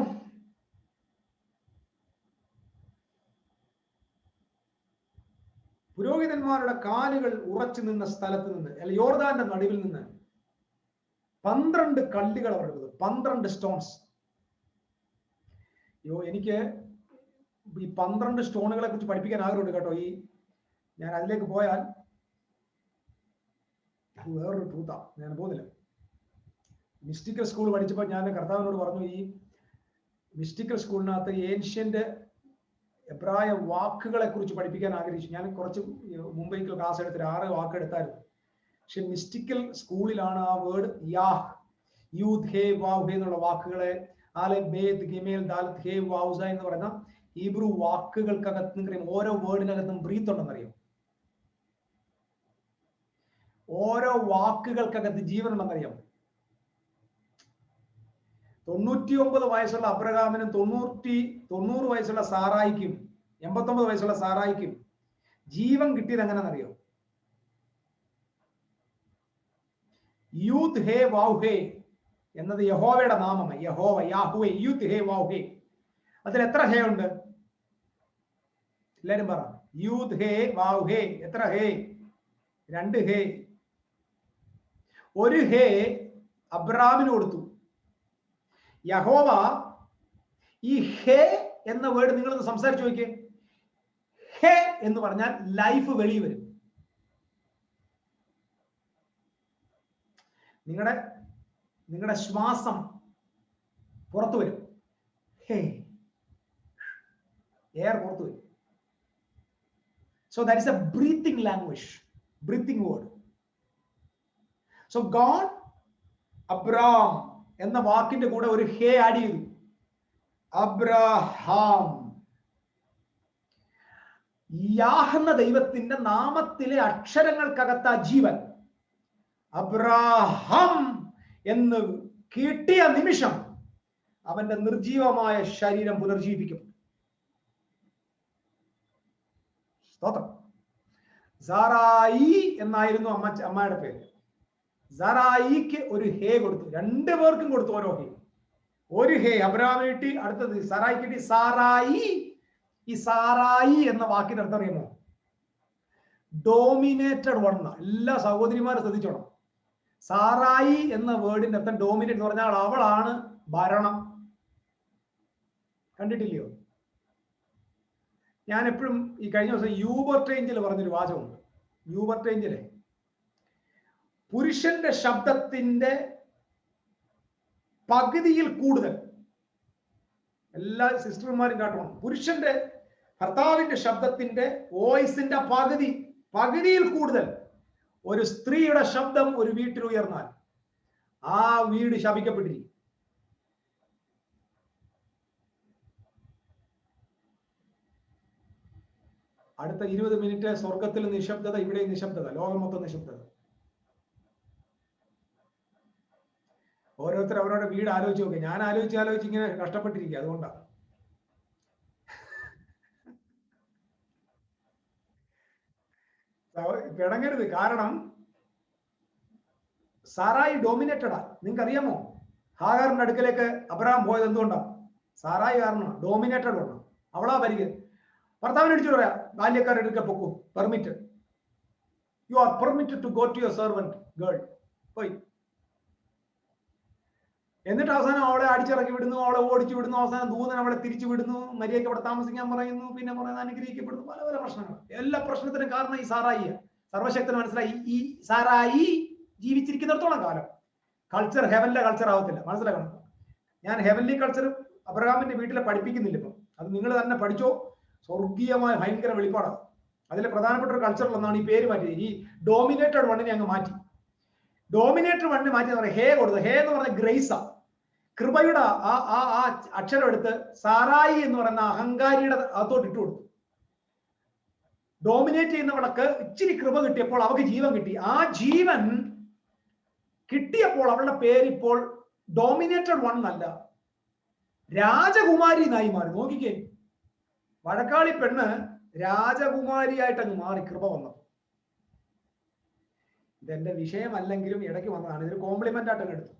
പുരോഹിതന്മാരുടെ കാലുകൾ ഉറച്ചു നിന്ന സ്ഥലത്ത് നിന്ന്, അല്ല യോർദാന്റെ നടുവിൽ നിന്ന് 12 കല്ലുകൾ അവർ എടുത്തത്. 12 സ്റ്റോൺസ്. എനിക്ക് ഈ 12 സ്റ്റോണുകളെ കുറിച്ച് പഠിപ്പിക്കാൻ ആഗ്രഹമുണ്ട് കേട്ടോ. ഞാൻ അതിലേക്ക് പോയാൽ അത് വേറൊരു ട്രൂത്താ, ഞാൻ പോകുന്നില്ല. മിസ്റ്റിക്കൽ സ്കൂൾ പഠിച്ചപ്പോൾ ഞാൻ കർത്താവിനോട് പറഞ്ഞു, ഈ മിസ്റ്റിക്കൽ സ്കൂളിനകത്ത് ഏൻഷ്യന്റ് എബ്രായ വാക്കുകളെ കുറിച്ച് പഠിപ്പിക്കാൻ ആഗ്രഹിച്ചു. ഞാൻ കുറച്ച് മുംബൈക്ക് ക്ലാസ് എടുത്തിട്ട് 6 വാക്ക് എടുത്തായിരുന്നു. പക്ഷെ മിസ്റ്റിക്കൽ സ്കൂളിലാണ് ആ വേർഡ് യാഹ്, യൂദ്, ഹേ, വാവ്, ഹേ എന്നുള്ള വാക്കുകളെ, ആലെ, ബേദ്, ഗിമേൽ, ദാലത്ത്, ഹേ, വാവുസ എന്ന് പറയുന്ന ഹീബ്രു വാക്കുകൾക്കകത്ത് നിങ്ങൾക്കറിയാം ഓരോ വേർഡിനകത്തും ബ്രീത്ത് ഉണ്ടെന്നറിയാം. ഓരോ വാക്കുകൾക്കകത്ത് ജീവൻ ഉണ്ടെന്നറിയാം. 99 വയസ്സുള്ള അബ്രഹാമിനും 90 വയസ്സുള്ള സാറായിക്കും 89 വയസ്സുള്ള സാറായിക്കും ജീവൻ കിട്ടിയത് എങ്ങനെയാണെന്നറിയോ? യൂത്ത് ഹേ വാവ് ഹേ എന്നത് യഹോവയുടെ നാമമാണ്. യഹോവ, യാഹുവേ, യൂത്ത് ഹേ വാവ് ഹേ. അതിൽ എത്ര ഹേ ഉണ്ട്? എല്ലാരും പറ. യൂത്ത് ഹേ വാവ് ഹേ. എത്ര ഹേ? 2 ഹേ. 1 ഹേ അബ്രഹാമിന് കൊടുത്തു. യഹോവ ഈ ഹേ എന്ന വേർഡ് നിങ്ങളൊന്ന് സംസാരിച്ചു നോക്കിയേ. ഹേ എന്ന് പറഞ്ഞാൽ ലൈഫ് വെളിയിൽ വരും. നിങ്ങളുടെ ശ്വാസം പുറത്തു വരും. ഹേ, എയർ പുറത്തു വരും. So that is a breathing language, breathing word. So God, Abram എന്ന വാക്കിന്റെ കൂടെ ഒരു ഹേ ആഡ് ചെയ്തു. അബ്രഹാം. യാഹ് എന്ന ദൈവത്തിന്റെ നാമത്തിലെ അക്ഷരങ്ങൾക്കകത്ത ജീവൻ. അബ്രഹാം എന്ന് കിട്ടിയ നിമിഷം അവന്റെ നിർജീവമായ ശരീരം പുനർജീവിക്കും. സ്തോത്രം. സാറായി എന്നായിരുന്നു അമ്മയുടെ പേര്. സാറായിക്ക് ഒരു ഹേ കൊടുത്തു. 2 പേർക്കും കൊടുത്തു ഓരോ ഹേ. 1 ഹേ അബ്രഹാമിന് കിട്ടി, അടുത്തത് സാറായിക്ക് കിട്ടി. സാറായി ഈ സാറായി എന്ന വാക്കിന്റെ അർത്ഥം അറിയുമോ? Dominated one. എല്ലാ സഹോദരിമാരും ശ്രദ്ധിച്ചോണം. സാറായി എന്ന വേർഡിന്റെ അർത്ഥം ഡോമിനേറ്റ് എന്ന് പറഞ്ഞാൽ അവളാണ് ഭരണം. കണ്ടിട്ടില്ലയോ? ഞാൻ എപ്പോഴും ഈ കഴിഞ്ഞ ദിവസം യൂബർട്ട് ഏഞ്ചൽ പറഞ്ഞൊരു വാചകമുണ്ട്. യൂബർട്ട് ഏഞ്ചലെ പുരുഷന്റെ ശബ്ദത്തിന്റെ പകുതിയിൽ കൂടുതൽ, എല്ലാ സിസ്റ്റർമാരും കാട്ടണം, പുരുഷന്റെ ഭർത്താവിന്റെ ശബ്ദത്തിന്റെ വോയിസിന്റെ പകുതിയിൽ കൂടുതൽ ഒരു സ്ത്രീയുടെ ശബ്ദം ഒരു വീട്ടിൽ ഉയർന്നാൽ ആ വീട് ശപിക്കപ്പെട്ടിരിക്കും. അടുത്ത 20 മിനിറ്റ് സ്വർഗത്തിൽ നിശബ്ദത, ഇവിടെ നിശബ്ദത, ലോകം മൊത്തം നിശബ്ദത. ഓരോരുത്തർ അവരുടെ വീട് ആലോചിച്ച് നോക്കുക. ഞാൻ ആലോചിച്ച് ഇങ്ങനെ കഷ്ടപ്പെട്ടിരിക്കുക. അതുകൊണ്ടാണ് പിണങ്ങരുത്. കാരണം സാറായി ഡോമിനേറ്റഡാ. നിങ്ങൾക്ക് അറിയാമോ ഹാഗാറിന്റെ അടുക്കലേക്ക് അബ്രഹാം പോയത് എന്തുകൊണ്ടാണ്? സാറായി കാരണം ഡോമിനേറ്റഡ് ആണ്. അവളാ വരിക. ഭർത്താവിനെ അടിച്ചു പറയാ, ബാല്യക്കാരുടെ അടുക്ക പൊക്കൂ, permit, you are permitted to go to your servant girl. പോയി. എന്നിട്ട് അവസാനം അവളെ അടിച്ചിറക്കി വിടുന്നു, അവളെ ഓടിച്ചു വിടുന്നു, അവസാനം ദൂതൻ അവളെ തിരിച്ചു വിടുന്നു, മര്യാദയ്ക്ക് അവിടെ താമസിക്കാൻ പറയുന്നു, പിന്നെ പറയുന്നത് അനുഗ്രഹിക്കപ്പെടുന്നു. പല പല പ്രശ്നങ്ങൾ. എല്ലാ പ്രശ്നത്തിനും കാരണം ഈ സാറായി. സർവശക്തന് മനസ്സിലായി ഈ സാറായി ജീവിച്ചിരിക്കുന്നിടത്തോളം കാലം കൾച്ചർ ഹെവനിലെ കൾച്ചർ ആവത്തില്ല. മനസ്സിലാക്കണം. ഞാൻ ഹെവൻലി കൾച്ചർ അബ്രഹാമിന്റെ വീട്ടിലെ പഠിപ്പിക്കുന്നില്ല. ഇപ്പം അത് നിങ്ങൾ തന്നെ പഠിച്ചോ. സ്വർഗീയമായ ഭയങ്കര വെളിപ്പാടാണ്. അതിലെ പ്രധാനപ്പെട്ട ഒരു കൾച്ചറിൽ ഒന്നാണ് ഈ പേര് മാറ്റി. ഈ ഡോമിനേറ്റഡ് വണ്ണിനെ അങ്ങ് മാറ്റി. ഡോമിനേറ്റഡ് വണ്ണിനെ മാറ്റി എന്ന് പറഞ്ഞാൽ ഹേ കൊടുത്തു. ഹേ എന്ന് പറഞ്ഞ ഗ്രേസ, കൃപയുടെ ആ അക്ഷരം എടുത്ത് സാറായി എന്ന് പറയുന്ന അഹങ്കാരിയുടെ അകത്തോട്ട് ഇട്ടു കൊടുത്തു. ഡോമിനേറ്റ് ചെയ്യുന്നവൾക്ക് ഇച്ചിരി കൃപ കിട്ടിയപ്പോൾ അവൾക്ക് ജീവൻ കിട്ടി. ആ ജീവൻ കിട്ടിയപ്പോൾ അവളുടെ പേര് ഇപ്പോൾ ഡോമിനേറ്റഡ് വൺ അല്ല, രാജകുമാരി എന്നായി മാറി. നോക്കിക്കേ, വടക്കാളി പെണ്ണ് രാജകുമാരിയായിട്ട് അങ്ങ് മാറി കൃപ വന്നു. ഇതെന്റെ വിഷയമല്ലെങ്കിലും ഇടയ്ക്ക് വന്നതാണ്. ഇതൊരു കോംപ്ലിമെന്റ് ആയിട്ട് എടുത്തു.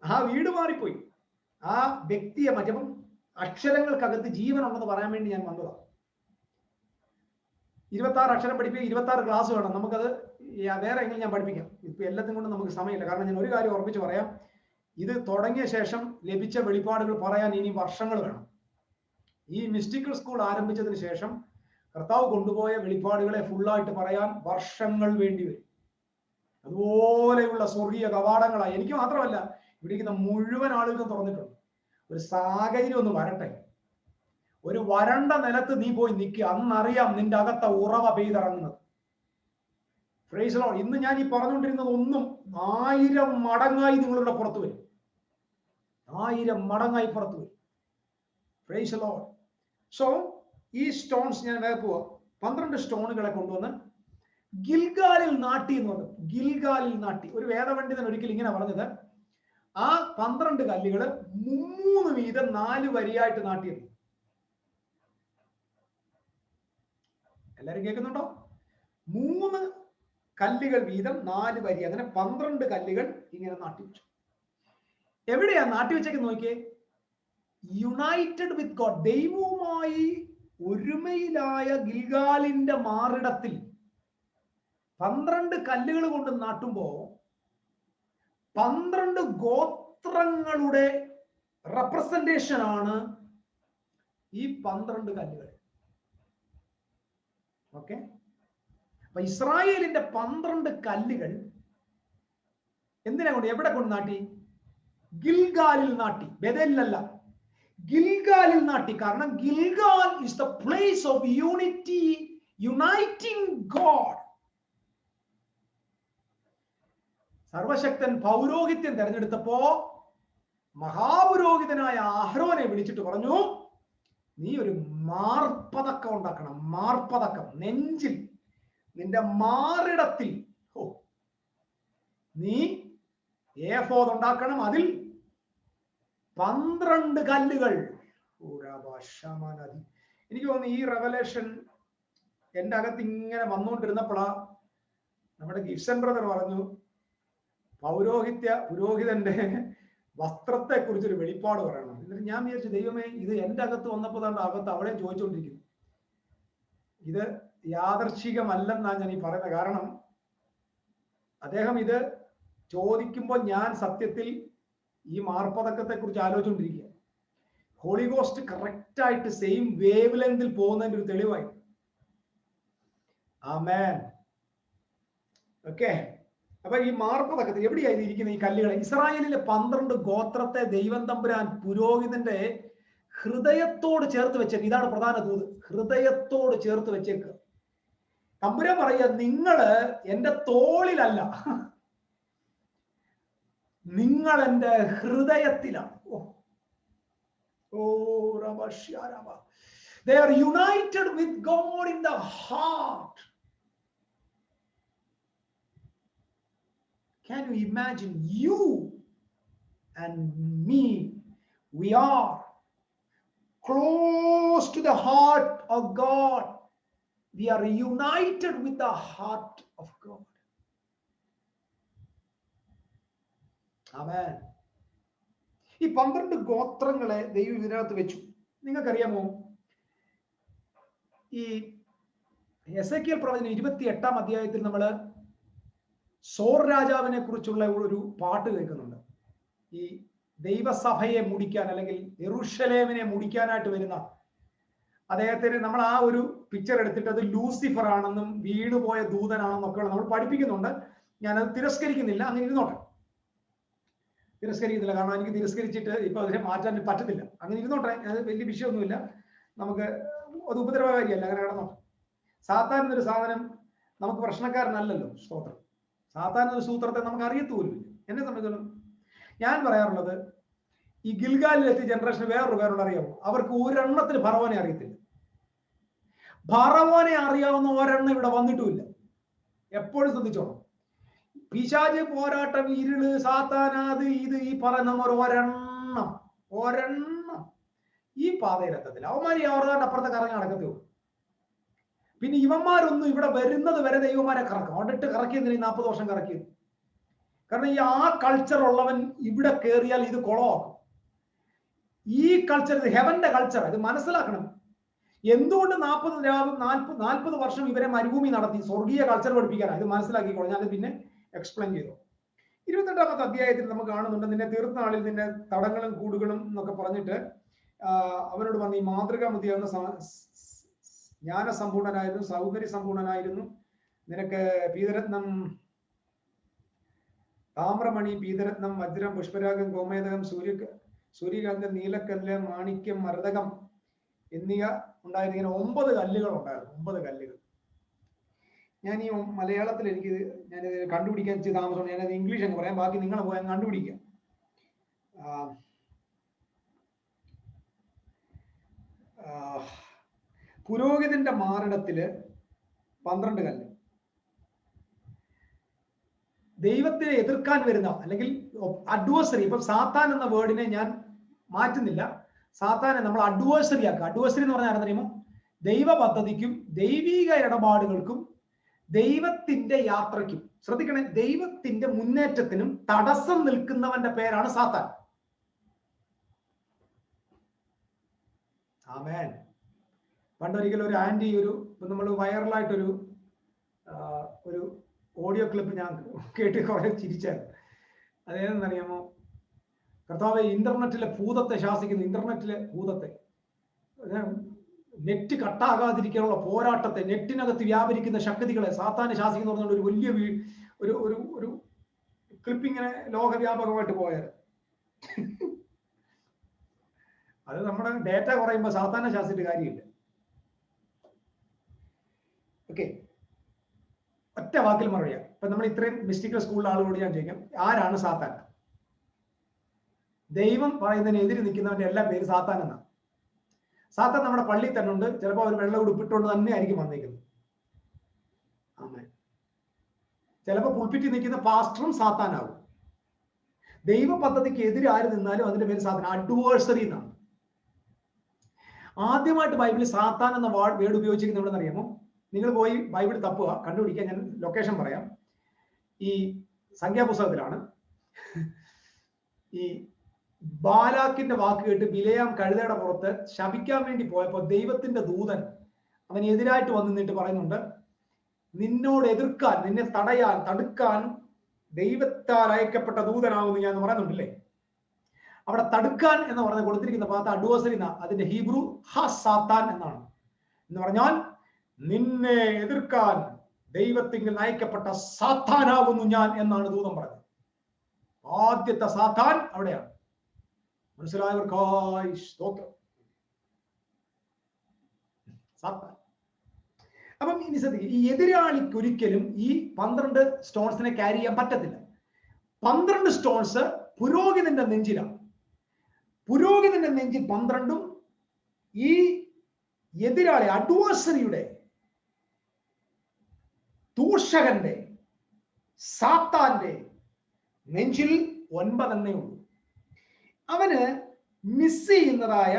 ആ വീട് മാറിപ്പോയി. ആ വ്യക്തിയെ മറ്റപ്പം അക്ഷരങ്ങൾക്കകത്ത് ജീവൻ ഉണ്ടെന്ന് പറയാൻ വേണ്ടി ഞാൻ വന്നതാണ്. 26 അക്ഷരം പഠിപ്പിക്കുക, 26 ക്ലാസ് വേണം. നമുക്കത് വേറെ എങ്കിലും ഞാൻ പഠിപ്പിക്കാം. ഇപ്പൊ എല്ലാത്തിനും കൊണ്ട് നമുക്ക് സമയമില്ല. കാരണം ഞാൻ ഒരു കാര്യം ഉറപ്പിച്ച് പറയാം, ഇത് തുടങ്ങിയ ശേഷം ലഭിച്ച വെളിപ്പാടുകൾ പറയാൻ ഇനി വർഷങ്ങൾ വേണം. ഈ മിസ്റ്റിക്കൽ സ്കൂൾ ആരംഭിച്ചതിന് ശേഷം കർത്താവ് കൊണ്ടുപോയ വെളിപ്പാടുകളെ ഫുള്ളായിട്ട് പറയാൻ വർഷങ്ങൾ വേണ്ടി വരും. അതുപോലെയുള്ള സ്വർഗീയ കവാടങ്ങളായി എനിക്ക് മാത്രമല്ല ഇവിടെ ഇരിക്കുന്ന മുഴുവൻ ആളുകൾക്കും തുറന്നിട്ടുണ്ട്. ഒരു സാഹചര്യം ഒന്ന് വരട്ടെ, ഒരു വരണ്ട നിലത്ത് നീ പോയി നിൽക്കുക, അന്നറിയാം നിന്റെ അകത്ത ഉറവ പെയ്തിറങ്ങുന്നത്. Price the Lord. ഇന്ന് ഞാൻ ഈ പറഞ്ഞുകൊണ്ടിരുന്നത് ഒന്നും 1000 മടങ്ങായി നിങ്ങളുടെ പുറത്തു വരും. 1000 മടങ്ങായി പുറത്തു വരും. Price the Lord. സോ ഈ സ്റ്റോൺസ് ഞാൻ വേറെ പോവാ. 12 സ്റ്റോണുകളെ കൊണ്ടുവന്ന് ഗിൽഗാലിൽ നാട്ടി എന്ന് പറഞ്ഞു. ഗിൽഗാലിൽ നാട്ടി. ഒരു വേദപണ്ഡിതൻ ഒരിക്കൽ ഇങ്ങനെ പറഞ്ഞത്, ആ 12 കല്ലുകൾ 3 വീതം 4 വരിയായിട്ട് നാട്ടിയിരുന്നു. എല്ലാരും കേൾക്കുന്നുണ്ടോ? 3 കല്ലുകൾ വീതം 4 വരി, അങ്ങനെ 12 കല്ലുകൾ ഇങ്ങനെ നാട്ടിവെച്ചു. എവിടെയാ നാട്ടിവെച്ചേക്ക് നോക്കിയേ? യുണൈറ്റഡ് വിത്ത് ഗോഡ്, ദൈവവുമായി ഒരുമയിലായ ഗിൽഗാലിന്റെ മാറിടത്തിൽ 12 കല്ലുകൾ കൊണ്ട് നാട്ടുമ്പോ 12 ഗോത്രങ്ങളുടെ റെപ്രസെന്റേഷൻ ആണ് ഈ 12 കല്ലുകൾ. ഓക്കെ, അപ്പൊ ഇസ്രായേലിന്റെ 12 കല്ലുകൾ എന്തിനാ കൊണ്ട്, എവിടെ കൊണ്ട് നാട്ടി? ഗിൽഗാലിൽ നാട്ടി. ബെഥേലിലല്ല, ഗിൽഗാലിൽ നാട്ടി. കാരണം Gilgal is the place of unity, uniting God. സർവശക്തൻ പൗരോഹിത്യം തെരഞ്ഞെടുത്തപ്പോ മഹാപുരോഹിതനായ അഹ്റോനെ വിളിച്ചിട്ട് പറഞ്ഞു, നീ ഒരു മാർപ്പതക്കം ഉണ്ടാക്കണം. മാർപ്പതക്കം, നെഞ്ചിൽ, നിന്റെ മാറിടത്തിൽ നീ ഏഫോദ് ഉണ്ടാക്കണം. അതിൽ 12 കല്ലുകൾ. എനിക്ക് തോന്നുന്നു ഈ റെവലേഷൻ എൻ്റെ അകത്ത് ഇങ്ങനെ വന്നുകൊണ്ടിരുന്നപ്പോഴാ നമ്മുടെ ഗിബ്സൺ ബ്രദർ പറഞ്ഞു, പുരോഹിതന്റെ വസ്ത്രത്തെ കുറിച്ചൊരു വെളിപ്പാട് പറയണം. എന്നിട്ട് ഞാൻ വിചാരിച്ചു, ദൈവമേ, ഇത് എൻ്റെ അകത്ത് വന്നപ്പോൾ തന്നെ അകത്ത് അവിടെ ചോദിച്ചുകൊണ്ടിരിക്കുന്നു. ഇത് യാദർശികമല്ലെന്നാണ് ഞാൻ ഈ പറയുന്നത്. കാരണം അദ്ദേഹം ഇത് ചോദിക്കുമ്പോൾ ഞാൻ സത്യത്തിൽ ഈ മാർപ്പതക്കത്തെ കുറിച്ച് ആലോചിച്ചുകൊണ്ടിരിക്കുക. ഹോളി ഗോസ്റ്റ് കറക്റ്റ് ആയിട്ട് സെയിം വേവ് ലെങ്തിൽ പോകുന്നതിന്റെ ഒരു തെളിവായി. ആമേൻ. ഓക്കെ. അപ്പൊ ഈ മാർപ്പതക്കത്തിൽ എവിടെയായിരുന്നു ഇരിക്കുന്നത് ഈ കല്ലുകൾ? ഇസ്രായേലിലെ 12 ഗോത്രത്തെ ദൈവം തമ്പുരാൻ പുരോഹിതന്റെ ഹൃദയത്തോട് ചേർത്ത് വെച്ചേക്ക്. ഇതാണ് പ്രധാന ദൂത്, ഹൃദയത്തോട് ചേർത്ത് വെച്ചേക്ക്. തമ്പുരാൻ പറയുക, നിങ്ങള് എന്റെ തോളിലല്ല, നിങ്ങൾ എന്റെ ഹൃദയത്തിലാണ്. They are united with God in the heart. Can you imagine? You and me, we are close to the heart of God. We are united with the heart of God. Amen. ഈ 12 ഗോത്രങ്ങളെ ദൈവം ഇതിനകത്ത് വെച്ചു. നിങ്ങൾക്കറിയാമോ, ഈ എസെക്കിയേൽ പ്രവചനം 28-ാം അധ്യായത്തിൽ നമ്മൾ സോർ രാജാവിനെ കുറിച്ചുള്ള ഒരു പാട്ട് കേൾക്കുന്നുണ്ട്. ഈ ദൈവസഭയെ മുടിക്കാൻ, അല്ലെങ്കിൽ യെരൂശലേമിനെ മുടിക്കാനായിട്ട് വരുന്ന അദ്ദേഹത്തിന് നമ്മൾ ആ ഒരു പിക്ചർ എടുത്തിട്ട് അത് ലൂസിഫർ ആണെന്നും വീണുപോയ ദൂതനാണെന്നൊക്കെ നമ്മൾ പഠിപ്പിക്കുന്നുണ്ട്. ഞാനത് തിരസ്കരിക്കുന്നില്ല, അങ്ങനെ ഇരുന്നോട്ടെ. തിരസ്കരിക്കുന്നില്ല, കാരണം എനിക്ക് തിരസ്കരിച്ചിട്ട് ഇപ്പൊ അതിനെ മാറ്റാൻ പറ്റത്തില്ല. അങ്ങനെ ഇരുന്നോട്ടെ, അത് വലിയ വിഷയമൊന്നുമില്ല. നമുക്ക് അത് ഉപദ്രവകാരിയല്ല, അങ്ങനെ കിടന്നോട്ടെ. സാത്താൻ എന്നൊരു സാധനം നമുക്ക് പ്രശ്നക്കാരനല്ലല്ലോ. സ്തോത്രം. സാത്താൻ ഒരു സൂത്രത്തെ നമുക്ക് അറിയത്തുപോലുമില്ല. എന്നെ സംബന്ധിച്ചിടത്തോളം ഞാൻ പറയാറുള്ളത്, ഈ ഗിൽഗാലിലെത്തിയ ജനറേഷൻ വേറൊരു പേരോട് അറിയാമോ? അവർക്ക് ഒരെണ്ണത്തിന് ഫറവോനെ അറിയത്തില്ല. ഫറവോനെ അറിയാവുന്ന ഒരെണ്ണം ഇവിടെ വന്നിട്ടുമില്ല. എപ്പോഴും ശ്രദ്ധിച്ചോണം. പിശാച് പോരാട്ടം, ഇരുള്, സാത്താനാത്, ഇത് ഈ പറയുന്ന ഒരെണ്ണം ഈ പാതയിലെത്തത്തില്ല. അവന്മാര് അവരുടെ അപ്പുറത്തെ കറങ്ങി നടക്കത്തേ ഉള്ളൂ. പിന്നെ ഇവന്മാരൊന്നും ഇവിടെ വരുന്നത് വരെ ദൈവന്മാരെ കറക്കും. അവിടിട്ട് കറക്കിയതിന് 40 വർഷം കറക്കിയത്. കാരണം ഈ ആ കൾച്ചർ ഉള്ളവൻ ഇവിടെ കയറിയാൽ ഇത് കുളമാക്കും. ഈ കൾച്ചർ, ഇത് ഹെവന്റെ കൾച്ചർ. ഇത് മനസ്സിലാക്കണം. എന്തുകൊണ്ട് 40 വർഷം ഇവരെ മരുഭൂമി നടത്തി? സ്വർഗീയ കൾച്ചർ പഠിപ്പിക്കാനാണ്. ഇത് മനസ്സിലാക്കിക്കോളാം. ഞാൻ പിന്നെ എക്സ്പ്ലെയിൻ ചെയ്തു. 28-ാമത്തെ അധ്യായത്തിൽ നമുക്ക് കാണുന്നുണ്ട്, നിന്നെ തീർത്ത നാളിൽ നിന്റെ തടങ്ങളും കൂടുകളും എന്നൊക്കെ പറഞ്ഞിട്ട് അവനോട് വന്ന് ഈ മാതൃകാമതിയാവുന്ന ജ്ഞാനസമ്പൂർണനായിരുന്നു, സൗന്ദര്യ സമ്പൂർണനായിരുന്നു. നിനക്ക് പീതരത്നം, താമ്രമണി, പീതരത്നം, വജ്രം, പുഷ്പരാഗം, ഗോമേതകം, സൂര്യകാന്തം, നീലക്കല്ല്, മാണിക്യം, മരതകം എന്നിവ ഉണ്ടായിരുന്നു. ഇങ്ങനെ 9 കല്ലുകൾ ഉണ്ടായിരുന്നു. 9 കല്ലുകൾ. ഞാൻ ഈ മലയാളത്തിൽ ഞാനിത് കണ്ടുപിടിക്കാൻ ഇച്ചിരി താമസം. ഞാനത് ഇംഗ്ലീഷ് അങ്ങ് പറയാം, ബാക്കി നിങ്ങൾ പോയാൽ കണ്ടുപിടിക്കാം. പുരോഹിതന്റെ മാറിടത്തില് 12 കല്ല്. ദൈവത്തെ എതിർക്കാൻ വരുന്ന, അല്ലെങ്കിൽ അഡ്വേഴ്സറി. ഇപ്പൊ സാത്താൻ എന്ന വേർഡിനെ ഞാൻ മാറ്റുന്നില്ല. സാത്താനെ നമ്മൾ അഡ്വേഴ്സറി ആക്കുക. അഡ്വേഴ്സറി എന്ന് പറഞ്ഞാൽ അറിയുമോ? ദൈവ പദ്ധതിക്കും ദൈവിക ഇടപാടുകൾക്കും ദൈവത്തിന്റെ യാത്രയ്ക്കും, ശ്രദ്ധിക്കണേ, ദൈവത്തിന്റെ മുന്നേറ്റത്തിനും തടസ്സം നിൽക്കുന്നവന്റെ പേരാണ് സാത്താൻ. ആമേൻ. പണ്ടൊരിക്കലും ഒരു ആന്റി, നമ്മൾ വൈറലായിട്ടൊരു ഓഡിയോ ക്ലിപ്പ് ഞാൻ കേട്ട് കുറെ ചിരിച്ചായിരുന്നു. അതേതെന്നറിയാമോ? കർത്താവേ, ഇന്റർനെറ്റിലെ ഭൂതത്തെ ശാസിക്കുന്നു. ഇന്റർനെറ്റിലെ ഭൂതത്തെ, നെറ്റ് കട്ടാകാതിരിക്കാനുള്ള പോരാട്ടത്തെ, നെറ്റിനകത്ത് വ്യാപരിക്കുന്ന ശക്തികളെ സാത്താനെ ശാസിക്കുന്നു പറഞ്ഞുകൊണ്ട് ഒരു വലിയ ഒരു ക്ലിപ്പ് ഇങ്ങനെ ലോകവ്യാപകമായിട്ട് പോയത്. അത് നമ്മുടെ ഡേറ്റ കുറയുമ്പോൾ സാത്താനെ ശാസിച്ചിട്ട് കാര്യമില്ല. ഓക്കെ, ഒറ്റ വാക്കിൽ മറുപടിയാ. ഇപ്പൊ നമ്മൾ ഇത്രയും മിസ്റ്റിക്കൽ സ്കൂളിലെ ആളുകളോട് ഞാൻ ചോദിക്കാം, ആരാണ് സാത്താൻ? ദൈവം പറയുന്നതിനെതിരെ നിൽക്കുന്നവന്റെ എല്ലാ പേര് സാത്താൻ എന്നാണ്. സാത്താൻ നമ്മുടെ പള്ളിയിൽ തന്നെ ഉണ്ട്. ചിലപ്പോൾ അവർ വെള്ളം ഉടുപ്പിട്ടുകൊണ്ട് തന്നെ ആയിരിക്കും വന്നിരിക്കുന്നത്. ആമേൻ. ചിലപ്പോൾ പുൽപ്പിറ്റിൽ നിൽക്കുന്ന പാസ്റ്ററും സാത്താനാകും. ദൈവ പദ്ധതിക്ക് എതിരെ ആര് നിന്നാലും അതിന്റെ പേര് സാത്താൻ, അഡ്വേഴ്സറി എന്നാണ്. ആദ്യമായിട്ട് ബൈബിളിൽ സാത്താൻ എന്ന വേർഡ് ഉപയോഗിച്ചിരിക്കുന്നത് എവിടെ അറിയാമോ? നിങ്ങൾ പോയി ബൈബിൾ തപ്പുക, കണ്ടുപിടിക്കാൻ ഞാൻ ലൊക്കേഷൻ പറയാം. ഈ സംഖ്യാപുസ്തകത്തിലാണ്. ഈ ബാലാക്കിന്റെ വാക്ക് കേട്ട് ബിലെയാം കഴുതയുടെ പുറത്ത് ശപിക്കാൻ വേണ്ടി പോയപ്പോൾ ദൈവത്തിന്റെ ദൂതൻ അവൻ എതിരായിട്ട് വന്ന് നിന്നിട്ട് പറയുന്നുണ്ട്, നിന്നോട് എതിർക്കാൻ, നിന്നെ തടയാൻ, തടുക്കാൻ ദൈവത്താൽ അയക്കപ്പെട്ട ദൂതനാകുന്നു ഞാൻ പറയുന്നുണ്ടല്ലേ. അവിടെ തടുക്കാൻ എന്ന് പറഞ്ഞ് കൊടുത്തിരിക്കുന്ന ഭാഗത്ത് അഡ്വേഴ്സറി, അതിന്റെ ഹീബ്രു ഹ സാത്താൻ എന്നാണ്. എന്ന് പറഞ്ഞാൽ നിന്നെ എതിർക്കാൻ ദൈവത്തിൽ അയക്കപ്പെട്ട സാത്താനാകുന്നു ഞാൻ എന്നാണ് ദൂതൻ പറഞ്ഞത്. ആദ്യത്തെ സാത്താൻ അവിടെയാണ്. മനസ്സിലായവർക്കായി സ്തോത്രം. സാത്താൻ. അപ്പം ഇനി ശ്രദ്ധിക്കുക, ഈ എതിരാളിക്ക് ഒരിക്കലും ഈ 12 സ്റ്റോൺസിനെ ക്യാരി ചെയ്യാൻ പറ്റത്തില്ല. 12 സ്റ്റോൺസ് പുരോഹിതന്റെ നെഞ്ചിലാണ്. പുരോഹിതന്റെ നെഞ്ചിൽ 12ഉം ഈ എതിരാളി അഡ്വേഴ്സറിയുടെ, ദൂഷകന്റെ, സാത്താന്റെ നെഞ്ചിൽ 9 എന്നേ ഉള്ളൂ. അവന് മിസ് ചെയ്യുന്നതായ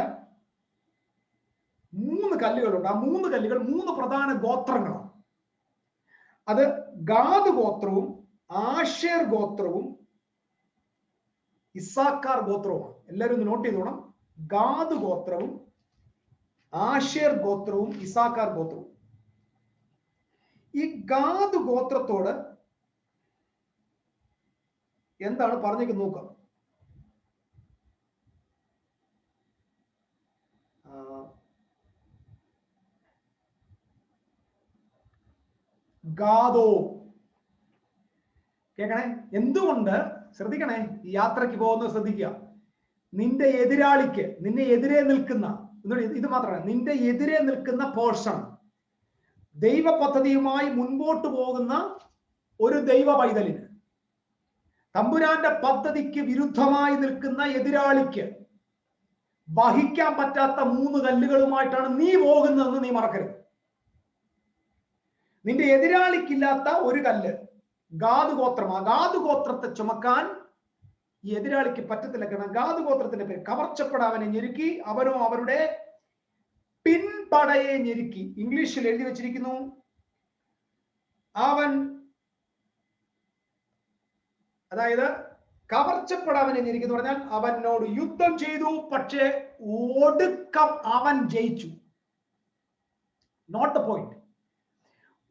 3 കല്ലുകളുണ്ട്. ആ 3 കല്ലുകൾ 3 പ്രധാന ഗോത്രങ്ങളാണ്. അത് ഗാദ് ഗോത്രവും ആശേർ ഗോത്രവും ഇസ്സാക്കാർ ഗോത്രവുമാണ്. എല്ലാവരും ഒന്ന് നോട്ട് ചെയ്തോണം. ഗാദ് ഗോത്രവും ആശേർ ഗോത്രവും ഇസ്സാക്കാർ ഗോത്രവും. ഈ ഗാദ് ഗോത്രത്തോട് എന്താണ് പറഞ്ഞേക്ക് നോക്കാം. ഗാദോ, കേൾക്കണേ, എന്തുകൊണ്ട് ശ്രദ്ധിക്കണേ, ഈ യാത്രയ്ക്ക് പോകുന്നത് ശ്രദ്ധിക്കുക. നിന്റെ എതിരാളിക്ക്, നിന്നെ എതിരെ നിൽക്കുന്ന, ഇത് മാത്രമല്ല, നിന്റെ എതിരെ നിൽക്കുന്ന പോർഷൻ, ദൈവ പദ്ധതിയുമായി മുൻപോട്ട് പോകുന്ന ഒരു ദൈവ പൈതലിന്, തമ്പുരാന്റെ പദ്ധതിക്ക് വിരുദ്ധമായി നിൽക്കുന്ന എതിരാളിക്ക് വഹിക്കാൻ പറ്റാത്ത 3 കല്ലുകളുമായിട്ടാണ് നീ പോകുന്നതെന്ന് നീ മറക്കരുത്. നിന്റെ എതിരാളിക്കില്ലാത്ത ഒരു കല്ല് ഗാദ് ഗോത്രം. ആ ഗാദ് ഗോത്രത്തെ ചുമക്കാൻ ഈ എതിരാളിക്ക് പറ്റത്തില്ല. കാരണം ഗാദ് ഗോത്രത്തിന്റെ പേര് കവർച്ചപ്പെട അവനെ ഞെരുക്കി, അവനോ അവരുടെ പിൻപടയെ ഞെരുക്കി. ഇംഗ്ലീഷിൽ എഴുതി വെച്ചിരിക്കുന്നു, അവൻ, അതായത് കവർച്ചപ്പെട അവനെ ഞെരുക്കി എന്ന് പറഞ്ഞാൽ അവനോട് യുദ്ധം ചെയ്തു, പക്ഷേ ഒടുക്കം അവൻ ജയിച്ചു. Note the point.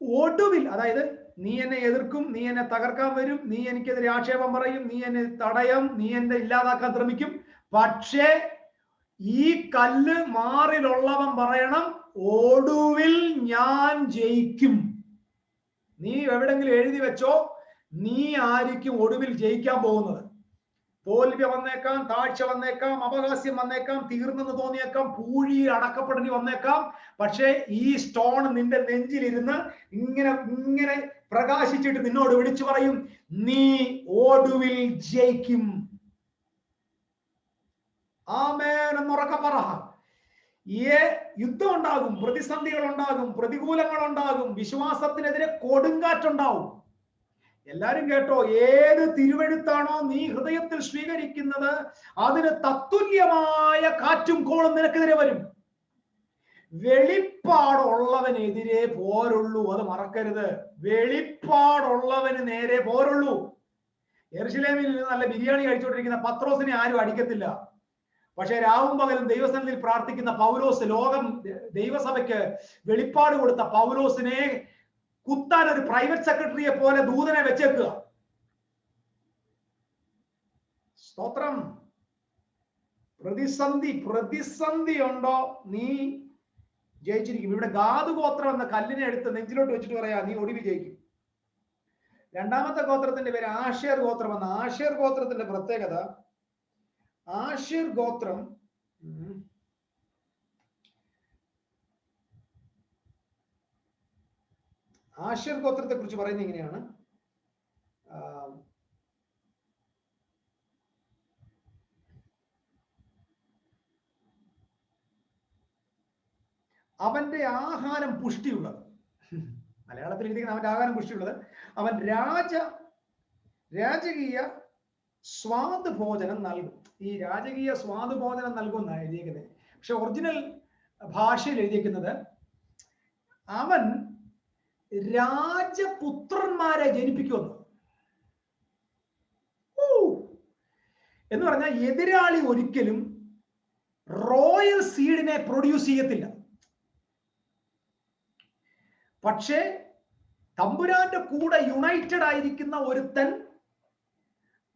ഒടുവിൽ, അതായത് നീ എന്നെ എതിർക്കും, നീ എന്നെ തകർക്കാൻ വരും, നീ എനിക്കെതിരെ ആക്ഷേപം പറയും, നീ എന്നെ തടയും, നീ എന്നെ ഇല്ലാതാക്കാൻ ശ്രമിക്കും, പക്ഷേ ഈ കല്ല് മാറിലുള്ളവൻ പറയണം, ഒടുവിൽ ഞാൻ ജയിക്കും. നീ എവിടെങ്കിലും എഴുതി വെച്ചോ, നീ ആയിരിക്കും ഒടുവിൽ ജയിക്കാൻ പോകുന്നത്. തോൽവി വന്നേക്കാം, താഴ്ച വന്നേക്കാം, അപഹാസ്യം വന്നേക്കാം, തീർന്നെന്ന് തോന്നിയേക്കാം, പൂഴി അടക്കപ്പെടേണ്ടി വന്നേക്കാം, പക്ഷേ ഈ സ്റ്റോൺ നിന്റെ നെഞ്ചിലിരുന്ന് ഇങ്ങനെ ഇങ്ങനെ പ്രകാശിച്ചിട്ട് നിന്നോട് വിളിച്ചു പറയും, നീ ഒടുവിൽ ജയിക്കും. ആമേൻ എന്നുറക്കെ പറ. യുദ്ധം ഉണ്ടാകും, പ്രതിസന്ധികൾ ഉണ്ടാകും, പ്രതികൂലങ്ങൾ ഉണ്ടാകും, വിശ്വാസത്തിനെതിരെ കൊടുങ്കാറ്റുണ്ടാവും. എല്ലാരും കേട്ടോ, ഏത് തിരുവെഴുത്താണോ നീ ഹൃദയത്തിൽ സ്വീകരിക്കുന്നത് അതിന് തത്തുല്യമായ കാറ്റും കോളും നിനക്കെതിരെ വരും. വെളിപ്പാടുള്ളവനെതിരെ പോരുള്ളൂ, അത് മറക്കരുത്. വെളിപ്പാടുള്ളവന് നേരെ പോരുള്ളൂ. യെരുശലേമിൽ നിന്ന് നല്ല ബിരിയാണി കഴിച്ചുകൊണ്ടിരിക്കുന്ന പത്രോസിനെ ആരും അടിക്കത്തില്ല. പക്ഷെ രാവും പകലും ദൈവസന്നിധിയിൽ പ്രാർത്ഥിക്കുന്ന പൗലോസ്, ലോകം ദൈവസഭയ്ക്ക് വെളിപ്പാട് കൊടുത്ത പൗലോസിനെ കുത്താൻ ഒരു പ്രൈവറ്റ് സെക്രട്ടറിയെ പോലെ ദൂതനെ വെച്ചേക്കുക. സ്തോത്രം. പ്രതിസന്ധി ഉണ്ടോ, നീ ജയിച്ചിരിക്കും. ഇവിടെ ഗാദ് ഗോത്രം എന്ന കല്ലിനെ എടുത്ത് നെഞ്ചിലോട്ട് വെച്ചിട്ട് പറയാ, നീ ഒടുവിൽ ജയിക്കും. രണ്ടാമത്തെ ഗോത്രത്തിന്റെ പേര് ആശേർ ഗോത്രം എന്ന. ആശേർ ഗോത്രത്തിന്റെ പ്രത്യേകത, ആശേർ ഗോത്രം ആശേർ ഗോത്രത്തെ കുറിച്ച് പറയുന്നത് ഇങ്ങനെയാണ്. അവന്റെ ആഹാരം പുഷ്ടിയുള്ളത്. മലയാളത്തിൽ എഴുതിയിരിക്കുന്ന അവന്റെ ആഹാരം പുഷ്ടിയുള്ളത്. അവൻ രാജകീയ സ്വാദ് ഭോജനം നൽകും. ഈ രാജകീയ സ്വാദ് ഭോജനം നൽകുന്ന എഴുതിയിരിക്കുന്നത്. പക്ഷെ ഒറിജിനൽ ഭാഷയിൽ എഴുതിയിരിക്കുന്നത് അവൻ രാജപുത്രന്മാരെ ജനിപ്പിക്കുമെന്ന്. എന്ന് പറഞ്ഞാൽ എതിരാളി ഒരിക്കലും റോയൽ സീഡിനെ പ്രൊഡ്യൂസ് ചെയ്യത്തില്ല. പക്ഷേ തമ്പുരാന്റെ കൂടെ യുണൈറ്റഡ് ആയിരിക്കുന്ന ഒരുത്തൻ,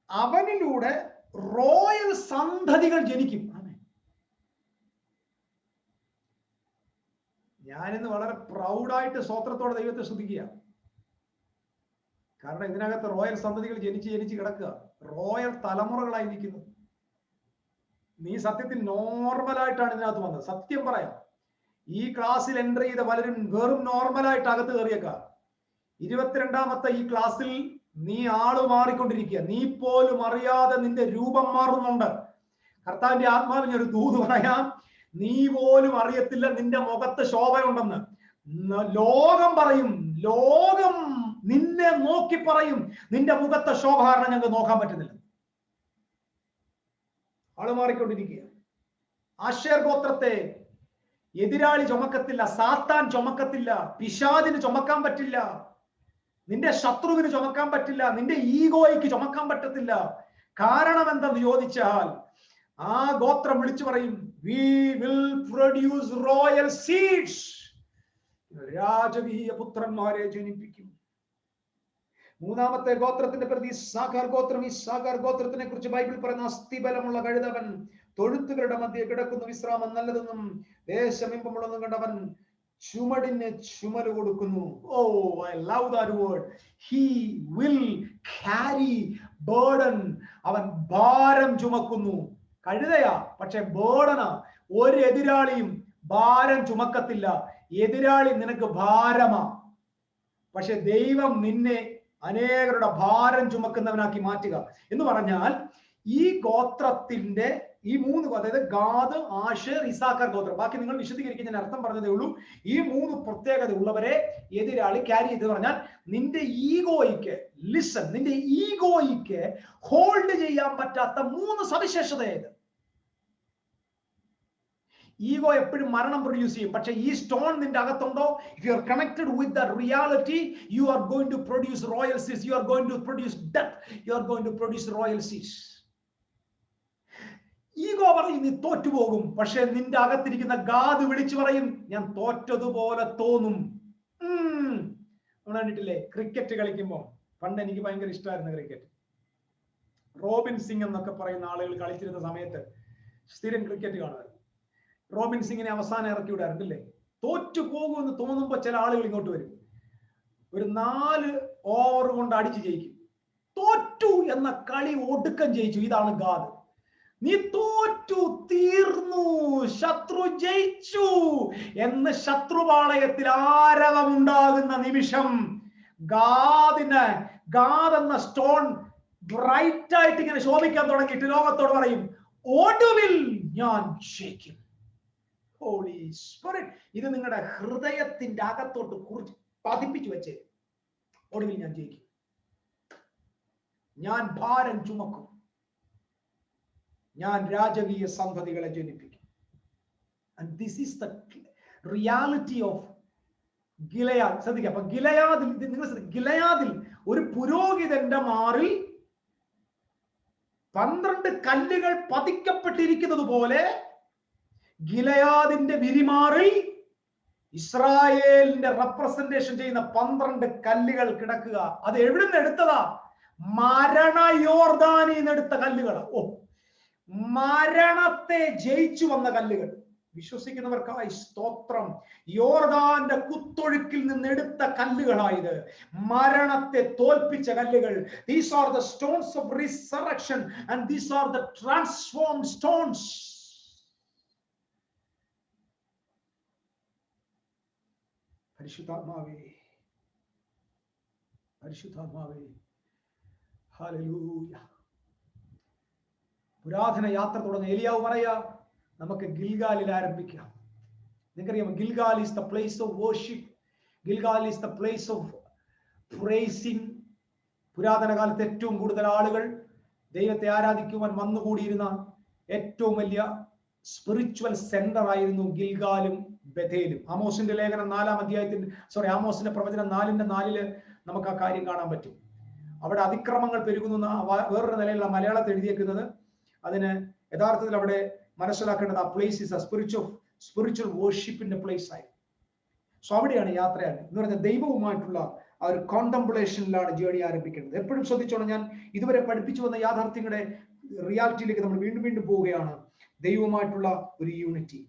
അവനിലൂടെ റോയൽ സന്തതികൾ ജനിക്കും. ഞാനിന്ന് വളരെ പ്രൗഡായിട്ട് സ്തോത്രത്തോടെ ദൈവത്തെ സ്തുതിക്കുക. കാരണം ഇതിനകത്ത് റോയൽ സന്തതികൾ ജനിച്ച് കിടക്കുക, റോയൽ തലമുറകളായിരിക്കുന്നു. നീ സത്യത്തിൽ നോർമലായിട്ടാണ് ഇതിനകത്ത് വന്നത്. സത്യം പറയാം, ഈ ക്ലാസ്സിൽ എൻ്റർ ചെയ്ത പലരും വെറും നോർമലായിട്ട് അകത്ത് കയറിയേക്കാം. 22ാമത്തെ ഈ ക്ലാസ്സിൽ നീ ആള് മാറിക്കൊണ്ടിരിക്കുക. നീ പോലും അറിയാതെ നിന്റെ രൂപം മാറുന്നുണ്ട്. കർത്താവിന്റെ ആത്മാവിന് ഒരു ദൂത് പറയാം, നീ പോലും അറിയത്തില്ല നിന്റെ മുഖത്ത് ശോഭയുണ്ടെന്ന്. ലോകം പറയും, ലോകം നിന്നെ നോക്കി പറയും നിന്റെ മുഖത്തെ ശോഭ കാരണം ഞങ്ങൾക്ക് നോക്കാൻ പറ്റുന്നില്ല. ആള് മാറിക്കൊണ്ടിരിക്കുക. ആശേർ ഗോത്രത്തെ എതിരാളി ചുമക്കത്തില്ല, സാത്താൻ ചുമക്കത്തില്ല, പിശാചിന് ചുമക്കാൻ പറ്റില്ല, നിന്റെ ശത്രുവിന് ചുമക്കാൻ പറ്റില്ല, നിന്റെ ഈഗോയ്ക്ക് ചുമക്കാൻ പറ്റത്തില്ല. കാരണം എന്തെന്ന് ചോദിച്ചാൽ ആ ഗോത്രം വിളിച്ചു പറയും, we will produce royal seeds. രാജകീയ പുത്രന്മാരെ ജനിപ്പിക്കും. മൂന്നാമത്തെ ഗോത്രത്തിന്റെ പ്രതി ഇസ്സാഖാർ ഗോത്രം. ഇസ്സാഖാർ ഗോത്രത്തിനെ കുറിച്ച് ബൈബിൾ പറയുന്ന അസ്ഥിബലമുള്ള കഴുതവൻ തൊഴുത്തുകളുടെ മധ്യേ കിടക്കുന്ന വിശ്രാമം നല്ലതെന്നും ദേശമിമ്പമുള്ളതെന്നും കണ്ടവൻ ചുമടിന് ചുമല് കൊടുക്കുന്നു. ഓ, I love that word. He will carry burden. അവൻ ഭാരം ചുമക്കുന്നു. കഴുതയാ, പക്ഷെ ബേർഡനാ. ഒരു എതിരാളിയും ഭാരം ചുമക്കത്തില്ല. എതിരാളി നിനക്ക് ഭാരമാ, പക്ഷെ ദൈവം നിന്നെ അനേകരുടെ ഭാരം ചുമക്കുന്നവനാക്കി മാറ്റുക. എന്ന് പറഞ്ഞാൽ ഈ ഗോത്രത്തിന്റെ ഈ 3, അതായത് ഗാദ്, ആശേർ, ഇസ്സാഖാർ ഗോത്രം, ബാക്കി നിങ്ങൾ വിശദീകരിക്കാൻ ഞാൻ അർത്ഥം പറഞ്ഞതേ ഉള്ളൂ. ഈ 3 പ്രത്യേകത ഉള്ളവരെ എതിരാളി ക്യാരി ചെയ്ത് പറഞ്ഞാൽ നിന്റെ ഈഗോയ്ക്ക്, ലിസൺ, നിന്റെ ഈഗോയ്ക്ക് ഹോൾഡ് ചെയ്യാൻ പറ്റാത്ത 3 സവിശേഷത ഏത്? ഈഗോ എപ്പോഴും മരണം പ്രൊഡ്യൂസ് ചെയ്യും. പക്ഷെ ഈ സ്റ്റോൺ നിന്റെ അകത്തുണ്ടോ, if you are connected with that reality, you are going to produce royal seeds. You are going to produce death. You are going to produce royal seeds. Ego പറയും നീ തോറ്റുപോകും, പക്ഷെ നിന്റെ അകത്തിരിക്കുന്ന ഗാദ് വിളിച്ചു പറയും ഞാൻ തോറ്റതുപോലെ തോന്നും. നമ്മൾ കണ്ടിട്ടില്ലേ ക്രിക്കറ്റ് കളിക്കുമ്പോൾ? പണ്ട് എനിക്ക് ഭയങ്കര ഇഷ്ടമായിരുന്നു ക്രിക്കറ്റ്. റോബിൻ സിംഗ് എന്നൊക്കെ പറയുന്ന ആളുകൾ കളിച്ചിരുന്ന സമയത്ത് സ്ഥിരം ക്രിക്കറ്റ് കാണുമായിരുന്നു. റോബിൻ സിംഗിനെ അവസാനം ഇറക്കി വിടാറുണ്ടല്ലേ. തോറ്റു പോകുമെന്ന് തോന്നുമ്പോൾ ചില ആളുകൾ ഇങ്ങോട്ട് വരും, ഒരു 4 ഓവർ കൊണ്ട് അടിച്ച് ജയിക്കും. തോറ്റു എന്ന കളി ഒടുക്കം ജയിച്ചു. ഇതാണ് ഗാദ്. നീ തോറ്റു, തീർന്നു, ശത്രു ജയിച്ചു എന്ന് ശത്രുപാളയത്തിൽ ആരവമുണ്ടാകുന്ന നിമിഷം ഗാദ് എന്ന സ്റ്റോൺ ബ്രൈറ്റ് ആയിട്ട് ഇങ്ങനെ ശോഭിക്കാൻ തുടങ്ങിയിട്ട് ലോകത്തോട് പറയും ഒടുവിൽ ഞാൻ ജയിക്കും. ഹോളി സ്പിരിറ്റ് ഇത് നിങ്ങളുടെ ഹൃദയത്തിന്റെ അകത്തോട്ട് പതിപ്പിച്ചു വെച്ചേ. ഒടുവിൽ ഞാൻ ജയിക്കും, ഞാൻ ഭാരം ചുമക്കും, ഞാൻ രാജകീയ സന്തതികളെ ജനിപ്പിക്കും. And this is the reality of Gilead. ശ്രദ്ധിക്കുക, അപ്പൊ ഗിലയാദിൽ, നിങ്ങൾ ഗിലയാദിൽ ഒരു പുരോഹിതന്റെ മാറിൽ 12 കല്ലുകൾ പതിക്കപ്പെട്ടിരിക്കുന്നത് പോലെ ഗിലയാദിന്റെ വിരിമാറിൽ ഇസ്രായേലിന്റെ റെപ്രസെന്റേഷൻ ചെയ്യുന്ന 12 കല്ലുകൾ കിടക്കുക. അത് എവിടുന്ന് എടുത്തതാ? മരണയോർദാനിൽ എടുത്ത കല്ലുകൾ. ഓ, മരണത്തെ ജയിച്ചു വന്ന കല്ലുകൾ. വിശ്വസിക്കുന്നവർക്കായി സ്തോത്രം. യോർദാന്റെ കുത്തൊഴുക്കിൽ നിന്ന് എടുത്ത കല്ലുകളായത്, മരണത്തെ തോൽപ്പിച്ച കല്ലുകൾ. These are the stones of resurrection and these are the transformed stones. പരിശുദ്ധാത്മാവേ, പരിശുദ്ധാത്മാവേ, ഹല്ലേലൂയ. പുരാതന യാത്ര തുടങ്ങി ഏലിയാവ് പറയാ നമുക്ക് ഗിൽഗാലിൽ ആരംഭിക്കാം. നിങ്ങൾക്കറിയാമോ, Gilgal is the place of worship. Gilgal is the place of pricing. പുരാതന കാലത്ത് ഏറ്റവും കൂടുതൽ ആളുകൾ ദൈവത്തെ ആരാധിക്കുവാൻ വന്നുകൂടിയിരുന്ന ഏറ്റവും വലിയ സ്പിരിച്വൽ സെന്റർ ആയിരുന്നു ഗിൽഗാലും ബഥേലും. ആമോസിന്റെ ലേഖനം 4-ാം അധ്യായത്തിന്റെ ആമോസിന്റെ പ്രവചനം 4:4 നമുക്ക് ആ കാര്യം കാണാൻ പറ്റും. അവിടെ അതിക്രമങ്ങൾ പെരുകുന്നു. വേറൊരു നിലയിലുള്ള മലയാളത്തിൽ എഴുതിയേക്കുന്നത് അതിന് യഥാർത്ഥത്തിൽ അവിടെ മനസ്സിലാക്കേണ്ടത് ആ പ്ലേസ് ഇസ് എ സ്പിരിച്വൽ വർഷിപ്പിന്റെ പ്ലേസ് ആയി. സോ അവിടെയാണ് യാത്രയാണ് എന്ന് പറഞ്ഞാൽ ദൈവവുമായിട്ടുള്ള ആ ഒരു കോണ്ടംപ്ലേഷനിലാണ് ജേണി ആരംഭിക്കുന്നത്. എപ്പോഴും ശ്രദ്ധിച്ചോണം, ഞാൻ ഇതുവരെ പഠിപ്പിച്ചു വന്ന യാഥാർത്ഥ്യങ്ങളുടെ റിയാലിറ്റിയിലേക്ക് നമ്മൾ വീണ്ടും വീണ്ടും പോവുകയാണ്. ദൈവവുമായിട്ടുള്ള ഒരു unity.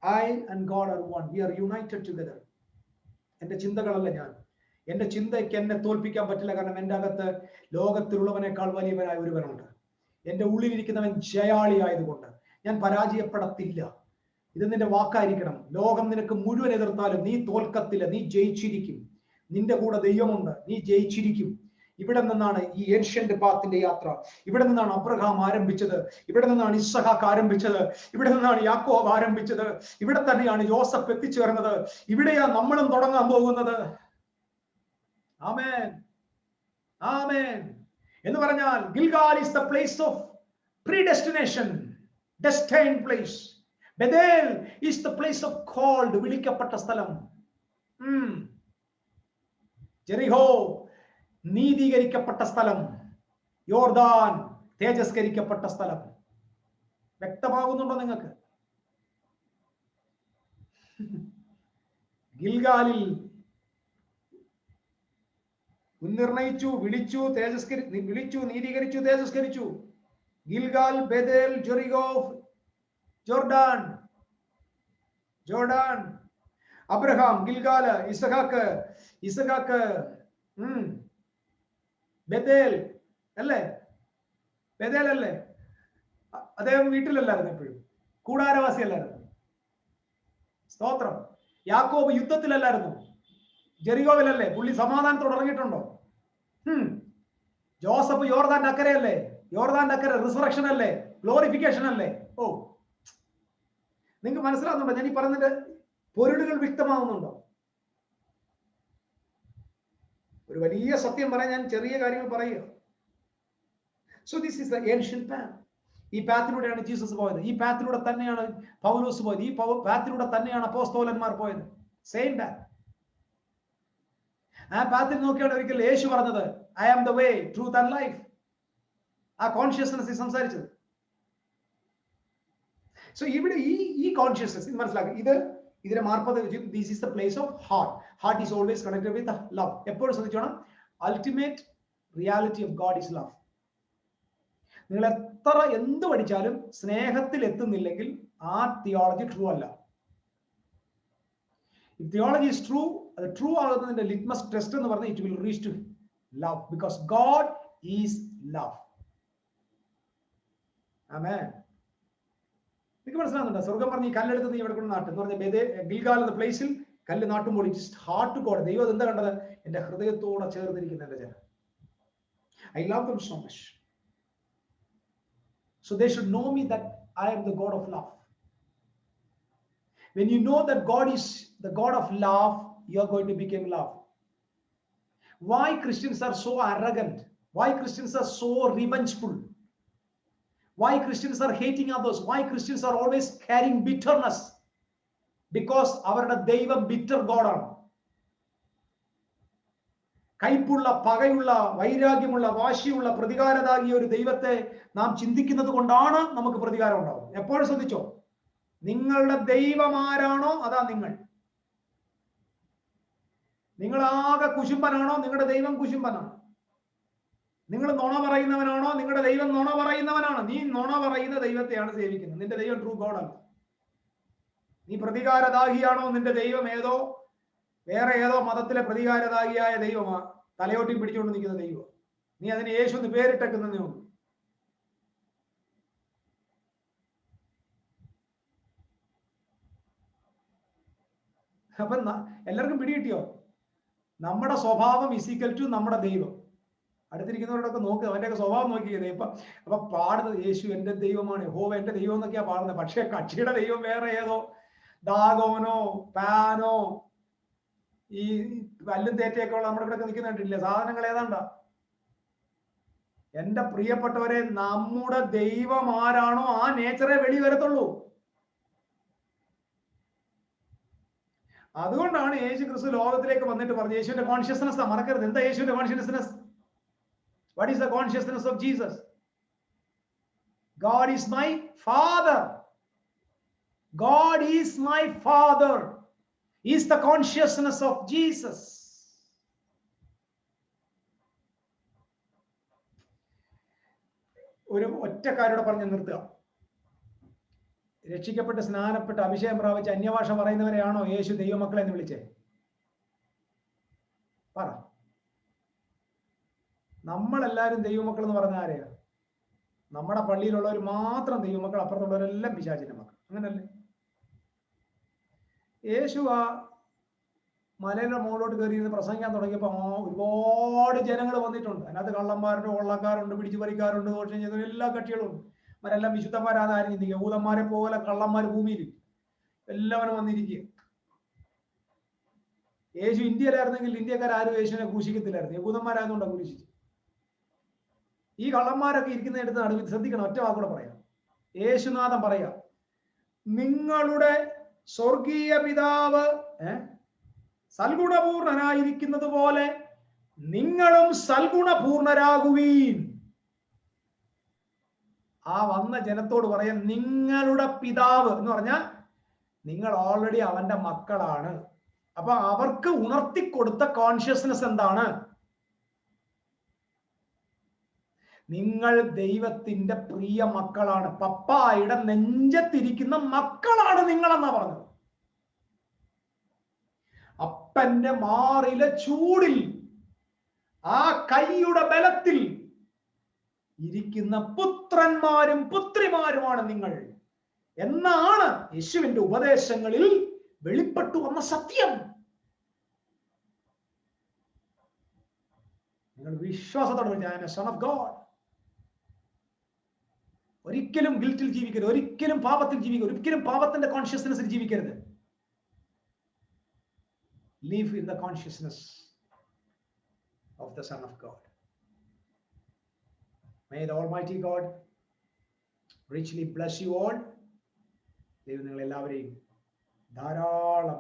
I and God are one. We are united together. എന്റെ ചിന്തകളല്ല ഞാൻ, എന്റെ ചിന്തയ്ക്ക് എന്നെ തോൽപ്പിക്കാൻ പറ്റില്ല. കാരണം എന്റെ അകത്ത് ലോകത്തിലുള്ളവനേക്കാൾ വലിയവനായ ഒരുവനുണ്ട്. എന്റെ ഉള്ളിലിരിക്കുന്നവൻ ജയാളി ആയതുകൊണ്ട് ഞാൻ പരാജയപ്പെടത്തില്ല. ഇത് നിന്റെ വാക്കായിരിക്കണം. ലോകം നിനക്ക് മുഴുവൻ എതിർത്താലും നീ തോൽക്കത്തില്ല, നീ ജയിച്ചിരിക്കും. നിന്റെ കൂടെ ദൈവമുണ്ട്, നീ ജയിച്ചിരിക്കും. ഇവിടെ നിന്നാണ് ഈ ഏൻഷ്യന്റ് പാത്തിന്റെ യാത്ര. ഇവിടെ നിന്നാണ് അബ്രഹാം ആരംഭിച്ചത്, ഇവിടെ നിന്നാണ് ഇസ്ഹാക്ക് ആരംഭിച്ചത്, ഇവിടെ നിന്നാണ് യാക്കോബ് ആരംഭിച്ചത്, ഇവിടെ തന്നെയാണ് യോസഫ് എത്തിച്ചേർന്നത്, ഇവിടെയാണ് നമ്മളും തുടങ്ങാൻ പോകുന്നത്. ആമേൻ, ആമേൻ. എന്ന് പറഞ്ഞാൽ Gilgal is the place of predestination, destined place. Bethel is the place of called, വിളിക്കപ്പെട്ട സ്ഥലം. ജെറിഹോ നീതീകരിക്കപ്പെട്ട സ്ഥലം. യോർദാൻ തേജസ്കരിക്കപ്പെട്ട സ്ഥലം. വ്യക്തമാകുന്നുണ്ടോ നിങ്ങൾക്ക്? ഗിൽഗാലിൽ നിർണയിച്ചു, വിളിച്ചു, നീതീകരിച്ചു, തേജസ്കരിച്ചു. Gilgal, Bethel, Jericho, Jordan. Abraham, Gilgal, ഇസഹാക്ക് ബെഥേൽ അല്ലേ? ബെഥേൽ അല്ലേ? അദ്ദേഹം വീട്ടിലല്ലായിരുന്നു, എപ്പോഴും കൂടാരവാസി അല്ലായിരുന്നു. സ്തോത്രം. യാക്കോബ് യുദ്ധത്തിലല്ലായിരുന്നു, ജെറിഗോവിലല്ലേ? പുള്ളി സമാധാനത്തോടെ ഇറങ്ങിയിട്ടുണ്ടോ? ജോസഫ് യോർദാന്റെ അക്കരയല്ലേ? യോർദാന്റെ അക്കരെ റിസറക്ഷൻ അല്ലേ? ഗ്ലോറിഫിക്കേഷൻ അല്ലേ? ഓ, നിങ്ങൾക്ക് മനസ്സിലാവുന്നുണ്ടോ ഞാൻ ഈ പറഞ്ഞതിന്റെ പൊരുളുകൾ? വ്യക്തമാവുന്നുണ്ടോ? ഒരു വലിയ സത്യം പറയാൻ ഞാൻ ചെറിയ കാര്യങ്ങൾ പറയുക. So this is the ancient path. ഈ പാത്തിലൂടെയാണ് ജീസസ് പോയത്, ഈ പാത്തിലൂടെ തന്നെയാണ് പൗലോസ് പോയത്, ഈ പാത്തിലൂടെ തന്നെയാണ് അപ്പോസ്തലന്മാർ പോയത്. Same path. ആ പാത്തിൽ നോക്കിയാണ് ഒരിക്കൽ യേശു പറഞ്ഞത്, I am the way, truth and life. ആ കോൺഷ്യസ്നെസ് സംസാരിച്ചത്. സോ ഇവിടെ ഈ കോൺഷ്യസ്നെസ് മനസ്സിലാക്കുക. ഇതിനെ മാർപ്പത്, this is the place of heart. Heart is always connected with love. എപ്പോഴും ശ്രദ്ധിച്ചോണം, ultimate reality of God is love. നിങ്ങൾ എത്ര എന്ത് പഠിച്ചാലും സ്നേഹത്തിൽ എത്തുന്നില്ലെങ്കിൽ ആ തിയോളജി ട്രൂ അല്ല. തിയോളജി ഈസ് ട്രൂ, അത് ട്രൂ ആകുന്നതിന്റെ ലിറ്റ്മസ് ടെസ്റ്റ് എന്ന് പറഞ്ഞാൽ it will reach to love, because God is love. ആമേൻ. നിങ്ങൾക്ക് മനസ്സിലാകുന്നുണ്ടോ? സ്വർഗം പറഞ്ഞ് ഈ കല്ലെടുത്ത് നീ ഇവിടെ കൊണ്ട് നാട്ടും എന്ന് പറഞ്ഞ ഗിൽഗാൽ എന്ന പ്ലേസിൽ കല്ല് നാട്ടുമ്പോൾ ഇറ്റ്സ് ഹാർട്ട് ടു ഗോഡ്. ദൈവം എന്താ കണ്ടത്? എന്റെ ഹൃദയത്തോടെ ചേർന്നിരിക്കുന്ന എന്റെ ജനം. I love them so much. So they should know me that I am the God of love. When you know that God is the God of love, you are going to become love. Why Christians are so arrogant? Why Christians are so revengeful? Why Christians are hating others? Why Christians are always carrying bitterness? Because അവരുടെ ദൈവം bitter God ആണ്. കൈപ്പുള്ള, പകയുള്ള, വൈരാഗ്യമുള്ള, വാശിയുള്ള, പ്രതികാരതാകിയ ഒരു ദൈവത്തെ നാം ചിന്തിക്കുന്നത് കൊണ്ടാണ് നമുക്ക് പ്രതികാരം ഉണ്ടാവും. എപ്പോഴും ശ്രദ്ധിച്ചോ, നിങ്ങളുടെ ദൈവം ആരാണോ അതാ നിങ്ങൾ. നിങ്ങളാകെ കുശുംബനാണോ, നിങ്ങളുടെ ദൈവം കുശുംബനാണ്. നിങ്ങൾ നുണ പറയുന്നവനാണോ, നിങ്ങളുടെ ദൈവം നുണ പറയുന്നവനാണ്. നീ നുണ പറയുന്ന ദൈവത്തെയാണ് സേവിക്കുന്നത്, നിന്റെ ദൈവം ട്രൂ ഗോഡ് അല്ല. നീ പ്രതികാരദാഹിയാണോ, നിന്റെ ദൈവം വേറെ ഏതോ മതത്തിലെ പ്രതികാരദാഹിയായ ദൈവമാ, തലയോട്ടി പിടിച്ചുകൊണ്ട് നിൽക്കുന്ന ദൈവം. നീ അതിന് യേശു എന്ന് പേരിട്ടേക്കുന്നേ ഉള്ളൂ. അപ്പൊ എല്ലാവർക്കും പിടികിട്ടിയോ? നമ്മുടെ സ്വഭാവം ഇസിക്കൽ ടു നമ്മുടെ ദൈവം. അടുത്തിരിക്കുന്നവരോടൊക്കെ നോക്കുക, അവന്റെയൊക്കെ സ്വഭാവം നോക്കിയത്. അപ്പൊ പാടുന്നത് യേശു എന്റെ ദൈവമാണ്, യഹോവ എന്റെ ദൈവം എന്നൊക്കെയാ പാടുന്നത്. പക്ഷെ കക്ഷിയുടെ ദൈവം വേറെ ഏതോ ദാഗോനോ പാനോ ഈ പല്ലും തേറ്റയൊക്കെ ഉള്ള നമ്മുടെ ഇവിടെ നിൽക്കുന്ന കണ്ടിട്ടില്ല. സാധനങ്ങൾ ഏതാണ്ടാ. എന്റെ പ്രിയപ്പെട്ടവരെ, നമ്മുടെ ദൈവം ആരാണോ ആ നേച്ചറെ വെളി വരത്തുള്ളൂ. അതുകൊണ്ടാണ് യേശു ക്രിസ്തു ലോകത്തിലേക്ക് വന്നിട്ട് പറഞ്ഞു, യേശുവിന്റെ കോൺഷ്യസ്നെസ് മറക്കരുത്. എന്താ യേശുവിന്റെ consciousness? What is the consciousness of Jesus? God is my Father. God is my Father. Is the consciousness of Jesus. ഒരു ഒറ്റക്കാരോട് പറഞ്ഞ് നിർത്തുക. രക്ഷിക്കപ്പെട്ട് സ്നാനപ്പെട്ട് അഭിഷേകം പ്രാപിച്ച് അന്യഭാഷ പറയുന്നവരെയാണോ യേശു ദൈവമക്കളെ എന്ന് വിളിച്ചേ? പറ. നമ്മളെല്ലാവരും ദൈവമക്കൾ എന്ന് പറഞ്ഞ ആരെയാ? നമ്മുടെ പള്ളിയിലുള്ളവർ മാത്രം ദൈവമക്കൾ, അപ്പുറത്തുള്ളവരെല്ലാം പിശാചിന്റെ മക്കൾ. അങ്ങനല്ലേ? യേശു ആ മലയുടെ മുകളിലോട്ട് കയറിയിരുന്ന് പ്രസംഗിക്കാൻ തുടങ്ങിയപ്പോൾ ഒരുപാട് ജനങ്ങൾ വന്നിട്ടുണ്ട്. അതിനകത്ത് കള്ളന്മാരുണ്ട്, കൊള്ളക്കാരുണ്ട്, പിടിച്ചുപറിക്കാരുണ്ട്, ദോഷം ചെയ്ത എല്ലാ കക്ഷികളും ഉണ്ട്. അവരെല്ലാം വിശുദ്ധന്മാരാണ് ആരും ചിന്തിക്കുക. യൂതന്മാരെ പോലെ കള്ളന്മാർ ഭൂമിയിൽ എല്ലാവരും വന്നിരിക്കുക. യേശു ഇന്ത്യയിലായിരുന്നെങ്കിൽ ഇന്ത്യക്കാരും യേശുവിനെ ക്രൂശിക്കത്തില്ലായിരുന്നു. യഹൂദന്മാരായതുകൊണ്ടാണ് ക്രൂശിച്ചു. ഈ കള്ളന്മാരൊക്കെ ഇരിക്കുന്നിടത്ത് നടുവിൽ ശ്രദ്ധിക്കണം. ഒറ്റ വാക്കൂടെ പറയാം. യേശുനാഥൻ പറയാം, നിങ്ങളുടെ സ്വർഗീയ പിതാവ് സൽഗുണപൂർണനായിരിക്കുന്നത് പോലെ നിങ്ങളും സൽഗുണപൂർണരാകുവീൻ. ആ വന്ന ജനത്തോട് പറയാം, നിങ്ങളുടെ പിതാവ് എന്ന് പറഞ്ഞാൽ നിങ്ങൾ ഓൾറെഡി അവന്റെ മക്കളാണ്. അപ്പൊ അവർക്ക് ഉണർത്തിക്കൊടുത്ത കോൺഷ്യസ്നെസ് എന്താണ്? നിങ്ങൾ ദൈവത്തിന്റെ പ്രിയ മക്കളാണ്. പപ്പായുടെ നെഞ്ചത്തിരിക്കുന്ന മക്കളാണ് നിങ്ങളെന്നാ പറഞ്ഞത്. അപ്പന്റെ മാറിലെ ചൂടിൽ ആ കൈയുടെ ബലത്തിൽ ഇരിക്കുന്ന പുത്രന്മാരും പുത്രിമാരുമാണ് നിങ്ങൾ എന്നാണ് യേശുവിന്റെ ഉപദേശങ്ങളിൽ വെളിപ്പെട്ടു വന്ന സത്യം. നിങ്ങൾ വിശ്വാസത്തോടെ I am a son of God. ഒരിക്കലും ഗിൽറ്റിൽ ജീവിക്കരുത്, ഒരിക്കലും പാപത്തിൽ ജീവിക്കരുത്, ഒരിക്കലും പാപത്തിന്റെ കോൺഷ്യസ്നെസ്സിൽ ജീവിക്കരുത്. Live in the consciousness of the Son of God. May the Almighty God richly bless you all. ദൈവം നിങ്ങൾ എല്ലാവരെയും ധാരാളം